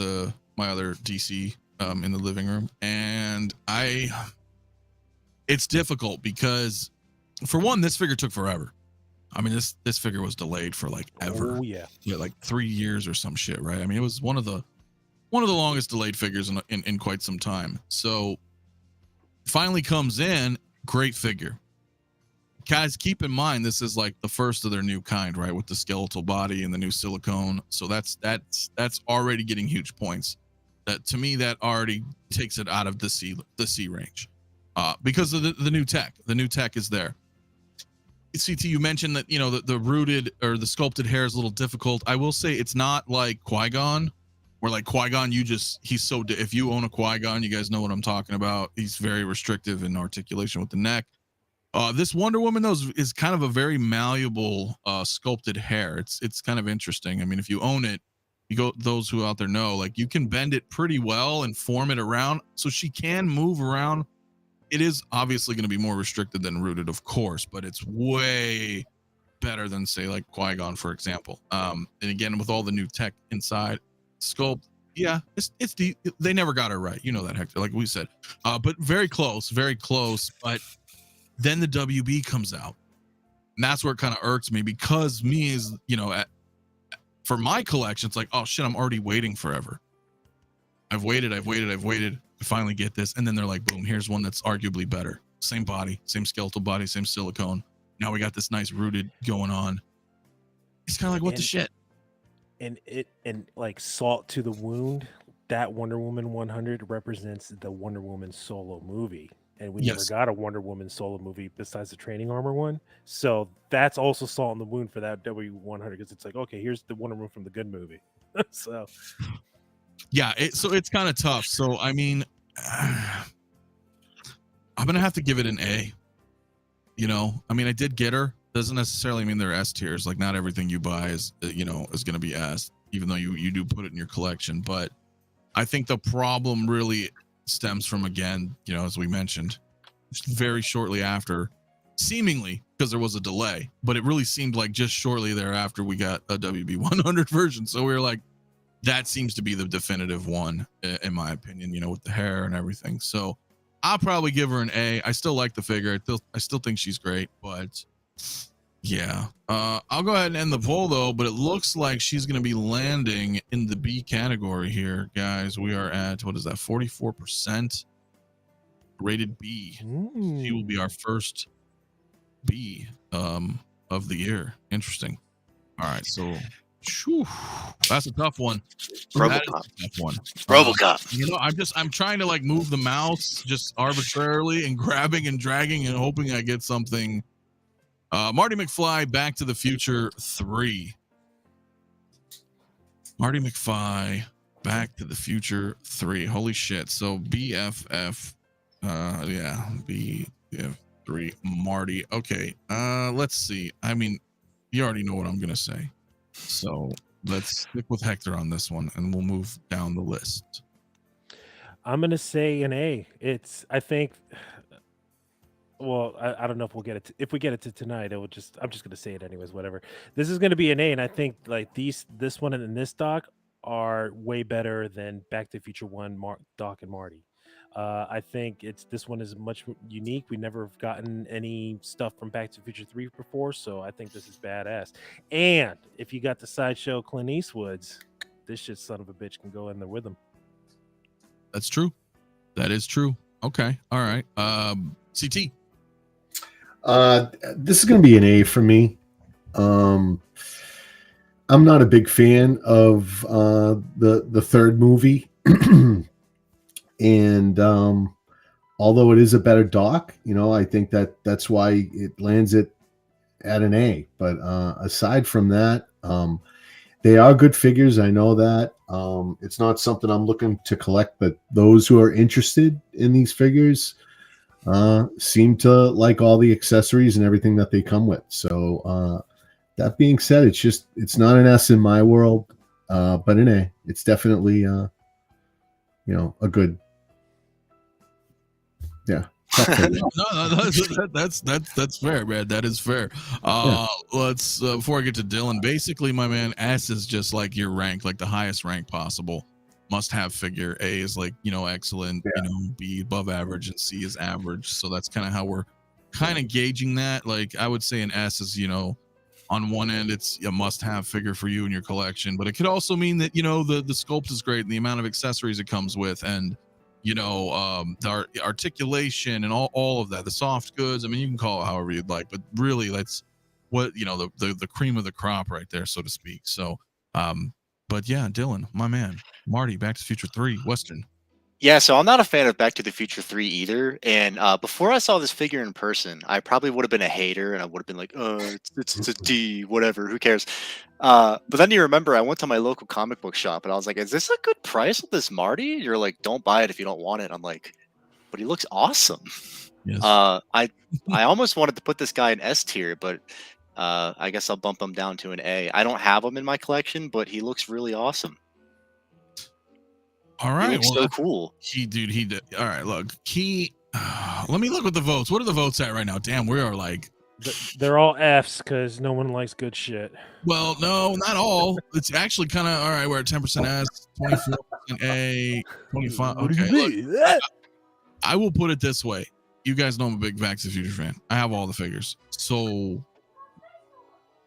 my other DC in the living room, and it's difficult because, for one, this figure took forever. I mean, this figure was delayed for like ever. Oh yeah, like 3 years or some shit, right? I mean, it was one of the longest delayed figures in quite some time. So finally comes in, great figure. Guys, keep in mind this is like the first of their new kind, right? With the skeletal body and the new silicone. So that's already getting huge points. That, to me, that already takes it out of the C range. Because of the new tech. The new tech is there. CT, you mentioned that the rooted or the sculpted hair is a little difficult. I will say it's not like Qui-Gon, where like Qui-Gon, he's so if you own a Qui-Gon, you guys know what I'm talking about. He's very restrictive in articulation with the neck. This Wonder Woman though is kind of a very malleable sculpted hair. It's kind of interesting. I mean, if you own it, those who out there know, like, you can bend it pretty well and form it around so she can move around. It is obviously going to be more restricted than rooted, of course, but it's way better than, say, like Qui-Gon, for example. And again, with all the new tech inside, sculpt, yeah, it's they never got it right. You know that, Hector, like we said. But very close. But then the WB comes out, and that's where it kind of irks me, because for my collection, it's like, oh shit, I'm already waiting forever. I've waited. I finally get this, and then they're like, boom, here's one that's arguably better. Same body, same skeletal body, same silicone. Now we got this nice rooted going on. It's kind of like, what the shit? And like salt to the wound, that Wonder Woman 100 represents the Wonder Woman solo movie. And we never got a Wonder Woman solo movie besides the training armor one. So that's also salt in the wound for that W100, because it's like, okay, here's the Wonder Woman from the good movie. So yeah, so it's kind of tough. So I mean, I'm gonna have to give it an A. I mean, I did get her. Doesn't necessarily mean they're S tiers. Like, not everything you buy is gonna be S, even though you do put it in your collection. But I think the problem really stems from, again, as we mentioned, very shortly after, seemingly, because there was a delay, but it really seemed like just shortly thereafter we got a WB 100 version. So we were like, that seems to be the definitive one, in my opinion, with the hair and everything. So I'll probably give her an A. I still like the figure. I still think she's great, but yeah. I'll go ahead and end the poll though, but it looks like she's going to be landing in the B category here, guys. We are at, what is that, 44% rated B. She will be our first B of the year. Interesting. All right, so that's a tough one. Robocop. I'm trying to like move the mouse just arbitrarily and grabbing and dragging and hoping I get something. Marty McFly, Back to the Future 3. Marty McFly, Back to the Future 3. Holy shit. So BFF, BFF3 Marty. Okay, let's see. I mean, you already know what I'm gonna say. So let's stick with Hector on this one, and we'll move down the list. I'm gonna say an A. I think. Well, I don't know if we'll get it. If we get it to tonight, I'm just gonna say it anyways. Whatever. This is gonna be an A, and I think like this one and this doc are way better than Back to the Future 1, Doc and Marty. I think this one is much unique. We never have gotten any stuff from Back to the Future 3 before, so I think this is badass. And if you got the sideshow Clint Eastwood's, this shit son of a bitch can go in there with him. That's true. That is true. Okay. All right. CT. This is going to be an A for me. I'm not a big fan of the third movie, and although it is a better doc, I think that's why it lands it at an A. But aside from that, they are good figures. I know that. It's not something I'm looking to collect, but those who are interested in these figures seem to like all the accessories and everything that they come with. So that being said, it's not an S in my world, but an A. It's definitely a good. Yeah. No, that's fair, man. That is fair. Let's before I get to Dylan, basically, my man, S is just like your rank, like the highest rank possible. Must have figure. A is like, excellent, B above average, and C is average. So that's kind of how we're kind of gauging that. Like I would say an S is, on one end, it's a must-have figure for you in your collection, but it could also mean that the sculpt is great and the amount of accessories it comes with, and the articulation and all of that, the soft goods. I mean, you can call it however you'd like, but really, that's what the cream of the crop right there, so to speak. So, but yeah, Dylan, my man, Marty, Back to the Future 3, Western. Yeah, so I'm not a fan of Back to the Future 3 either. And before I saw this figure in person, I probably would have been a hater, and I would have been like, it's a D, whatever, who cares? But then you remember, I went to my local comic book shop, and I was like, is this a good price with this Marty? You're like, don't buy it if you don't want it. I'm like, but he looks awesome. Yes. I almost wanted to put this guy in S tier, but I guess I'll bump him down to an A. I don't have him in my collection, but he looks really awesome. All right, well, so cool. He did. All right, look, let me look at the votes. What are the votes at right now? Damn, we are like, they're all Fs because no one likes good shit. Well, no, not all. It's actually kind of all right. We're at 10% S, 24% A, 25. Okay, look, I will put it this way. You guys know I'm a big Back to the Future fan. I have all the figures. So,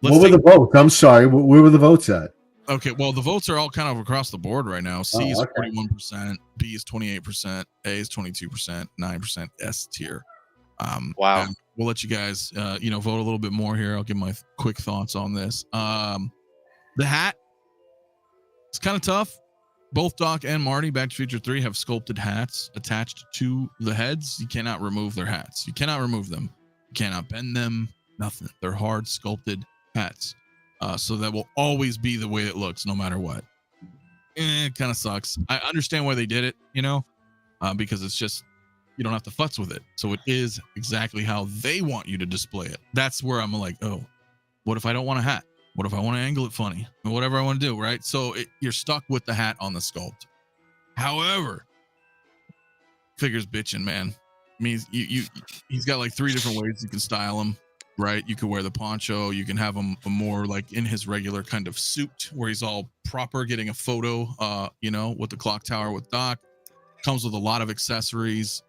what were the votes? I'm sorry. Where were the votes at? Okay, well, the votes are all kind of across the board right now. C is 41%, B is 28%, A is 22%, 9% S tier. Wow. We'll let you guys, vote a little bit more here. I'll give my quick thoughts on this. The hat, it's kind of tough. Both Doc and Marty, Back to the Future 3, have sculpted hats attached to the heads. You cannot remove their hats. You cannot remove them. You cannot bend them. Nothing. They're hard sculpted hats. So that will always be the way it looks, no matter what. It kind of sucks. I understand why they did it, because it's just, you don't have to futz with it. So it is exactly how they want you to display it. That's where I'm like, oh, what if I don't want a hat? What if I want to angle it funny? Or whatever I want to do, right? So you're stuck with the hat on the sculpt. However, figure's bitching, man. I mean, he's got like 3 different ways you can style him. Right, you could wear the poncho. You can have him more like in his regular kind of suit, where he's all proper, getting a photo. With the clock tower with Doc. Comes with a lot of accessories.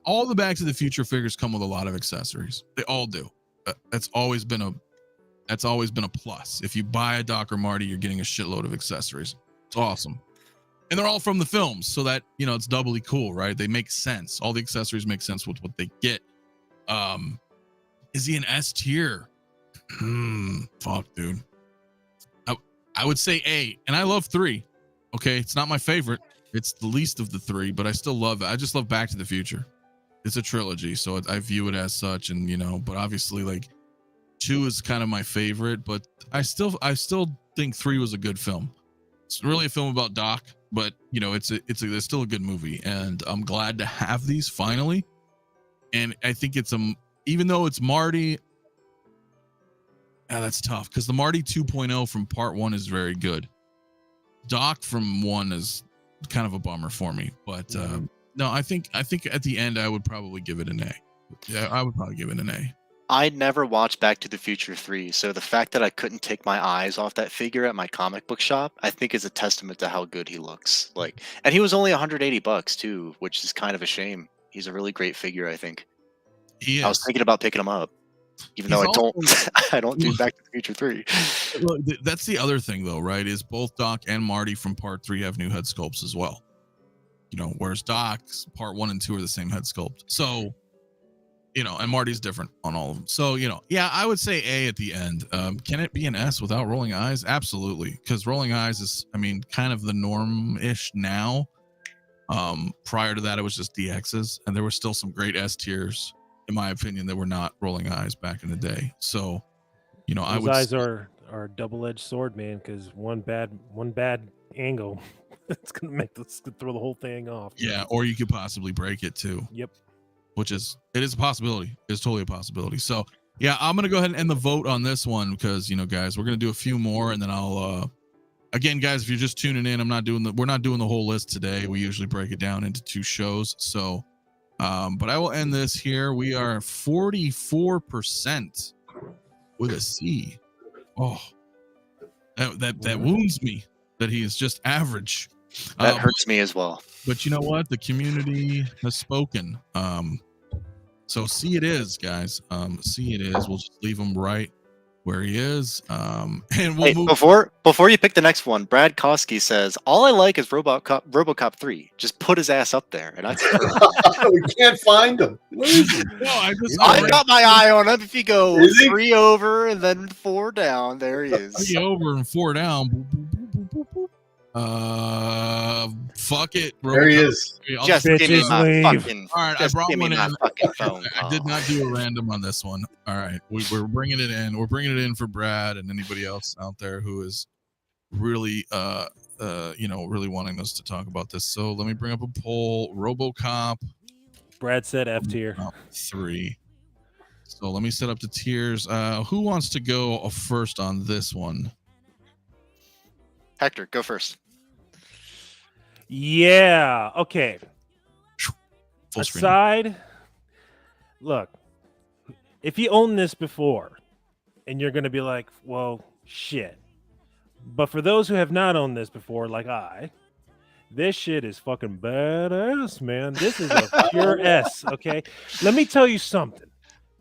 All the Back to the Future figures come with a lot of accessories. They all do. That's always been a plus. If you buy a Doc or Marty, you're getting a shitload of accessories. It's awesome, and they're all from the films, so that it's doubly cool, right? They make sense. All the accessories make sense with what they get. Is he an S tier? Fuck, dude. I would say A, and I love 3. Okay, it's not my favorite. It's the least of the 3, but I still love it. I just love Back to the Future. It's a trilogy, so I view it as such, and but obviously, like 2 is kind of my favorite, but I still think 3 was a good film. It's really a film about Doc, but it's still a good movie, and I'm glad to have these finally. And I think it's even though it's Marty, that's tough because the Marty 2.0 from part 1 is very good. Doc from 1 is kind of a bummer for me, but no, I think at the end I would probably give it an A. Yeah, I would probably give it an A. I never watched Back to the Future 3, so the fact that I couldn't take my eyes off that figure at my comic book shop, I think is a testament to how good he looks. Like, and he was only $180 too, which is kind of a shame. He's a really great figure, I think. He is. I was thinking about picking him up, even though I don't. I don't do Back to the Future 3. Look, that's the other thing, though, right? Is both Doc and Marty from Part 3 have new head sculpts as well. You know, whereas Doc's Part 1 and 2 are the same head sculpt. So, you know, and Marty's different on all of them. So, you know, yeah, I would say A at the end. Can it be an S without rolling eyes? Absolutely, because rolling eyes is, I mean, kind of the norm-ish now. Prior to that, it was just DXs, and there were still some great S tiers, in my opinion, that were not rolling eyes back in the day. So, you know, Those eyes are a double-edged sword, man, because one bad angle, it's gonna make this throw the whole thing off. Yeah, or you could possibly break it too. Yep. Which is, it is a possibility. It's totally a possibility. So yeah, I'm gonna go ahead and end the vote on this one because, you know, guys, we're gonna do a few more, and then I'll again, guys, if you're just tuning in, we're not doing the whole list today. We usually break it down into 2 shows. So but I will end this here. We are 44% with a C. Oh, that wounds me that he is just average. That hurts me as well. But you know what? The community has spoken. So C it is, guys. C it is. We'll just leave him right where he is. And we'll move. Before you pick the next one, Brad Koski says, "All I like is Robocop 3. Just put his ass up there." And we can't find him. Where is he? No, I've got my eye on him. If you go 3 over and then 4 down, there he is. 3 over and 4 down. Boop, boop, boop, boop, boop, boop. Fuck it. There he is. Just give me my fucking. All right, I brought one in. Phone. I did not do a random on this one. All right, we're bringing it in. We're bringing it in for Brad and anybody else out there who is really, you know, really wanting us to talk about this. So let me bring up a poll. Robocop. Brad said F tier. 3. So let me set up the tiers. Who wants to go first on this one? Hector, go first. Yeah. Okay. Full screen. Aside, look, if you own this before, and you're gonna be like, well, shit. But for those who have not owned this before, like this shit is fucking badass, man. This is a pure S. Okay. Let me tell you something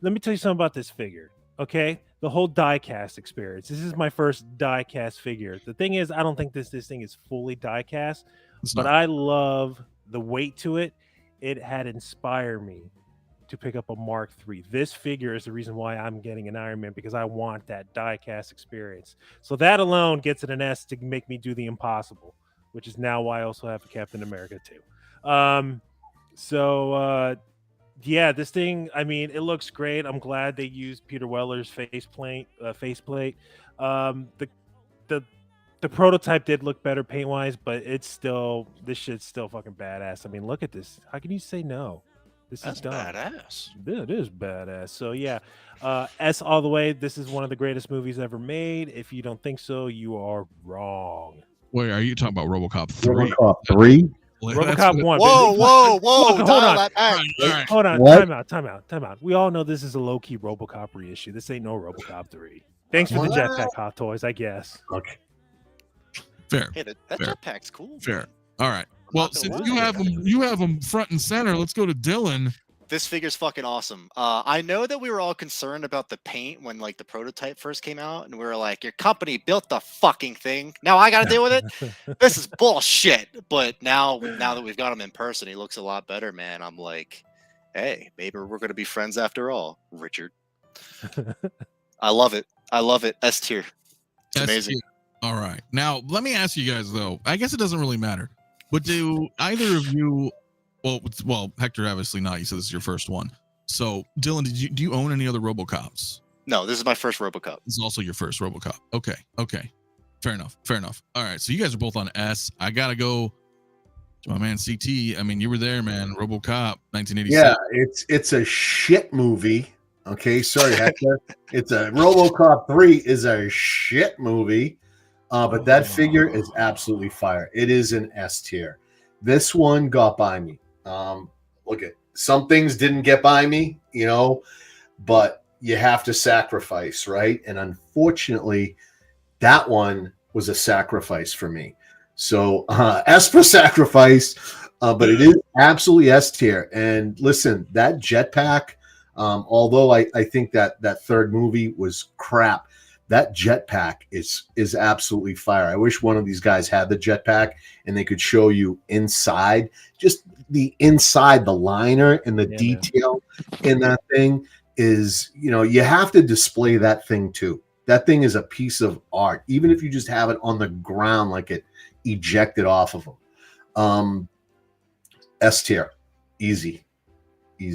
about this figure. Okay. The whole die-cast experience. This is my first die-cast figure. The thing is, I don't think this thing is fully die-cast, but I love the weight to it. It had inspired me to pick up a Mark III. This figure is the reason why I'm getting an Iron Man, because I want that die-cast experience. So that alone gets it an S to make me do the impossible, which is now why I also have a Captain America too. Yeah, this thing, I mean, it looks great. I'm glad they used Peter Weller's faceplate. The prototype did look better paint-wise, but this shit's still fucking badass. I mean, look at this. How can you say no? That's badass. It is badass. So yeah, S all the way. This is one of the greatest movies ever made. If you don't think so, you are wrong. Wait, are you talking about Robocop 3? Robocop 3? Robocop 1. Whoa! Hold on. Hold on. What? Time out. We all know this is a low-key Robocop reissue. This ain't no Robocop 3. Thanks for the jetpack, Hot Toys, I guess. Okay. Fair. Hey, that jetpack's cool. Fair. All right. Well, since you have them front and center, let's go to Dylan. This figure's fucking awesome. I know that we were all concerned about the paint when like the prototype first came out, and we were like, your company built the fucking thing. Now I gotta deal with it. This is bullshit. But now that we've got him in person, he looks a lot better, man. I'm like, hey, maybe we're gonna be friends after all, Richard. I love it. S tier. It's amazing. All right. Now let me ask you guys though. I guess it doesn't really matter. But do either of you? Well, Hector, obviously not. You said this is your first one. So, Dylan, do you own any other Robocops? No, this is my first Robocop. This is also your first Robocop. Okay. Fair enough. All right. So you guys are both on S. I gotta go to my man CT. I mean, you were there, man. Robocop, 1986. Yeah, it's a shit movie. Okay, sorry, Hector. It's a Robocop 3 is a shit movie. But that figure is absolutely fire. It is an S tier. This one got by me. Look at some things didn't get by me, but you have to sacrifice, right? And unfortunately, that one was a sacrifice for me. So S for sacrifice, but it is absolutely S tier. And listen, that jetpack, although I think that third movie was crap, that jetpack is absolutely fire. I wish one of these guys had the jetpack and they could show you inside, just the inside, the liner and the detail in that thing is, you have to display that thing too. That thing is a piece of art, even if you just have it on the ground like it ejected off of them. S tier, easy.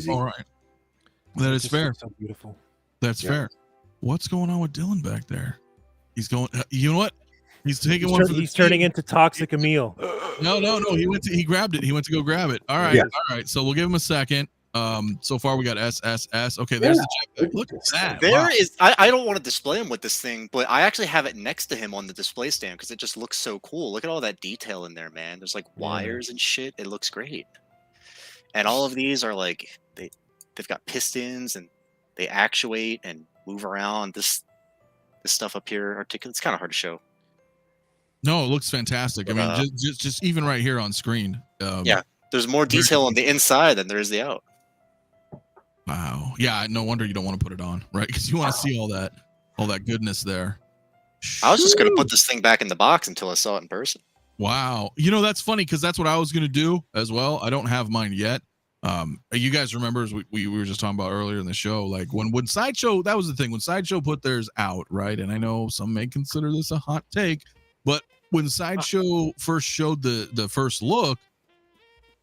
All right, that is fair. So beautiful. That's fair. What's going on with Dylan back there? He's going. You know what? He's taking one for the He's turning into Toxic Emil. No. He grabbed it. He went to go grab it. All right. Yeah. All right. So we'll give him a second. So far we got SSS. Okay, there's the jetpack. Look at that. There is. I don't want to display him with this thing, but I actually have it next to him on the display stand because it just looks so cool. Look at all that detail in there, man. There's like wires and shit. It looks great. And all of these are like they've got pistons and they actuate and move around. This stuff up here, articulate. It's kind of hard to show. No, it looks fantastic. I mean, just even right here on screen. Yeah, there's more detail on the inside than there is the out. Wow. Yeah, no wonder you don't want to put it on, right? Because you want to see all that goodness there. I was just gonna put this thing back in the box until I saw it in person. Wow. That's funny because that's what I was gonna do as well. I don't have mine yet. You guys remember as we were just talking about earlier in the show, like when Sideshow, that was the thing, when Sideshow put theirs out, right? And I know some may consider this a hot take, but when Sideshow first showed the first look,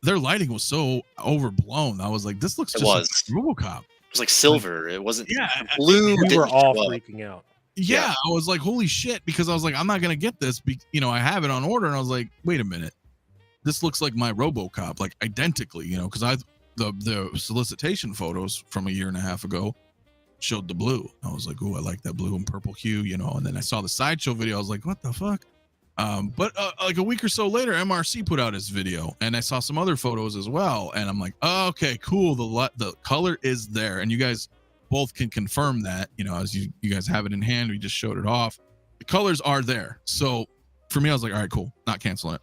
their lighting was so overblown. I was like, this looks just like Robocop. It was like silver. It wasn't blue. We were all well. freaking out. Yeah, I was like, holy shit, because I was like, I'm not gonna get this. I have it on order, and I was like, wait a minute, this looks like my Robocop, like identically, because the solicitation photos from a year and a half ago showed the blue. I was like, oh, I like that blue and purple hue, and then I saw the Sideshow video. I was like, what the fuck? But like a week or so later, MRC put out his video, and I saw some other photos as well, and I'm like, oh, okay, cool. The color is there, and you guys both can confirm that. As you guys have it in hand, we just showed it off. The colors are there. So for me, I was like, all right, cool, not canceling it.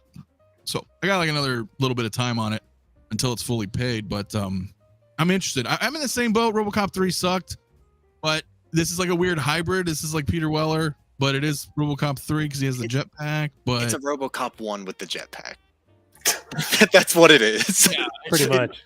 So I got like another little bit of time on it until it's fully paid, but I'm interested. I'm in the same boat. Robocop 3 sucked, but this is like a weird hybrid. This is like Peter Weller, but it is Robocop 3 because he has the jetpack. But it's a Robocop 1 with the jetpack. That's what it is. Yeah, pretty much.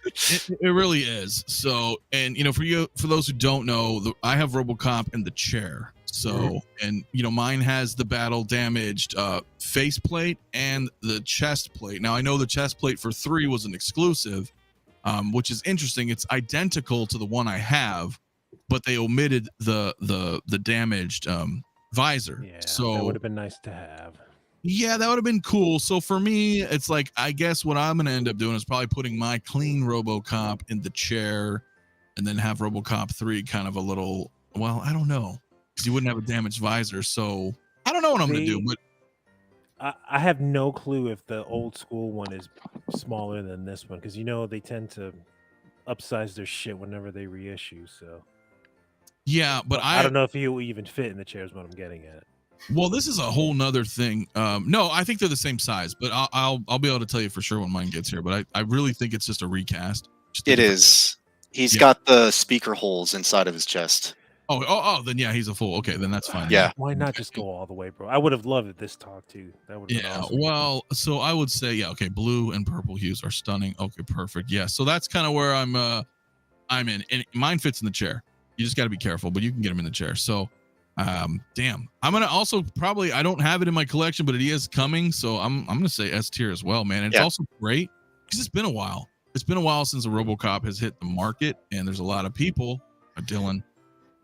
It really is. So, and for those who don't know, I have Robocop in the chair. So, and mine has the battle damaged faceplate and the chest plate. Now I know the chest plate for 3 was an exclusive, which is interesting. It's identical to the one I have, but they omitted the damaged visor. Yeah, so that would have been nice to have. Yeah, that would have been cool. So for me, it's like, I guess what I'm going to end up doing is probably putting my clean Robocop in the chair and then have Robocop 3 kind of a little, well, I don't know, because you wouldn't have a damaged visor. So I don't know what I'm going to do, but I have no clue if the old school one is smaller than this one, because they tend to upsize their shit whenever they reissue. So yeah, but I don't know if you even fit in the chair is what I'm getting at. Well, this is a whole nother thing. No, I think they're the same size, but I'll be able to tell you for sure when mine gets here. But I really think it's just a recast. It is. He's got the speaker holes inside of his chest. Oh, then yeah, he's a fool. Okay, then that's fine. Yeah. Why not just go all the way, bro? I would have loved this talk too. That would. Yeah. Awesome. Well, so I would say, yeah. Okay, blue and purple hues are stunning. Okay, perfect. Yeah. So that's kind of where I'm in, and mine fits in the chair. You just got to be careful, but you can get them in the chair. So. Damn, I'm gonna also probably, I don't have it in my collection, but it is coming, so I'm gonna say S tier as well, man. And it's also great because it's been a while. It's been a while since a Robocop has hit the market, and there's a lot of people, Dylan,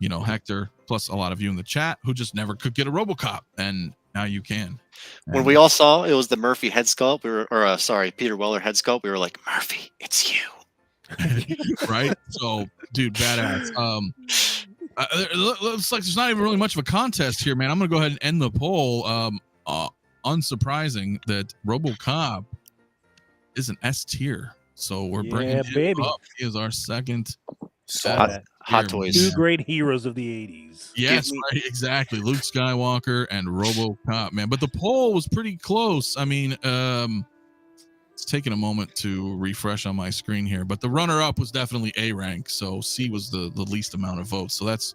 Hector, plus a lot of you in the chat who just never could get a Robocop, and now you can. When we all saw it was the Murphy head sculpt, Peter Weller head sculpt, we were like, Murphy, it's you. Right? So, dude, badass. Looks like there's not even really much of a contest here, man. I'm gonna go ahead and end the poll. Unsurprising that Robocop is an S tier, so we're bringing him up. He is our second. So Hot Here, Toys. Two great heroes of the 80s. Yes, right, exactly. Luke Skywalker and RoboCop, man. But the poll was pretty close. I mean, it's taking a moment to refresh on my screen here, but the runner-up was definitely A rank, so C was the least amount of votes. So it's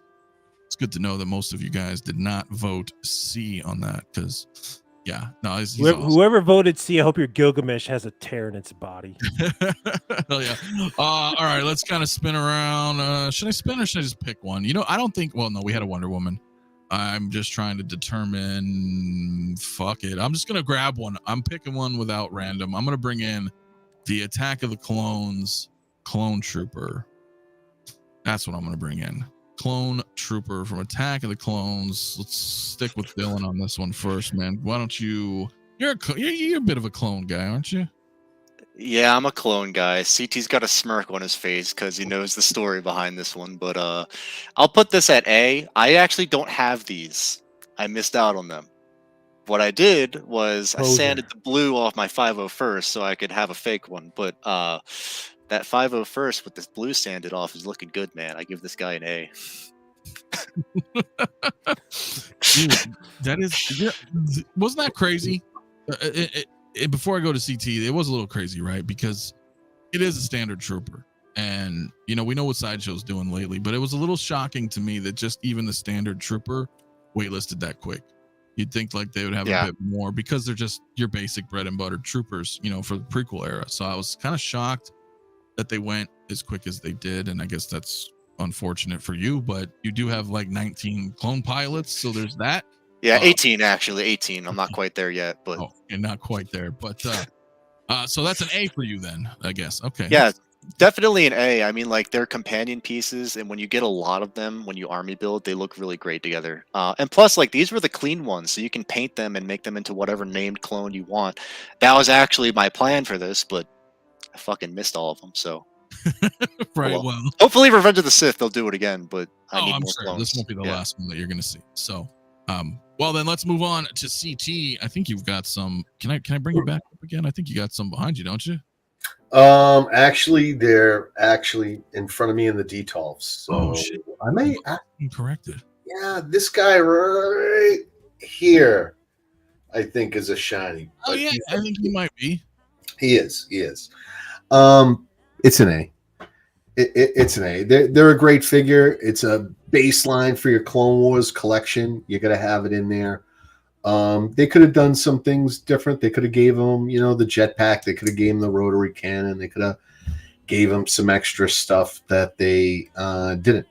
good to know that most of you guys did not vote C on that, because yeah, no, he's awesome. Whoever voted C, I hope your Gilgamesh has a tear in its body. Hell yeah. All right, let's kind of spin around. Should I spin or should I just pick one? You know, I don't think, well, no, we had a Wonder Woman. I'm just trying to determine, fuck it. I'm just going to grab one. I'm picking one without random. I'm going to bring in the Attack of the Clones Clone Trooper. That's what I'm going to bring in. Clone Trooper from Attack of the Clones. Let's stick with Dylan on this one first, man. Why don't you, you're a bit of a clone guy, aren't you? Yeah, I'm a clone guy. CT's got a smirk on his face because he knows the story behind this one. But I'll put this at A. I actually don't have these. I missed out on them. What I did was I sanded the blue off my 501st so I could have a fake one. But that 501st with this blue sanded off is looking good, man. I give this guy an A. Dude, that is, yeah, wasn't that crazy? Before I go to CT, it was a little crazy, right? Because it is a standard trooper, and you know, we know what Sideshow's doing lately, but it was a little shocking to me that just even the standard trooper waitlisted that quick. You'd think like they would have a bit more, because they're just your basic bread and butter troopers, you know, for the prequel era. So I was kind of shocked that they went as quick as they did, and I guess that's unfortunate for you, but you do have like 19 clone pilots, so there's that. Yeah, 18 actually, 18. I'm not quite there yet, but you're not quite there. But so that's an A for you then, I guess. Okay. Yeah, definitely an A. I mean, like, they're companion pieces, and when you get a lot of them, when you army build, they look really great together. And plus, like, these were the clean ones, so you can paint them and make them into whatever named clone you want. That was actually my plan for this, but I fucking missed all of them. So. Right. Well, hopefully, Revenge of the Sith, they'll do it again, but I need I'm more sure clones. This won't be the last one that you're going to see. So. Well, then let's move on to CT. I think you've got some. Can I bring you back up again? I think you got some behind you, don't you? Actually, they're actually in front of me in the D12. So shit. I may corrected. Yeah, this guy right here, I think, is a shiny. Oh yeah, I think he might be. He is. It's an A. It's an A. They're a great figure. It's a baseline for your Clone Wars collection. You got to have it in there. They could have done some things different. They could have gave him, you know, the jetpack. They could have gave him the rotary cannon. They could have gave him some extra stuff that they didn't,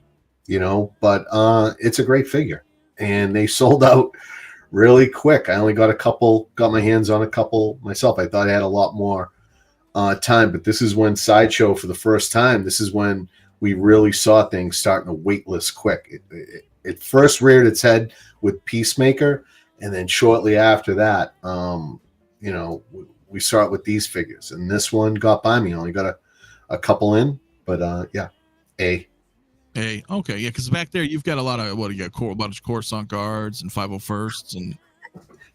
you know. But it's a great figure, and they sold out really quick. I only got my hands on a couple myself. I thought I had a lot more time, but this is when Sideshow, for the first time, this is when we really saw things starting to waitlist quick. It first reared its head with Peacemaker, and then shortly after that, you know, we saw it with these figures, and this one got by me. I only got a couple in, but yeah, A. Okay, yeah, because back there you've got a lot of a bunch of Coruscant guards and 501sts and.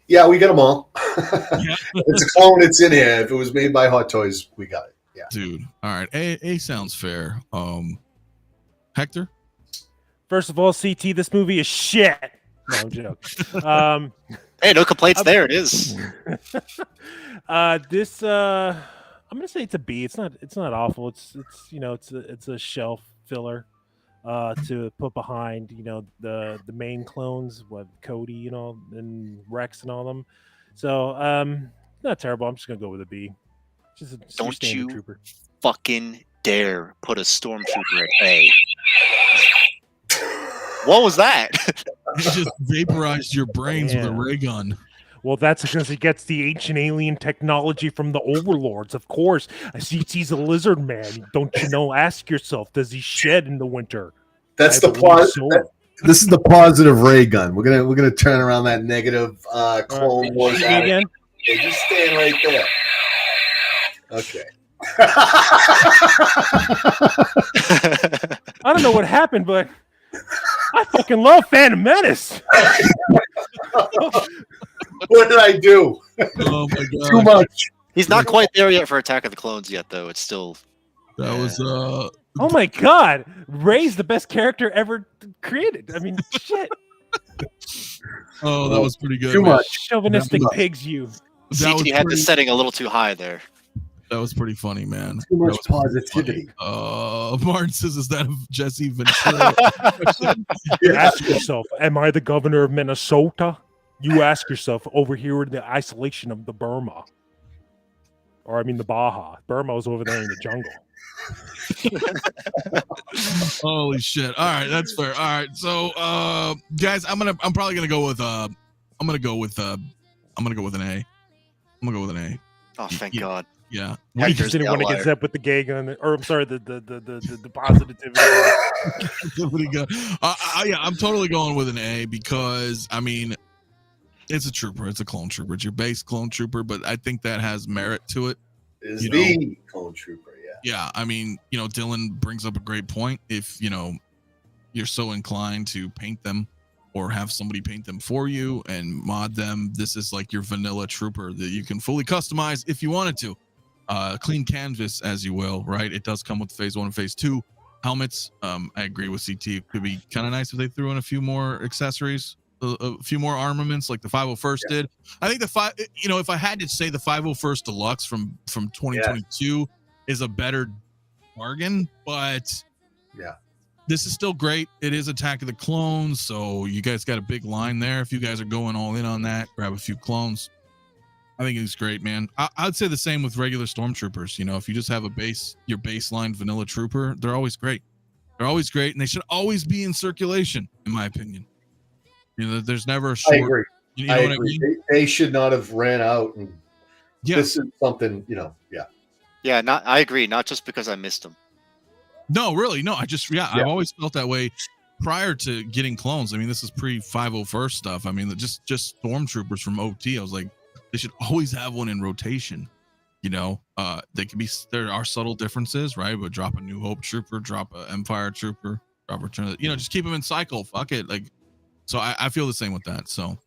Yeah, we got them all. Yeah. It's a clone. It's in here. If it was made by Hot Toys, we got it. Yeah, dude. All right, A sounds fair. Hector. First of all, CT, this movie is shit. No, I'm joking. Hey, no complaints there. It is. This I'm gonna say it's a B. It's not awful. It's you know, it's a shelf filler to put behind, you know, the main clones with Cody, you know, and Rex and all them. So not terrible. I'm just gonna go with a B. Don't you trooper. Fucking dare put a stormtrooper at A. What was that? He just vaporized your brains with a ray gun. Well, that's because he gets the ancient alien technology from the overlords, of course. CT's a lizard man. Don't you know? Ask yourself, does he shed in the winter? That's the positive. This is the positive ray gun. We're gonna turn around that negative Clone Wars again. Yeah, just stand right there. Okay. I don't know what happened, but I fucking love Phantom Menace. What did I do? Oh my god! Too much. He's not quite there yet for Attack of the Clones yet, though. It's still. That Oh my God, Ray's the best character ever created. I mean, shit. Oh, that was pretty good. Too man. much. Chauvinistic That- pigs, you. That was CT had the pretty- setting a little too high there. That was pretty funny, man. Too much That was pretty positivity. funny. Martin says, "Is that a Jesse Ventura?" Ask yourself, am I the governor of Minnesota? You ask yourself over here in the isolation of the Burma. Or I mean the Baja. Burma was over there in the jungle. Holy shit! All right, that's fair. All right, so guys, I'm probably gonna go with an A. I'm gonna go with an A. Oh, thank Yeah. God. Yeah. I Hector's just didn't the want to outlier. get zep with the gay gun, or I'm sorry, the positivity. Pretty good. Yeah, I'm totally going with an A because I mean, it's a trooper. It's a clone trooper. It's your base clone trooper, but I think that has merit to it. Is You the clone trooper, yeah. Yeah, I mean, Dylan brings up a great point. If you're so inclined to paint them or have somebody paint them for you and mod them, this is like your vanilla trooper that you can fully customize if you wanted to. Clean canvas, as you will, right? It does come with phase 1 and phase 2 helmets. I agree with CT. It could be kind of nice if they threw in a few more accessories, a few more armaments like the 501st did. I think if I had to say the 501st Deluxe from 2022 is a better bargain, but Yeah. this is still great. It is Attack of the Clones, so you guys got a big line there. If you guys are going all in on that, grab a few clones. I think it's great, man. I'd say the same with regular stormtroopers. If you just have your baseline vanilla trooper, they're always great. They're always great, and they should always be in circulation, in my opinion. There's never a short. I agree. You know I what agree. I mean? They should not have ran out. And Yeah. this is something, yeah. Yeah, I agree. Not just because I missed him. No, really, no. I've always felt that way prior to getting clones. I mean, this is pre 501st stuff. I mean, just stormtroopers from OT. I was like, they should always have one in rotation. They can be. There are subtle differences, right? But drop a New Hope trooper, drop a Empire trooper, drop Return. Just keep them in cycle. Fuck it. So I feel the same with that. So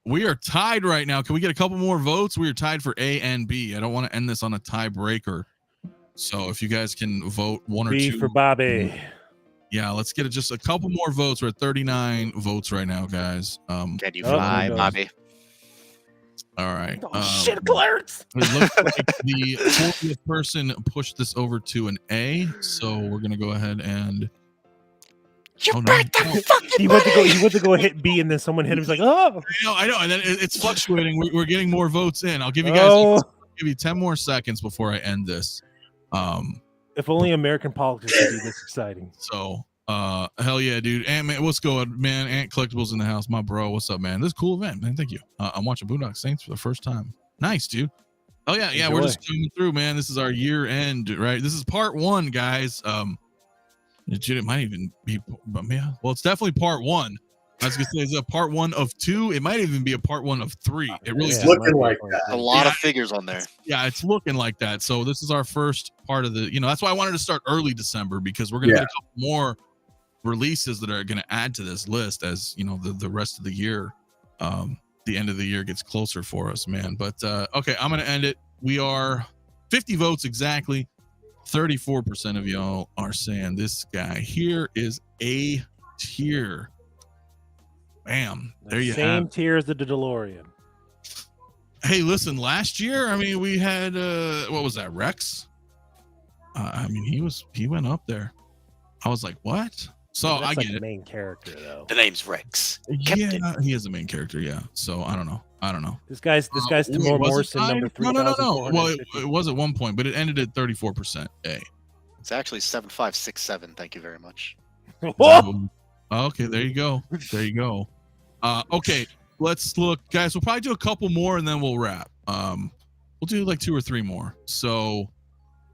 we are tied right now. Can we get a couple more votes? We are tied for A and B. I don't want to end this on a tiebreaker. So if you guys can vote one or B two for Bobby. Yeah, let's get just a couple more votes. We're at 39 votes right now, guys. Can you Oh, fly, no. Bobby? All right. Shit, Clarence. It looks like the 40th person pushed this over to an A, so we're gonna go ahead and. You break the fucking He went to go hit B, and then someone hit him. He's like, oh. I know, and then it's fluctuating. We're getting more votes in. I'll give you guys give you 10 more seconds before I end this. If only American politics could be this exciting. So hell yeah, dude. And man, what's going, man? Ant Collectibles in the house, my bro. What's up, man? This is a cool event, man. Thank you. I'm watching Boondock Saints for the first time. Nice, dude. Oh yeah, yeah. Enjoy. We're just coming through, man. This is our year end, right? This is part 1, guys. It might even be, yeah. Well, it's definitely part 1. I was gonna say, is it a part 1 of 2? It might even be a part 1 of 3. It really It's just, looking like that. A lot of figures on there. yeah, it's looking like that. So this is our first part of the, that's why I wanted to start early December, because we're gonna get a couple more releases that are gonna add to this list as the rest of the year, the end of the year gets closer for us, man. But okay, I'm gonna end it. We are 50 votes exactly. 34% of y'all are saying this guy here is A tier. Bam. There you have Same it. tier as the DeLorean. Hey, listen, last year, I mean, we had what was that, Rex? I mean, he went up there. I was like, what? So That's I like get the it. main character though. The name's Rex. Yeah, he is the main character, yeah. So I don't know. This guy's Wait, Timur was it Morrison, tied? number 3. No. Well, it was at one point, but it ended at 34% A. It's actually 7567. Thank you very much. Okay, there you go. There you go. Okay, let's look, guys. We'll probably do a couple more and then we'll wrap. We'll do like 2 or 3 more. So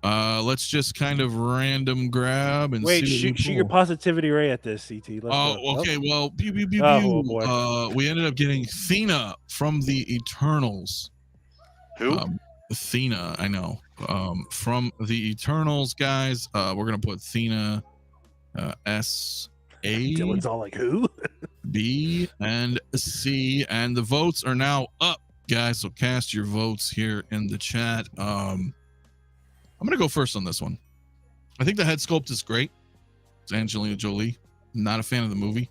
let's just kind of random grab and Wait, see what we shoot your pull. positivity ray at this, CT. Let's go. Okay. Well, pew, pew, pew, Oh, pew. boy. We ended up getting Thena from the Eternals. Who? Thena, I know. From the Eternals, guys. We're gonna put Thena, S-A. Dylan's all like, who? B and C, and the votes are now up, guys. So cast your votes here in the chat. I'm gonna go first on this one. I think the head sculpt is great. It's Angelina Jolie. Not a fan of the movie.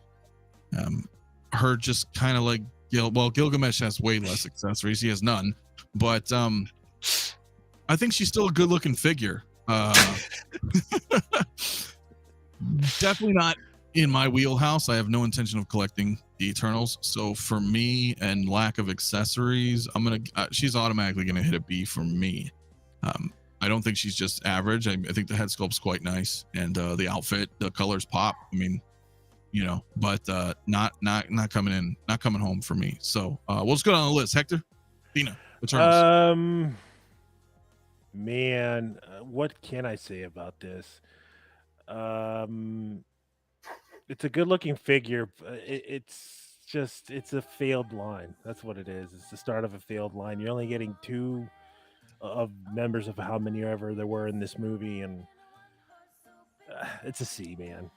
Her just kind of like Gilgamesh has way less accessories. He has none, but I think she's still a good looking figure. Definitely not in my wheelhouse. I have no intention of collecting the Eternals. So for me and lack of accessories, she's automatically gonna hit a B for me. I don't think she's just average. I think the head sculpt's quite nice, and the outfit, the colors pop. I mean, you know, but not coming home for me. So we'll just go down the list. Hector, Thena, Eternals. Man, what can I say about this? It's a good looking figure. It's a failed line. That's what it is. It's the start of a failed line. You're only getting 2 of members of how many ever there were in this movie, and it's a C, man.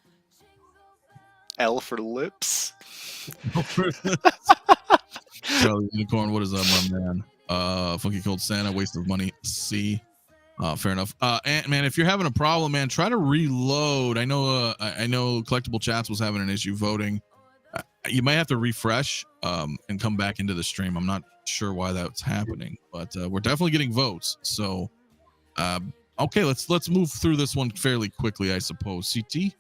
L for lips. Charlie Unicorn, what is up, my man? Funky Cold Santa, waste of money, C. Fair enough. Man, if you're having a problem, man, try to reload. I know Collectible Chats was having an issue voting. You might have to refresh and come back into the stream. I'm not sure why that's happening, but we're definitely getting votes. So, okay, let's move through this one fairly quickly, I suppose. CT.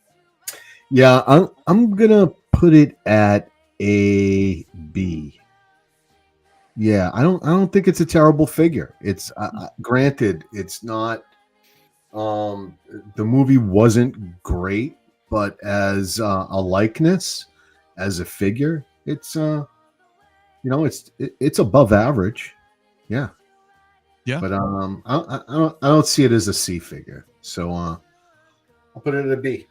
Yeah, I'm gonna put it at a B. Yeah, I don't think it's a terrible figure. It's granted, it's not. The movie wasn't great, but as a likeness, as a figure, it's it's above average. Yeah. But I don't see it as a C figure, so I'll put it at a B.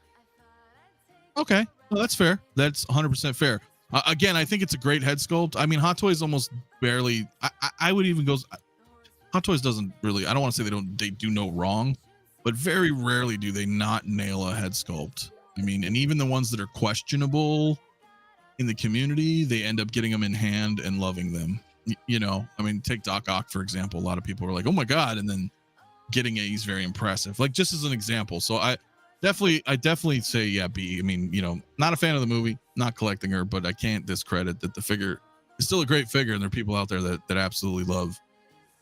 Okay, well, that's fair. That's 100% fair. Again, I think it's a great head sculpt. I mean, Hot Toys almost barely. I would even go. Hot Toys doesn't really. I don't want to say they do no wrong, but very rarely do they not nail a head sculpt. I mean, and even the ones that are questionable in the community, they end up getting them in hand and loving them. You know, I mean, take Doc Ock for example. A lot of people are like, "Oh my god," and then getting it, he's very impressive. Like just as an example. So I definitely say yeah, B. I mean, you know, not a fan of the movie, not collecting her, but I can't discredit that the figure is still a great figure, and there are people out there that absolutely love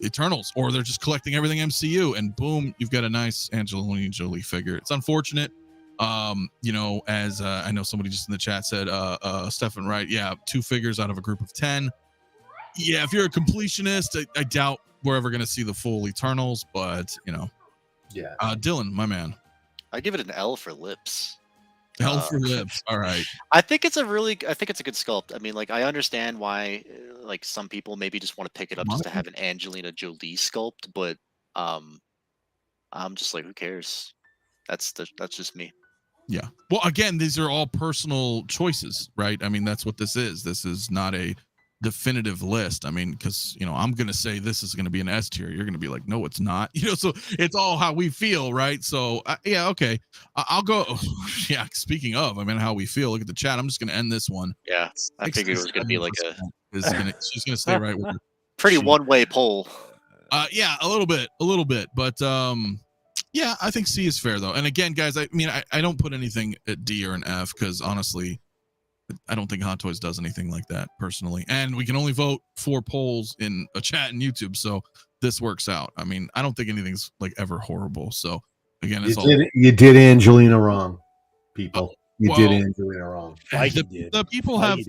Eternals, or they're just collecting everything MCU, and boom, you've got a nice Angelina Jolie figure. It's unfortunate, you know, as I know somebody just in the chat said, Stefan Wright, yeah, 2 figures out of a group of 10. Yeah, if you're a completionist, I doubt we're ever going to see the full Eternals, but you know, yeah. Dylan, my man. I give it an L for lips. L for lips. All right. I think it's a good sculpt. I mean, like, I understand why, like, some people maybe just want to pick it up just to have an Angelina Jolie sculpt, but I'm just like, who cares? That's just me. Yeah. Well, again, these are all personal choices, right? I mean, that's what this is. This is not a definitive list. I mean, because you know, I'm gonna say this is gonna be an S tier. You're gonna be like, no, it's not. You know, so it's all how we feel, right? So yeah, okay, I'll go. Yeah. Speaking of, I mean, how we feel. Look at the chat. I'm just gonna end this one. Yeah, I figured it was gonna be like she's gonna stay right with her. Pretty one-way poll. Yeah, a little bit, but yeah, I think C is fair though. And again, guys, I mean, I don't put anything at D or an F because honestly, I don't think Hot Toys does anything like that personally. And we can only vote 4 polls in a chat and YouTube, so this works out. I mean, I don't think anything's like ever horrible. So again, it's you did Angelina wrong, people. You did Angelina wrong. The people have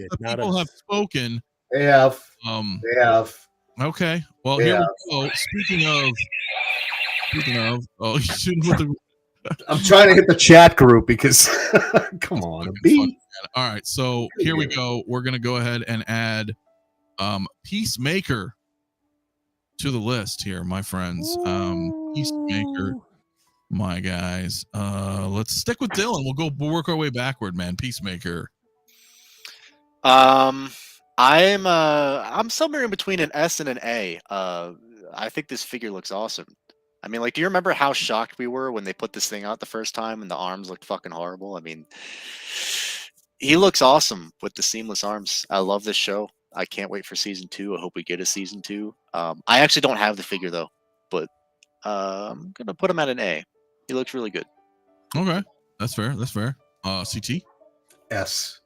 spoken. They have. They have. Okay. Well, here we go. Speaking of, oh, you shouldn't put the. I'm trying to hit the chat group because come on, a B. All right, so here we go. We're gonna go ahead and add Peacemaker to the list here, my friends. Peacemaker, my guys. Let's stick with Dylan. We'll work our way backward, man. Peacemaker. I'm somewhere in between an S and an A. I think this figure looks awesome. I mean, like, do you remember how shocked we were when they put this thing out the first time and the arms looked fucking horrible? I mean, he looks awesome with the seamless arms. I love this show. I can't wait for season 2. I hope we get a season 2. I actually don't have the figure though, but I'm gonna put him at an A. He looks really good. Okay, that's fair. That's fair. CT S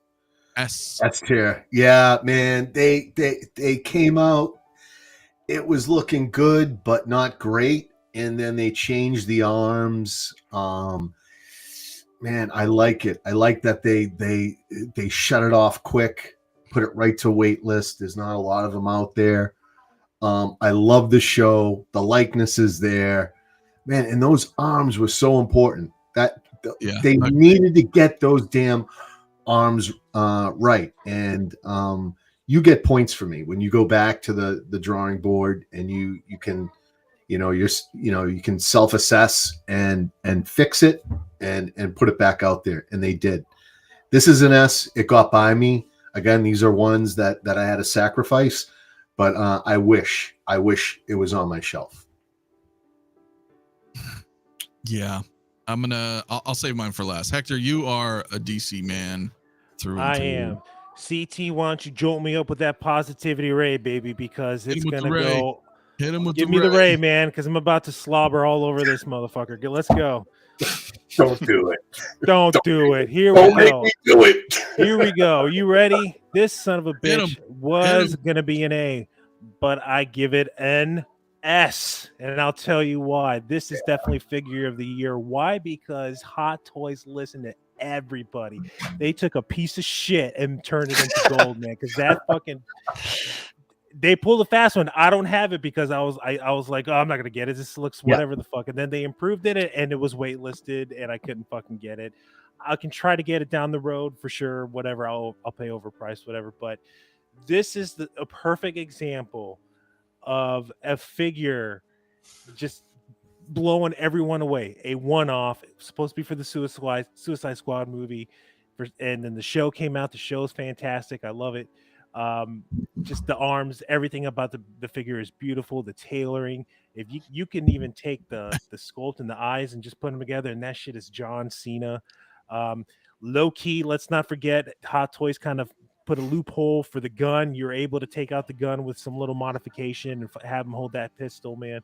S. tier. Yeah, man. They came out. It was looking good, but not great. And then they changed the arms. Man, I like it. I like that they shut it off quick, put it right to wait list. There's not a lot of them out there. I love the show. The likeness is there, man. And those arms were so important. That they needed to get those damn arms right. And you get points for me when you go back to the drawing board and you can, you can self-assess and fix it and put it back out there. And they did. This is an S. It got by me. Again, these are ones that I had to sacrifice, but I wish it was on my shelf. Yeah, I'll save mine for last. Hector, you are a DC man through and through. I am. CT, why don't you jolt me up with that positivity ray, baby, because it's gonna go. Hit him with Give me the ray, man, because I'm about to slobber all over this motherfucker. Let's go. Don't do it. Don't do it. Here we Don't make go. me do it. Here we go. You ready? This son of a bitch was gonna be an A, but I give it an S, and I'll tell you why. This is definitely figure of the year. Why? Because Hot Toys listened to everybody. They took a piece of shit and turned it into gold, man. Because that fucking they pulled a fast one. I don't have it because I was like, oh, I'm not gonna get it. This looks whatever the fuck. And then they improved it, and it was waitlisted, and I couldn't fucking get it. I can try to get it down the road for sure. Whatever, I'll pay overpriced, whatever. But this is a perfect example of a figure just blowing everyone away. A one-off. It was supposed to be for the Suicide Squad movie, and then the show came out. The show is fantastic. I love it. Just the arms, everything about the figure is beautiful. The tailoring, if you can even take the sculpt and the eyes and just put them together, and that shit is John Cena. Low key, let's not forget, Hot Toys kind of put a loophole for the gun. You're able to take out the gun with some little modification and have him hold that pistol, man.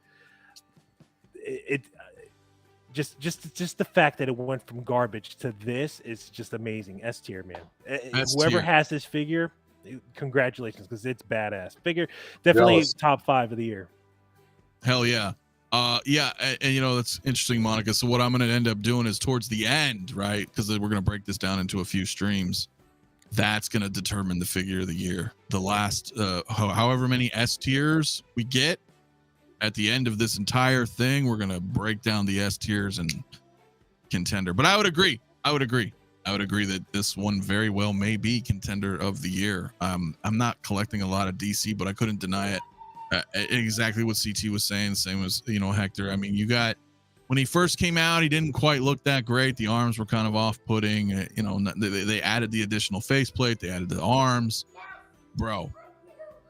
Just the fact that it went from garbage to this is just amazing. S tier, man. Whoever has this figure, congratulations, because it's badass figure. Definitely top 5 of the year. Hell yeah. Yeah, and that's interesting, Monica. So what I'm going to end up doing is towards the end, right? Because we're going to break this down into a few streams. That's going to determine the figure of the year. The last, however many S tiers we get at the end of this entire thing, we're going to break down the S tiers and contender. But I would agree that this one very well may be contender of the year. I'm not collecting a lot of DC, but I couldn't deny it. Exactly what CT was saying, same as Hector. I mean, you got, when he first came out, he didn't quite look that great. The arms were kind of off-putting. They added the additional faceplate. They added the arms. Bro,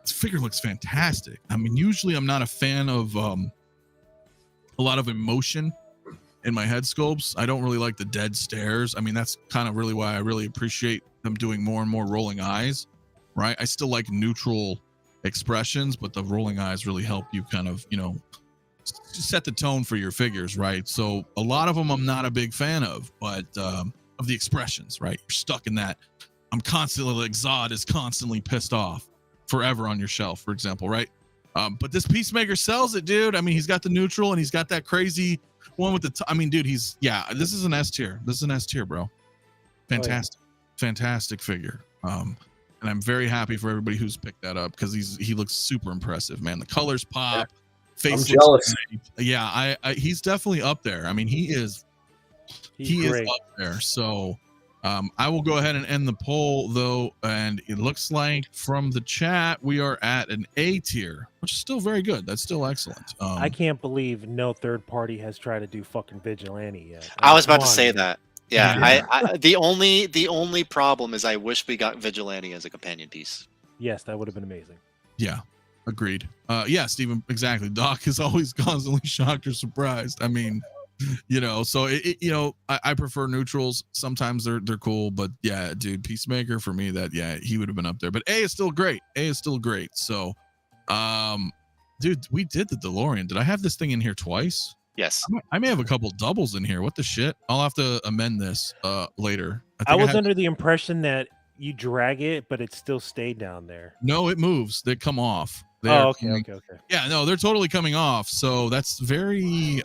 this figure looks fantastic. I mean, usually I'm not a fan of a lot of emotion in my head sculpts. I don't really like the dead stares. I mean, that's kind of really why I really appreciate them doing more and more rolling eyes, right? I still like neutral expressions, but the rolling eyes really help you kind of, set the tone for your figures, right? So a lot of them I'm not a big fan of, but of the expressions, right? You're stuck in that. I'm constantly like Zod is constantly pissed off forever on your shelf, for example, right? But this Peacemaker sells it, dude. I mean, he's got the neutral and he's got that crazy one with the I mean, dude, this is an S tier. This is an S tier, bro. Fantastic. Fantastic figure. And I'm very happy for everybody who's picked that up because he looks super impressive, man. The colors pop. Face I'm jealous. Great. Yeah, he's definitely up there. I mean, he is up there. So I will go ahead and end the poll though, and it looks like from the chat we are at an A tier, which is still very good. That's still excellent. I can't believe no third party has tried to do fucking Vigilante yet. I was about to say that. Yeah, I the only problem is I wish we got Vigilante as a companion piece. Yes, that would have been amazing. Yeah, agreed. Yeah, Steven, exactly. Doc is always constantly shocked or surprised. I mean, so I prefer neutrals. Sometimes they're cool, but yeah, dude, Peacemaker for me, he would have been up there. But A is still great. So, dude, we did the DeLorean. Did I have this thing in here twice? Yes. I may have a couple doubles in here. What the shit? I'll have to amend this later. I was under the impression that you drag it, but it still stayed down there. No, it moves. They come off. Okay. Yeah, no, they're totally coming off. So that's very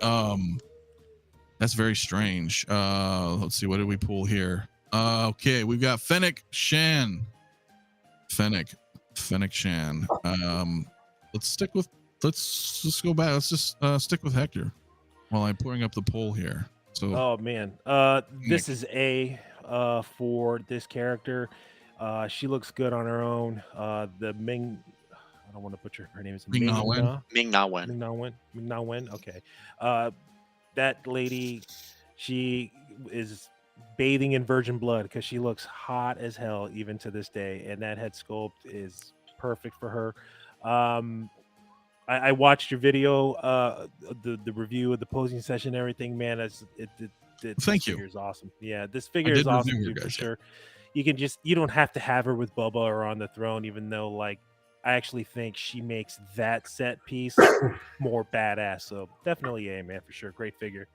strange. Let's see, what did we pull here? Okay, we've got Fennec Shand. Fennec Shand. Let's just go back. Let's just stick with Hector while I'm pouring up the poll here. So Oh man, this is A for this character. She looks good on her own. The Ming, I don't want to butcher her name. Is Ming-Na Wen. Okay. That lady, she is bathing in virgin blood because she looks hot as hell even to this day, and that head sculpt is perfect for her. I watched your video, the review of the posing session and everything, man. Thank you. Figure is awesome. Yeah, this figure is awesome too, for sure. You don't have to have her with Bubba or on the throne, even though like I actually think she makes that set piece more badass. So definitely A, man, for sure. Great figure.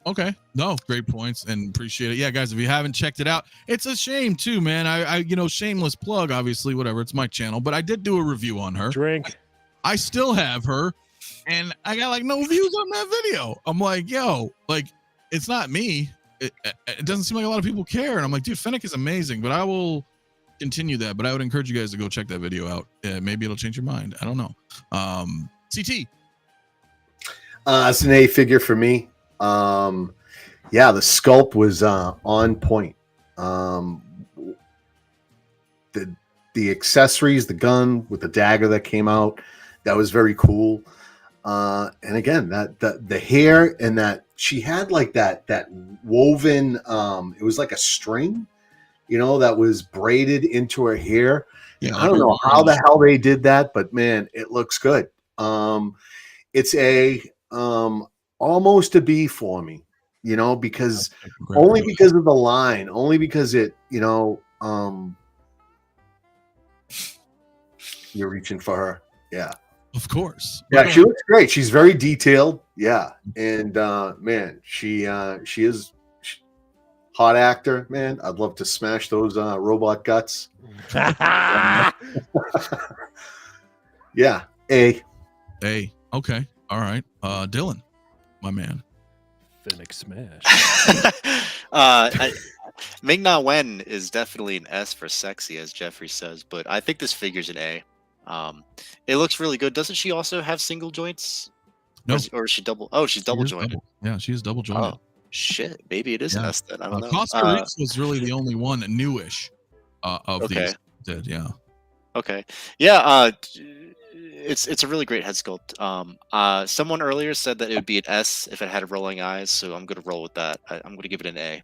Okay. No, great points and appreciate it. Yeah, guys, if you haven't checked it out, it's a shame too, man. I shameless plug, obviously, whatever. It's my channel, but I did do a review on her. Drink. I still have her, and I got like no views on that video. I'm like, yo, like it's not me. It doesn't seem like a lot of people care, and I'm like, dude, Fennec is amazing, but I will continue that. But I would encourage you guys to go check that video out. Maybe it'll change your mind. I don't know. CT. It's an A figure for me. Yeah, the sculpt was on point. The accessories, the gun with the dagger that came out, that was very cool. And again, that the hair and that she had like that woven, it was like a string, that was braided into her hair. Yeah, I don't know how the hell they did that, but man, it looks good. It's a almost a B for me, because only because of the line, only because it, you're reaching for her. Yeah. Of course. Yeah, she looks great. She's very detailed. Yeah. And man, she is hot actor, man. I'd love to smash those robot guts. Yeah. A. Okay. All right. Dylan, my man. Fennec smash. Ming-Na Wen is definitely an S for sexy, as Jeffrey says, but I think this figure's an A. It looks really good. Doesn't she also have single joints? No. Or is she double? Oh, she's double jointed. Yeah, she's double jointed. Oh, shit. Maybe it is an S then. I don't know. Koska Reeves was really the only one newish of these. Did, yeah. Okay. Yeah. It's a really great head sculpt. Someone earlier said that it would be an S if it had rolling eyes, so I'm gonna roll with that. I'm gonna give it an A.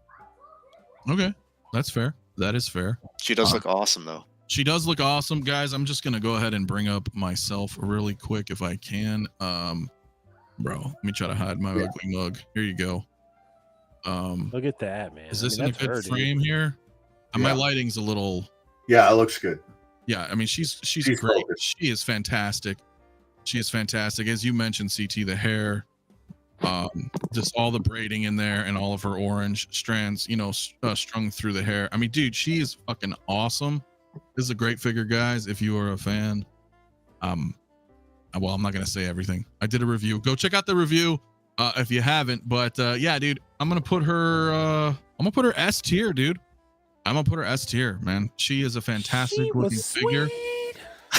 Okay, that's fair. That is fair. She does look awesome though. She does look awesome, guys. I'm just gonna go ahead and bring up myself really quick if I can. Bro, let me try to hide my ugly mug. Here you go. Look at that, man. Is this in a good frame here? My lighting's a little. Yeah, it looks good. Yeah, I mean she's great. Focused. She is fantastic. She is fantastic. As you mentioned, CT, the hair, just all the braiding in there and all of her orange strands, strung through the hair. I mean, dude, she is fucking awesome. This is a great figure, guys. If you are a fan, well, I'm not gonna say everything. I did a review. Go check out the review if you haven't. But yeah, dude, I'm gonna put her S tier, dude. I'm gonna put her S tier, man. She is a fantastic looking figure.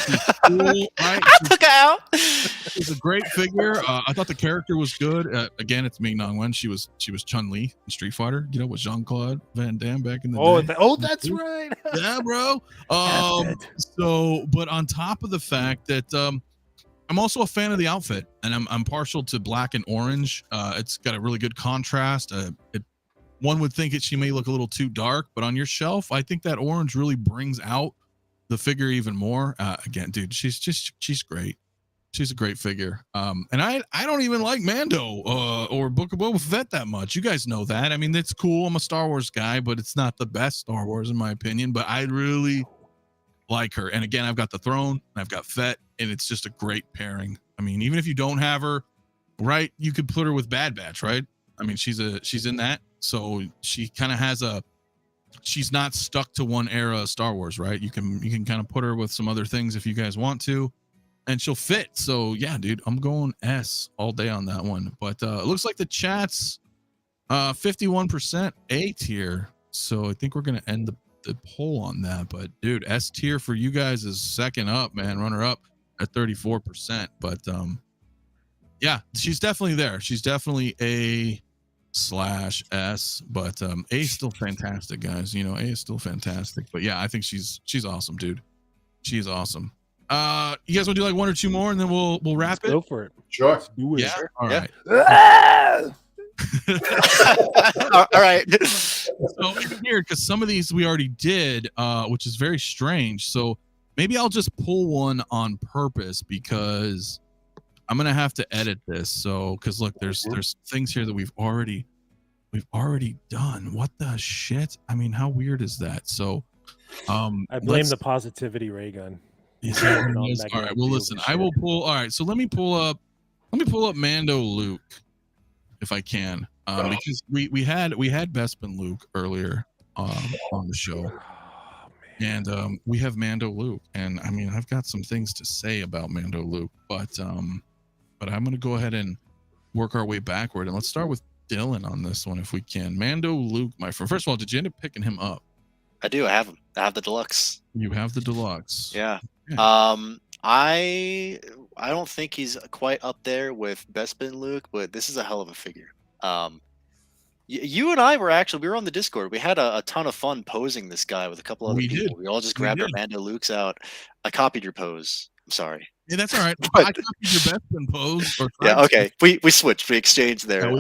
She's cool, right? I took her out. She's a great figure. I thought the character was good. Again, it's Ming-Na Wen. She was Chun-Li in Street Fighter. With Jean-Claude Van Damme back in the day. That's right. Yeah, bro. But on top of the fact that I'm also a fan of the outfit, and I'm partial to black and orange. It's got a really good contrast. One would think she may look a little too dark, but on your shelf, I think that orange really brings out the figure even more. Again, dude, she's great. She's a great figure. And I don't even like Mando or Book of Boba Fett that much. You guys know that. I mean, it's cool. I'm a Star Wars guy, but it's not the best Star Wars in my opinion. But I really like her. And again, I've got the throne, and I've got Fett, and it's just a great pairing. I mean, even if you don't have her, right? You could put her with Bad Batch, right? I mean, she's in that, so she kind of has she's not stuck to one era of Star Wars, right? You can kind of put her with some other things if you guys want to, and she'll fit. So yeah, dude, I'm going S all day on that one. But it looks like the chat's 51% A tier, so I think we're gonna end the poll on that. But dude, S tier for you guys is second up, man, runner up at 34%. But yeah, she's definitely there. She's definitely A/S, but A is still fantastic, guys. You know, A is still fantastic. But yeah, I think she's awesome, dude. She's awesome. You guys want to do like one or two more, and then we'll wrap it. Go for it. Sure. Let's do it. Yeah. All right. All right. So it's weird because some of these we already did, which is very strange. So maybe I'll just pull one on purpose because I'm gonna have to edit this. So because look, there's things here that we've already done. What the shit? I mean, how weird is that? So I blame the positivity ray gun. All right. Well, listen, I will pull. All right. So let me pull up Mando Luke if I can, because we had Bespin Luke earlier on the show, and we have Mando Luke, and I mean I've got some things to say about Mando Luke, but I'm gonna go ahead and work our way backward, and let's start with Dylan on this one if we can. Mando Luke, my friend. First of all, did you end up picking him up? I do. I have him. I have the deluxe. You have the deluxe. Yeah. I don't think he's quite up there with Bespin Luke, but this is a hell of a figure. You and I were on the Discord. We had a ton of fun posing this guy with a couple other people. We all just grabbed our Mando Lukes out. I copied your pose. I'm sorry. Yeah, that's all right. I copied your Bespin pose. Yeah, okay. We switched. We exchanged there.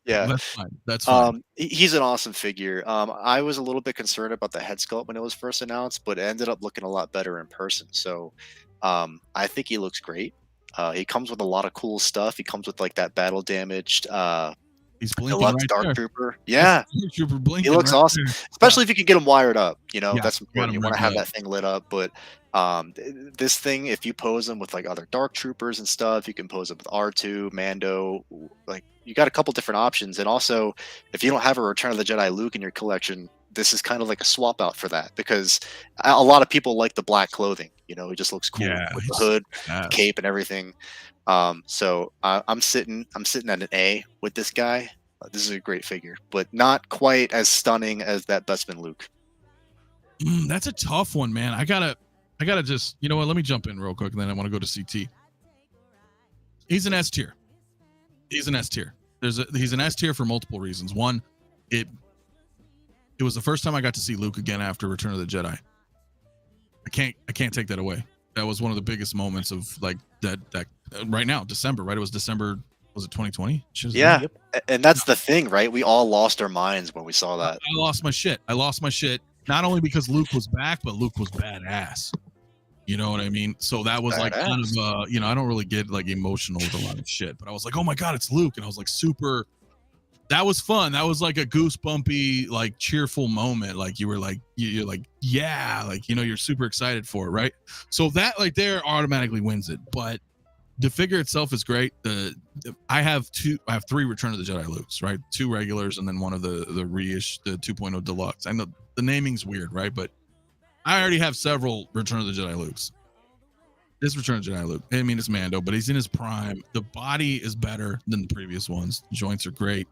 Yeah, that's fine. That's fine. He's an awesome figure. I was a little bit concerned about the head sculpt when it was first announced, but it ended up looking a lot better in person. So I think he looks great. He comes with a lot of cool stuff. He comes with like that battle damaged he's blinking deluxe right Dark there. Trooper. Yeah, Trooper blinking. He looks right awesome, there. especially if you can get him wired up. You know, Yeah, that's important. You want to lit have up. that thing lit up. But this thing, if you pose him with like other Dark Troopers and stuff, you can pose him with R2, Mando. Like you got a couple different options. And also, if you don't have a Return of the Jedi Luke in your collection, this is kind of like a swap out for that, because a lot of people like the black clothing. You know, it just looks cool with the hood, cape, and everything. So I'm sitting at an A with this guy. This is a great figure, but not quite as stunning as that Bespin Luke. That's a tough one, man. I gotta just, you know what? Let me jump in real quick, and then I want to go to CT. He's an S tier. He's an S tier. He's an S tier for multiple reasons. One, it was the first time I got to see Luke again after Return of the Jedi. I can't take that away. That was one of the biggest moments of like that right now, December, right? It was December. Was it 2020? Yeah, and that's the thing, right? We all lost our minds when we saw that. I lost my shit. Not only because Luke was back, but Luke was badass. You know what I mean? So that was like kind of you know, I don't really get like emotional with a lot of shit, but I was like, oh my god, it's Luke, and I was like super. That was fun. That was like a goosebumpy, like cheerful moment. Like you were like, you're like, yeah, like, you know, you're super excited for it, right? So that like there automatically wins it. But the figure itself is great. I have three Return of the Jedi Lukes, right? 2 regulars and then one of the reissue, the 2.0 deluxe. I know the naming's weird, right? But I already have several Return of the Jedi Lukes. This Return of the Jedi Luke, I mean, it's Mando, but he's in his prime. The body is better than the previous ones. The joints are great.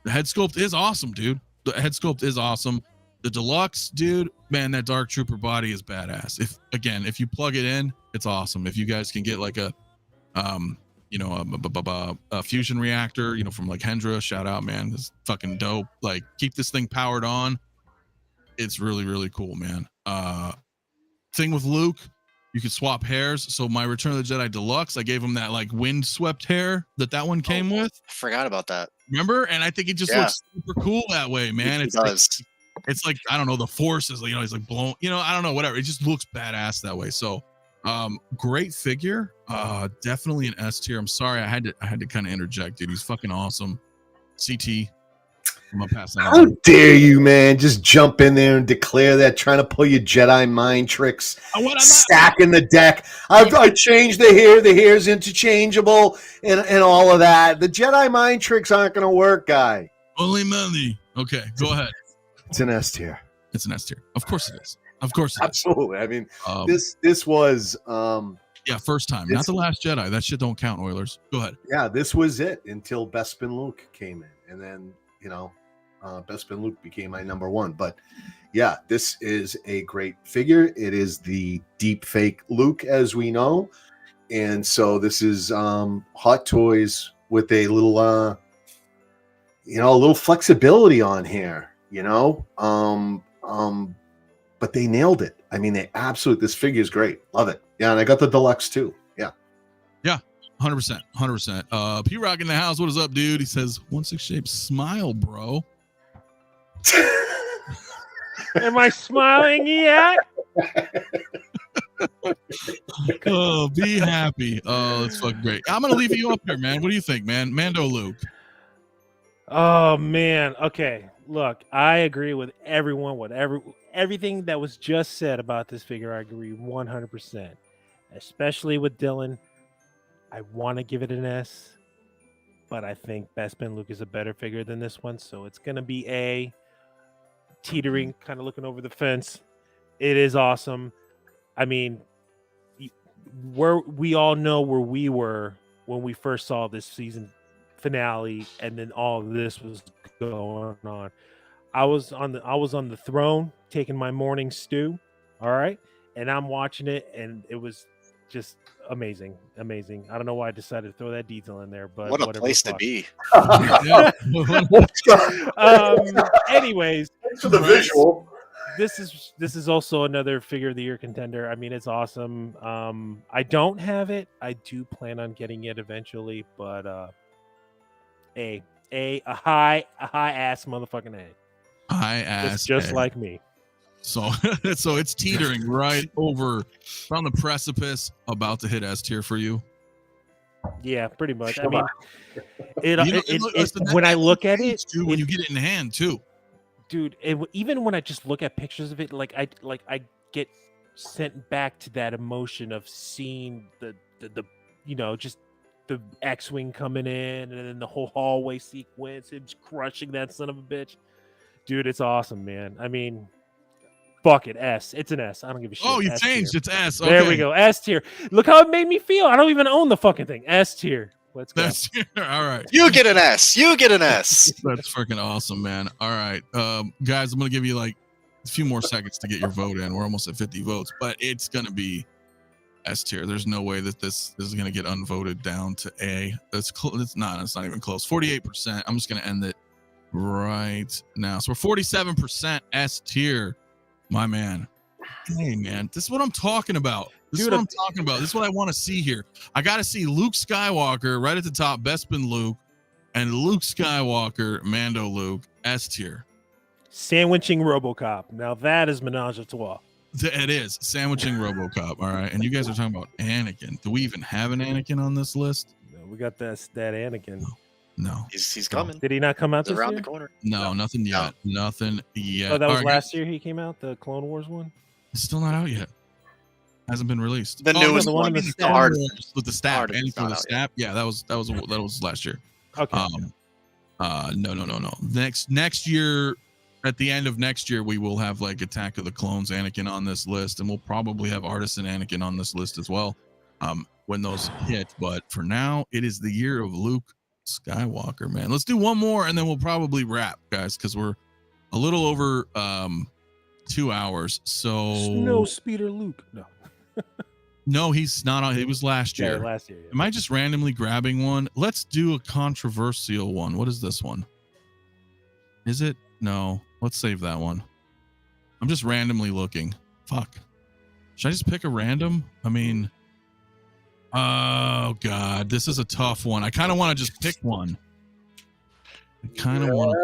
The head sculpt is awesome, dude. The head sculpt is awesome. The deluxe, dude, man, that Dark Trooper body is badass. If you plug it in, it's awesome. If you guys can get like a fusion reactor, you know, from like Hendra, shout out, man. This is fucking dope. Like, keep this thing powered on. It's really, really cool, man. Thing with Luke, you could swap hairs. So my Return of the Jedi Deluxe, I gave him that like windswept hair that one came with. I forgot about that. Remember? And I think it just looks super cool that way, man. It does. It's like, I don't know, the force is, you know, he's like blown, you know, I don't know, whatever. It just looks badass that way. So great figure. Definitely an S tier. I'm sorry, I had to kind of interject, dude. He's fucking awesome. CT. I'm gonna pass that How on. dare you, man? Just jump in there and declare that, trying to pull your Jedi mind tricks, stacking the deck. I changed the hair's interchangeable, and all of that. The Jedi mind tricks aren't going to work, guy. Only money. Okay, go ahead. It's an S tier. It's an S tier. Of course it is. Of course it is. Absolutely. I mean, this was first time, not the Last Jedi. That shit don't count, Oilers. Go ahead. Yeah, this was it until Bespin Luke came in, and then Bespin Luke became my number one. But yeah, this is a great figure. It is the deep fake Luke, as we know, and so this is Hot Toys with a little a little flexibility on here, but they nailed it. I mean, this figure is great. Love it. Yeah, and I got the deluxe too. Yeah. Yeah, 100%. 100%. P-Rock in the house. What is up, dude? He says, 1/6 shape smile, bro. Am I smiling yet? Oh, be happy. Oh, that's fucking great. I'm going to leave you up here, man. What do you think, man? Mando Luke. Oh, man. Okay. Look, I agree with everyone. Everything that was just said about this figure, I agree 100%. Especially with Dylan. I want to give it an S, but I think Bespin Luke is a better figure than this one, so it's going to be A. Teetering, kind of looking over the fence. It is awesome. I mean, we all know where we were when we first saw this season finale, and then all of this was going on. I was on the throne taking my morning stew, all right, and I'm watching it, and it was just amazing. I don't know why I decided to throw that detail in there, but what a place to be. Anyways, thanks for the visual. This is also another figure of the year contender. I mean, it's awesome. I don't have it. I do plan on getting it eventually, but a high ass motherfucking A. High ass, just A. like me. So it's teetering right over on the precipice, about to hit S tier for you. Yeah, pretty much. I Come mean, on. when I look at it, too, when you get it in hand too, dude. Even when I just look at pictures of it, I get sent back to that emotion of seeing the just the X-wing coming in, and then the whole hallway sequence, him crushing that son of a bitch. Dude, it's awesome, man. I mean, fuck it, S. It's an S. I don't give a shit. Oh, you S changed. tier. It's S. Okay. There we go. S tier. Look how it made me feel. I don't even own the fucking thing. S tier. Let's go. S tier. All right. You get an S. You get an S. That's freaking awesome, man. All right, guys, I'm gonna give you like a few more seconds to get your vote in. We're almost at 50 votes, but it's gonna be S tier. There's no way that this is gonna get unvoted down to A. It's not even close. 48%. I'm just gonna end it right now. So we're 47% S tier, my man. Hey, man, this is what I'm talking about. This is what I'm talking about. This is what I want to see here. I got to see Luke Skywalker right at the top, Bespin Luke, and Luke Skywalker, Mando Luke, S tier. Sandwiching Robocop. Now that is menage a trois. It is sandwiching Robocop. All right, and you guys are talking about Anakin. Do we even have an Anakin on this list? No, we got that Anakin. No, he's coming. Did he not come out this around year? the corner? No, nothing yet. No. Nothing yet. Oh, that was last year. He came out, the Clone Wars one. It's still not out yet. Hasn't been released. The newest the one one with the hard with the staff. Anakin with the out staff. Yeah, that was last year. Okay. No. Next year, at the end of next year, we will have like Attack of the Clones Anakin on this list, and we'll probably have Artisan Anakin on this list as well. When those hit, but for now, it is the year of Luke Skywalker, man. Let's do one more, and then we'll probably wrap, guys, because we're a little over 2 hours. So Snow Speeder Luke. No, he's not on. It was last year. Yeah, last year. Yeah. Am I just randomly grabbing one? Let's do a controversial one. What is this one? Is it? No. Let's save that one. I'm just randomly looking. Fuck. Should I just pick a random? I mean, oh God, this is a tough one. I kind of want to just pick one. I kind of want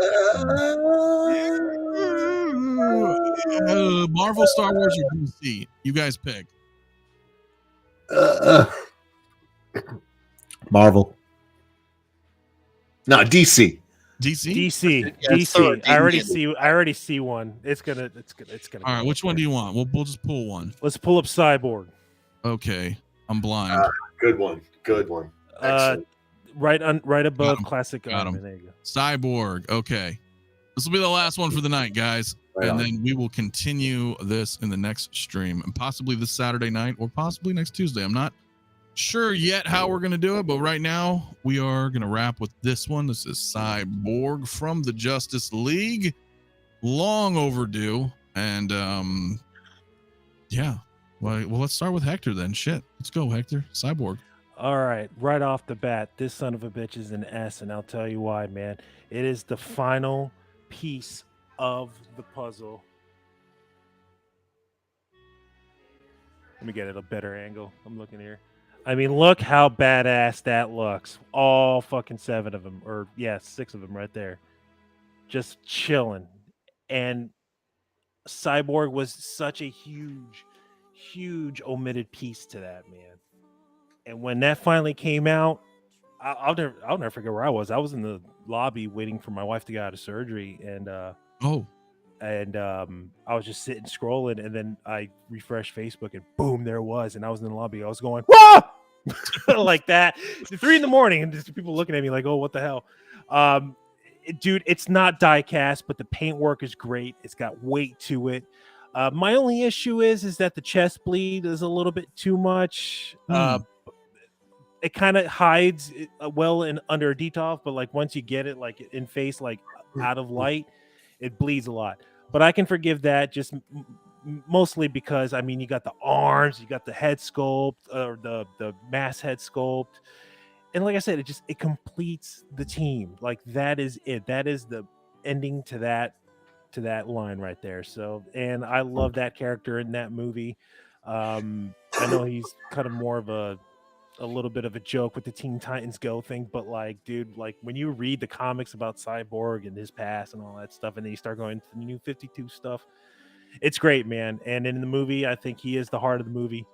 to. Marvel, Star Wars, or DC? You guys pick. Marvel. No, DC. DC. DC, Yeah, it's still a DC. I DC. already see one. It's gonna. All right, which one do you want? We'll just pull one. Let's pull up Cyborg. Okay, I'm blind. Good one. Good one. Excellent. Right above him. classic. Got him. There you go. Cyborg. Okay, this will be the last one for the night, guys, Right and on. then we will continue this in the next stream, and possibly this Saturday night, or possibly next Tuesday. I'm not sure yet how we're gonna do it, but right now we are gonna wrap with this one. This is Cyborg from the Justice League. Long overdue, and yeah. Well, let's start with Hector then. Shit, let's go, Hector. Cyborg. All right, right off the bat, this son of a bitch is an S, and I'll tell you why, man. It is the final piece of the puzzle. Let me get it a better angle. I'm looking here. I mean, look how badass that looks. All fucking 7 of them, or yeah, 6 of them right there. Just chilling. And Cyborg was such a huge omitted piece to that, man. And when that finally came out, I'll never forget where I was. I was in the lobby waiting for my wife to get out of surgery, and I was just sitting scrolling, and then I refreshed Facebook, and boom, there it was. And I was in the lobby. I was going, whoa, like that. 3 a.m, and just people looking at me like, oh, what the hell, dude? It's not die cast, but the paint work is great. It's got weight to it. My only issue is that the chest bleed is a little bit too much. It kind of hides well in under a detoff, but like once you get it like in face, like out of light, it bleeds a lot. But I can forgive that, just mostly because I mean you got the arms, you got the head sculpt, or the mass head sculpt, and like I said, it completes the team. Like that is it. That is the ending to that line right there. So, and I love that character in that movie. I know he's kind of more of a little bit of a joke with the Teen Titans Go thing, but like, dude, like when you read the comics about Cyborg and his past and all that stuff, and then you start going to the new 52 stuff, it's great, man. And in the movie, I think he is the heart of the movie.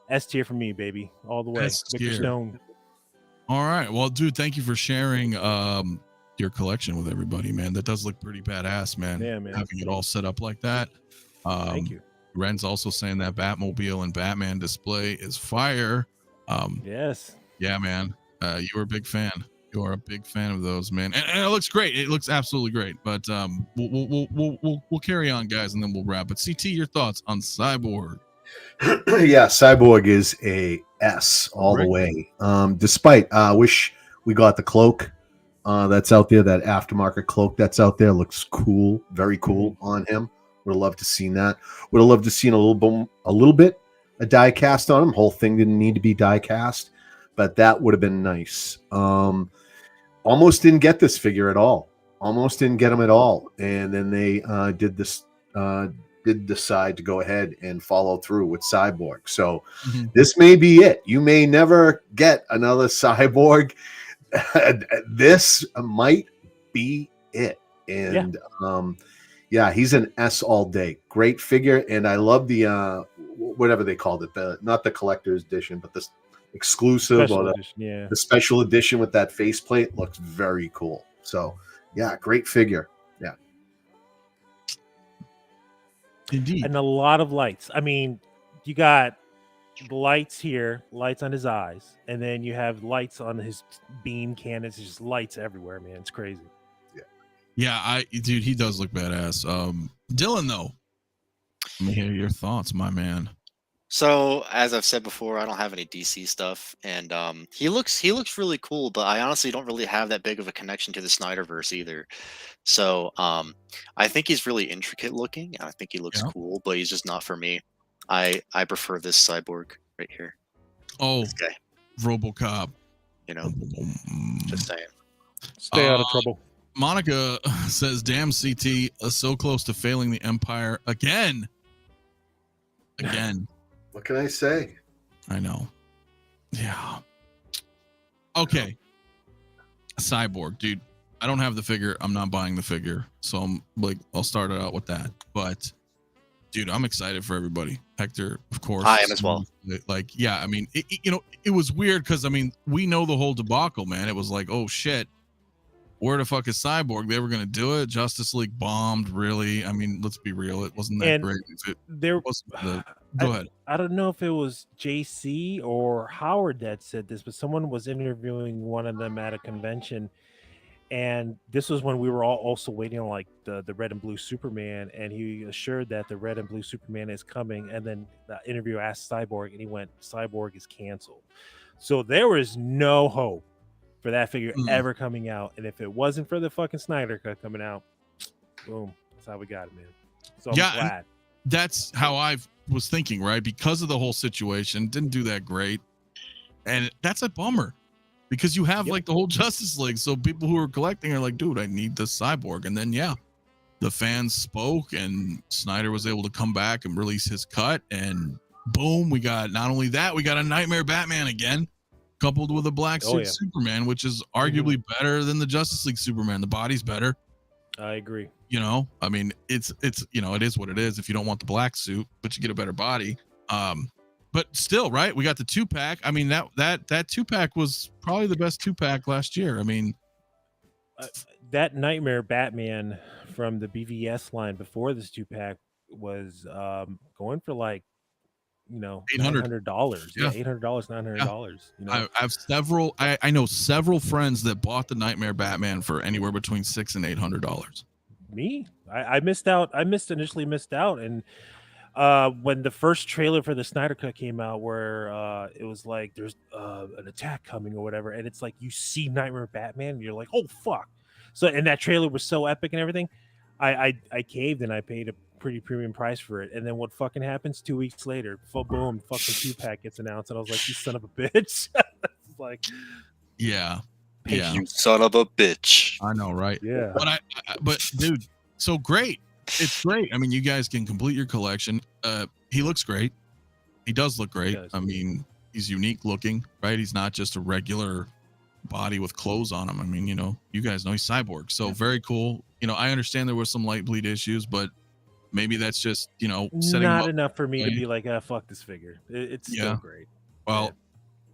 S tier for me, baby, all the way. Victor Stone. All right, well, dude, thank you for sharing your collection with everybody, man. That does look pretty badass, man. Yeah, man. Having it all set up like that. Thank you. Ren's also saying that Batmobile and Batman display is fire. Yes. Yeah, man. You are a big fan. You are a big fan of those, man. And it looks great. It looks absolutely great. But we'll carry on, guys, and then we'll wrap. But CT, your thoughts on Cyborg? Yeah, Cyborg is a S all the way. Despite, I wish we got the cloak that's out there, that aftermarket cloak that's out there. Looks cool, very cool on him. Would have loved to seen that. Would have loved to seen a little bit a die cast on him. Whole thing didn't need to be die cast, but that would have been nice. Almost didn't get this figure at all. Almost didn't get him at all, and then they did decide to go ahead and follow through with Cyborg. So this may be it. You may never get another Cyborg. This might be it. And yeah, he's an S all day. Great figure, and I love the whatever they called it, not the collector's edition, but this exclusive or the special edition with that faceplate. Looks very cool. So yeah, great figure. Yeah, indeed. And a lot of lights. I mean, you got lights here, lights on his eyes, and then you have lights on his beam cannons. There's just lights everywhere, man. It's crazy. Yeah, dude, he does look badass. Dylan, though, let me hear your thoughts, my man. So, as I've said before, I don't have any DC stuff, and he looks really cool, but I honestly don't really have that big of a connection to the Snyderverse either. So, I think he's really intricate looking, and I think he looks cool, but he's just not for me. I prefer this Cyborg right here. Oh, this guy, Robocop. You know, just saying. Stay out of trouble. Monica says, "Damn, CT, so close to failing the Empire again." Again. What can I say? I know. Yeah. Okay. Cyborg, dude. I don't have the figure. I'm not buying the figure. So I'm like, I'll start it out with that. But dude, I'm excited for everybody. Hector, of course. I am as well. Like, yeah, I mean, it was weird because I mean, we know the whole debacle, man. It was like, oh shit. where the fuck is Cyborg? They were going to do it. Justice League bombed, really. I mean, let's be real. It wasn't that great. There wasn't go ahead. I don't know if it was JC or Howard that said this, but someone was interviewing one of them at a convention. And this was when we were all also waiting on like the red and blue Superman, and he assured that the red and blue Superman is coming. And then the interviewer asked Cyborg, and he went, "Cyborg is canceled." So there was no hope for that figure ever coming out. And if it wasn't for the fucking Snyder Cut coming out, boom, that's how we got it, man. So I'm glad. That's how I was thinking, right? Because of the whole situation, didn't do that great, and that's a bummer. Because you have like the whole Justice League. So people who are collecting are like, dude, I need this Cyborg. And then, the fans spoke and Snyder was able to come back and release his cut. And boom, we got not only that, we got a Nightmare Batman again, coupled with a black suit Superman, which is arguably better than the Justice League Superman. The body's better. I agree. I mean, it's it is what it is if you don't want the black suit, but you get a better body. But still, right? We got the 2-pack. I mean, that 2-pack was probably the best 2-pack last year. I mean, that Nightmare Batman from the BVS line before this 2-pack was going for like, $800. Yeah, $800, $900. I have several. I know several friends that bought the Nightmare Batman for anywhere between $600 and $800. Me, I missed out. Initially missed out, and when the first trailer for the Snyder Cut came out, where it was like there's an attack coming or whatever, and it's like you see Nightmare Batman, and you're like, oh fuck! So, and that trailer was so epic and everything, I caved and I paid a pretty premium price for it. And then what fucking happens 2 weeks later? Boom, fucking 2-pack gets announced, and I was like, you son of a bitch! It's like, yeah, you son of a bitch. I know, right? Yeah, but dude, so great. It's great. I mean, you guys can complete your collection. He looks great. He does look great. I mean, he's unique looking, right? He's not just a regular body with clothes on him. I mean, you guys know he's Cyborg. So very cool. I understand there was some light bleed issues, but maybe that's just, setting not enough for me to be like, fuck this figure. It's still great. Well,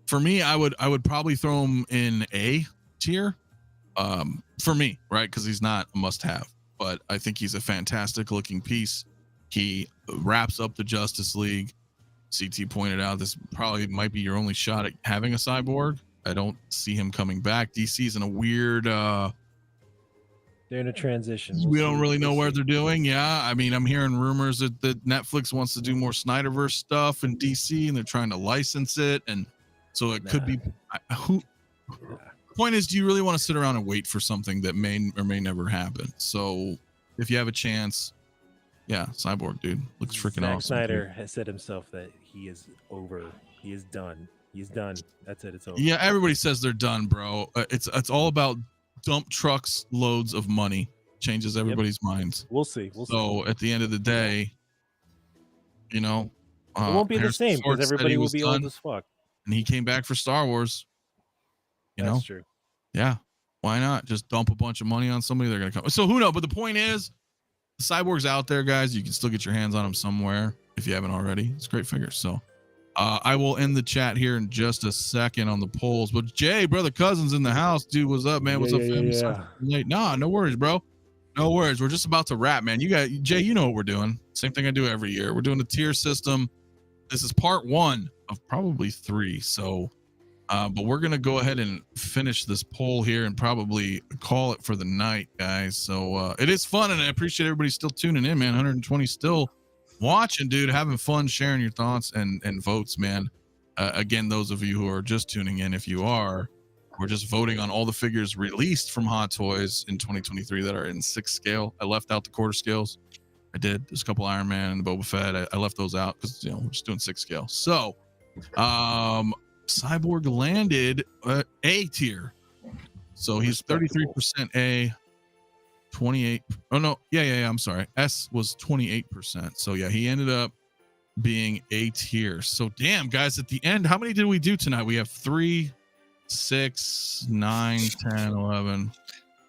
for me, I would probably throw him in A tier. For me, right? Because he's not a must-have. But I think he's a fantastic looking piece. He wraps up the Justice League. CT pointed out this probably might be your only shot at having a Cyborg. I don't see him coming back. DC's in a weird they're in a transition. We don't really know where they're doing. Yeah, I mean, I'm hearing rumors that Netflix wants to do more Snyderverse stuff in DC, and they're trying to license it, and so it could be point is, do you really want to sit around and wait for something that may or may never happen? So if you have a chance, Cyborg, dude, looks freaking awesome. Snyder has said himself that he is over. He is done. He's done. That's it. It's over. Yeah, everybody says they're done, bro. It's all about dump trucks, loads of money. Changes everybody's minds. We'll see. So at the end of the day, it won't be the same because everybody will be old as fuck. And he came back for Star Wars. That's true. Yeah. Why not just dump a bunch of money on somebody? They're going to come. So who knows? But the point is, the Cyborg's out there, guys. You can still get your hands on him somewhere if you haven't already. It's a great figure. So I will end the chat here in just a second on the polls. But Jay, brother Cousins in the house. Dude, what's up, man? What's up, family? Yeah. Nah, no worries, bro. No worries. We're just about to wrap, man. Jay, you know what we're doing. Same thing I do every year. We're doing a tier system. This is part 1 of probably 3. So but we're going to go ahead and finish this poll here and probably call it for the night, guys. So it is fun, and I appreciate everybody still tuning in, man. 120 still watching, dude, having fun, sharing your thoughts and votes, man. Again, those of you who are just tuning in, if you are, we're just voting on all the figures released from Hot Toys in 2023 that are in 6 scale. I left out the quarter scales. I did. There's a couple Iron Man and Boba Fett. I left those out because, we're just doing 6 scale. So, Cyborg landed A tier, so he's 33% A, 28. Oh no, yeah. I'm sorry. S was 28%. So yeah, he ended up being A tier. So damn, guys, at the end, how many did we do tonight? We have 3, 6, 9, 10, 11,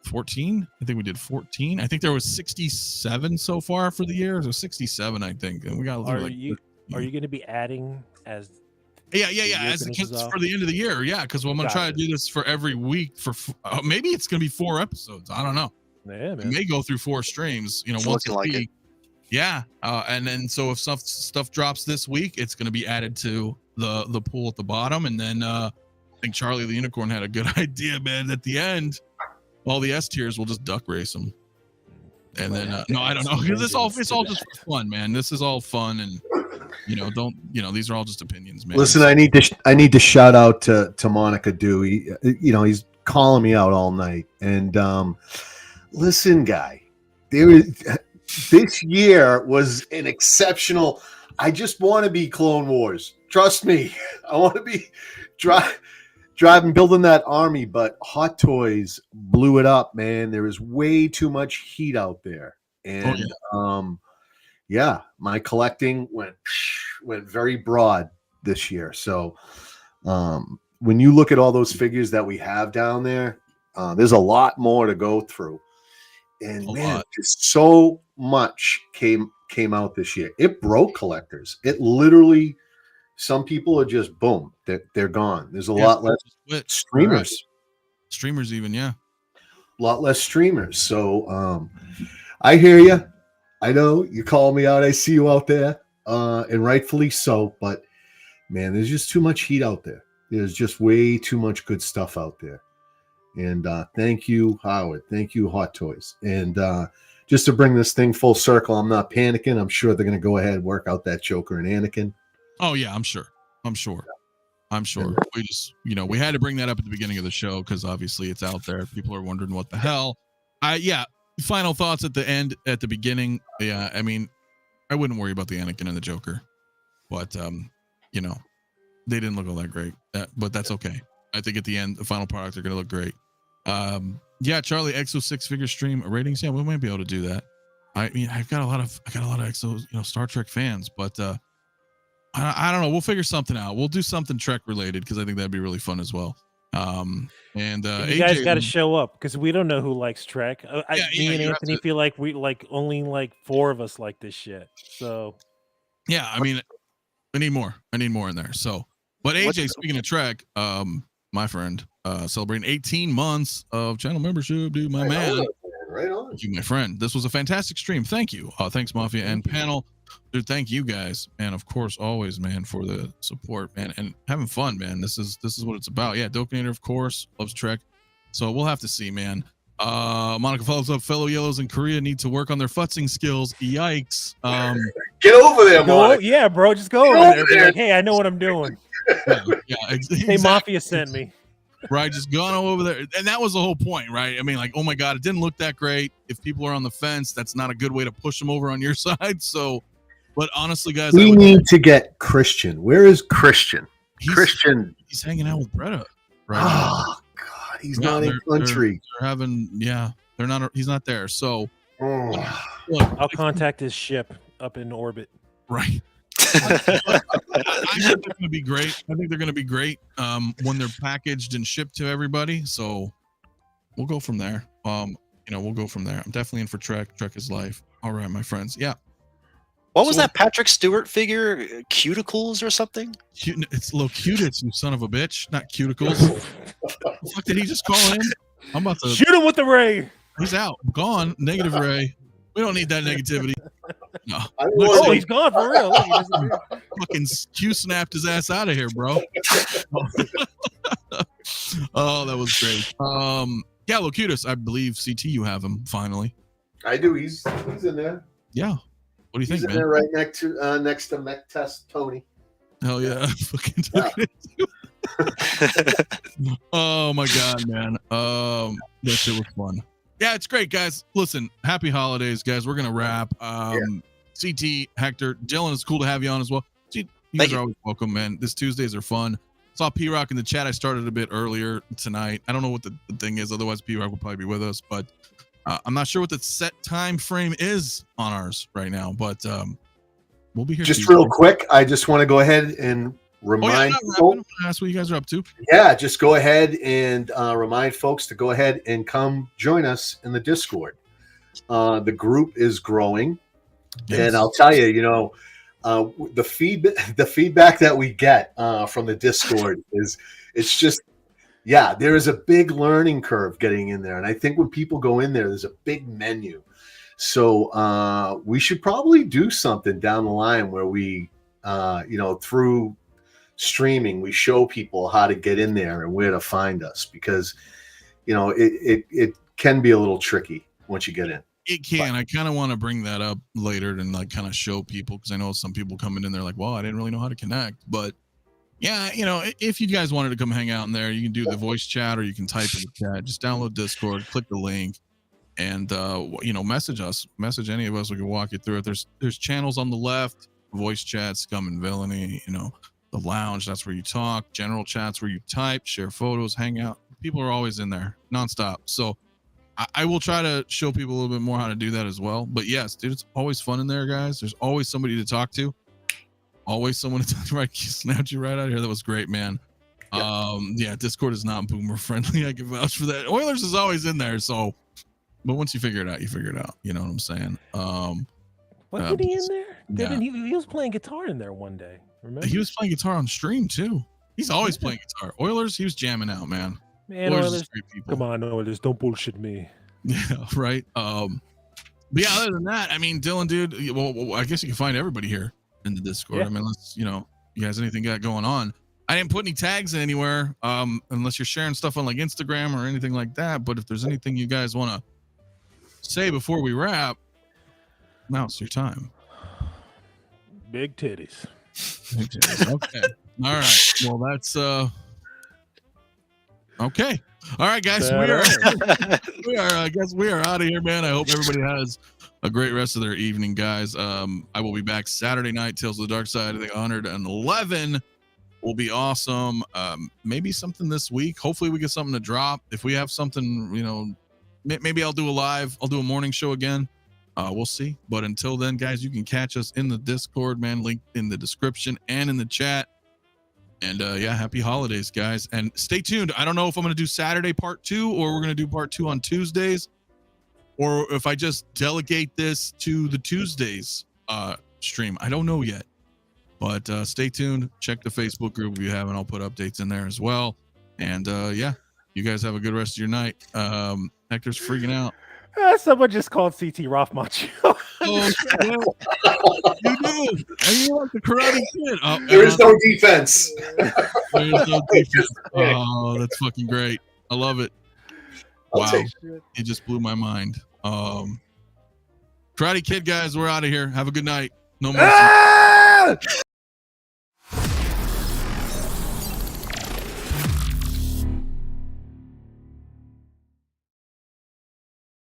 14. I think we did 14. I think there was 67 so far for the year. So 67, I think, and we got. Are you going to be adding as Yeah. year As finishes it's off? for the end of the year. Yeah, because I'm gonna try to do this for every week for maybe it's gonna be 4 episodes. I don't know. Yeah, It man. may go through 4 streams. It's once a looking like week. Yeah, and then so if stuff drops this week, it's gonna be added to the pool at the bottom, and then I think Charlie the Unicorn had a good idea, man. At the end, all the S tiers will just duck race them. And then no, I don't know, because it's all just for fun, man. This is all fun, and these are all just opinions, man. Listen, I need to shout out to 𝗕𝗙𝗥𝗖𝗢𝗠. He's calling me out all night. And listen, guy, this year was an exceptional. I just want to be Clone Wars. Trust me, I want to be driving, building that army. But Hot Toys blew it up, man. There is way too much heat out there, and my collecting went very broad this year. So when you look at all those figures that we have down there, there's a lot more to go through. And man, just so much came out this year. It broke collectors. It literally, some people are just boom, they're gone. There's a lot less streamers. Right. Streamers even, yeah. A lot less streamers. So I hear you. I know you call me out. I see you out there, and rightfully so. But man, there's just too much heat out there. There's just way too much good stuff out there. And thank you, Howard. Thank you, Hot Toys. And just to bring this thing full circle, I'm not panicking. I'm sure they're going to go ahead and work out that Joker and Anakin. Oh yeah, I'm sure. We just, we had to bring that up at the beginning of the show because obviously it's out there. People are wondering what the hell. Final thoughts at the end, at the beginning. Yeah, I mean, I wouldn't worry about the Anakin and the Joker, but they didn't look all that great. But that's okay. I think at the end, the final product, they're gonna look great. Charlie, Exo 6 figure stream ratings. Yeah, we might be able to do that. I mean, I got a lot of Exo, Star Trek fans, but I don't know. We'll figure something out. We'll do something Trek related because I think that'd be really fun as well. You guys got to show up because we don't know who likes Trek. Me and Anthony feel like only 4 of us like this shit. So yeah, I mean, I need more in there. So, but AJ, speaking of Trek, my friend, celebrating 18 months of channel membership, dude, my man. Right on. Thank you, my friend. This was a fantastic stream. Thank you. Thanks, Mafia and panel. Dude, thank you guys. And of course, always, man, for the support, man, and having fun, man. This is what it's about. Yeah, Dokinator, of course, loves Trek. So we'll have to see, man. Monica follows up, fellow yellows in Korea need to work on their futzing skills. Yikes. Get over there, Monica. Yeah, bro, just go over there. Like, hey, I know what I'm doing. Exactly. Hey, Mafia sent me. Right, just gone over there. And that was the whole point, right? I mean, like, oh my God, it didn't look that great. If people are on the fence, that's not a good way to push them over on your side. So, but honestly, guys, we need to get Christian. Where is Christian? He's hanging out with Bretta. Right. Oh God, he's not in country. They're having, they're not. He's not there. So, look, I'll contact his ship up in orbit. Right. I think they're going to be great. I think they're going to be great when they're packaged and shipped to everybody. So we'll go from there. We'll go from there. I'm definitely in for Trek. Trek is life. All right, my friends. Yeah. What was that Patrick Stewart figure? Cuticles or something? It's Locutus, you son of a bitch. Not cuticles. The fuck did he just call in? I'm about to shoot him with the ray. He's out. Gone. Negative ray. We don't need that negativity. No. He's gone for real. Look, fucking Q snapped his ass out of here, bro. Oh, that was great. Locutus, I believe CT, you have him finally. I do. He's in there. Yeah. What do you think, man? There right next to Mech Test Tony. Hell yeah. Fucking oh my God, man. That shit was fun. Yeah, it's great, guys. Listen, happy holidays, guys. We're gonna wrap. CT, Hector, Dylan, it's cool to have you on as well. You guys are always welcome, man. This Tuesdays are fun. Saw P-Rock in the chat. I started a bit earlier tonight. I don't know what the thing is. Otherwise, P-Rock will probably be with us. But I'm not sure what the set time frame is on ours right now. But we'll be here. Just real quick, I just want to go ahead and remind people. That's what you guys are up to. Yeah, just go ahead and remind folks to go ahead and come join us in the Discord. The group is growing. Yes. And I'll tell you, the feedback that we get from the Discord is it's just there is a big learning curve getting in there, and I think when people go in there, there's a big menu. So we should probably do something down the line where we, through streaming, we show people how to get in there and where to find us, because it can be a little tricky once you get in. It can. I kind of want to bring that up later and like kind of show people, because I know some people coming in there like, well, I didn't really know how to connect. But yeah, if you guys wanted to come hang out in there, you can do the voice chat, or you can type in the chat. Just download Discord, click the link, and message us. Message any of us. We can walk you through it. There's channels on the left, voice chat, Scum and Villainy. The lounge, that's where you talk. General chats where you type, share photos, hang out. People are always in there nonstop. So I will try to show people a little bit more how to do that as well. But yes, dude, it's always fun in there, guys. There's always somebody to talk to. Always someone to talk to. Right, snapped you right out of here. That was great, man. Discord is not boomer friendly. I can vouch for that. Oilers is always in there. So, but once you figure it out, you figure it out. You know what I'm saying? Wasn't he in there? Yeah. He was playing guitar in there one day. Remember? He was playing guitar on stream too. He's always playing guitar. Oilers, he was jamming out, man. Man, Oilers, great people. Come on, Oilers, don't bullshit me. Yeah, right. But yeah, other than that, I mean, Dylan, dude, well, I guess you can find everybody here in the Discord. Yeah. I mean, let's, you guys, anything got going on? I didn't put any tags in anywhere, unless you're sharing stuff on like Instagram or anything like that. But if there's anything you guys want to say before we wrap, now's your time. Big titties. Big titties. Okay. All right. Well, that's okay. All right, guys. I guess we are out of here, man. I hope everybody has a great rest of their evening, guys. I will be back Saturday night, Tales of the Dark Side. I think 111 will be awesome. Maybe something this week. Hopefully we get something to drop. If we have something, maybe I'll do a live. I'll do a morning show again. We'll see. But until then, guys, you can catch us in the Discord, man. Link in the description and in the chat. And happy holidays, guys. And stay tuned. I don't know if I'm going to do Saturday part 2 or we're going to do part 2 on Tuesdays, or if I just delegate this to the Tuesdays stream. I don't know yet. But stay tuned. Check the Facebook group if you haven't. I'll put updates in there as well. And you guys have a good rest of your night. Hector's freaking out. Someone just called CT Ralph Macchio. Oh, you do. And you like the Karate Kid. There is no defense. There is no defense. Oh, that's fucking great. I love it. Wow. It just blew my mind. Karate Kid, guys, we're out of here. Have a good night. No more.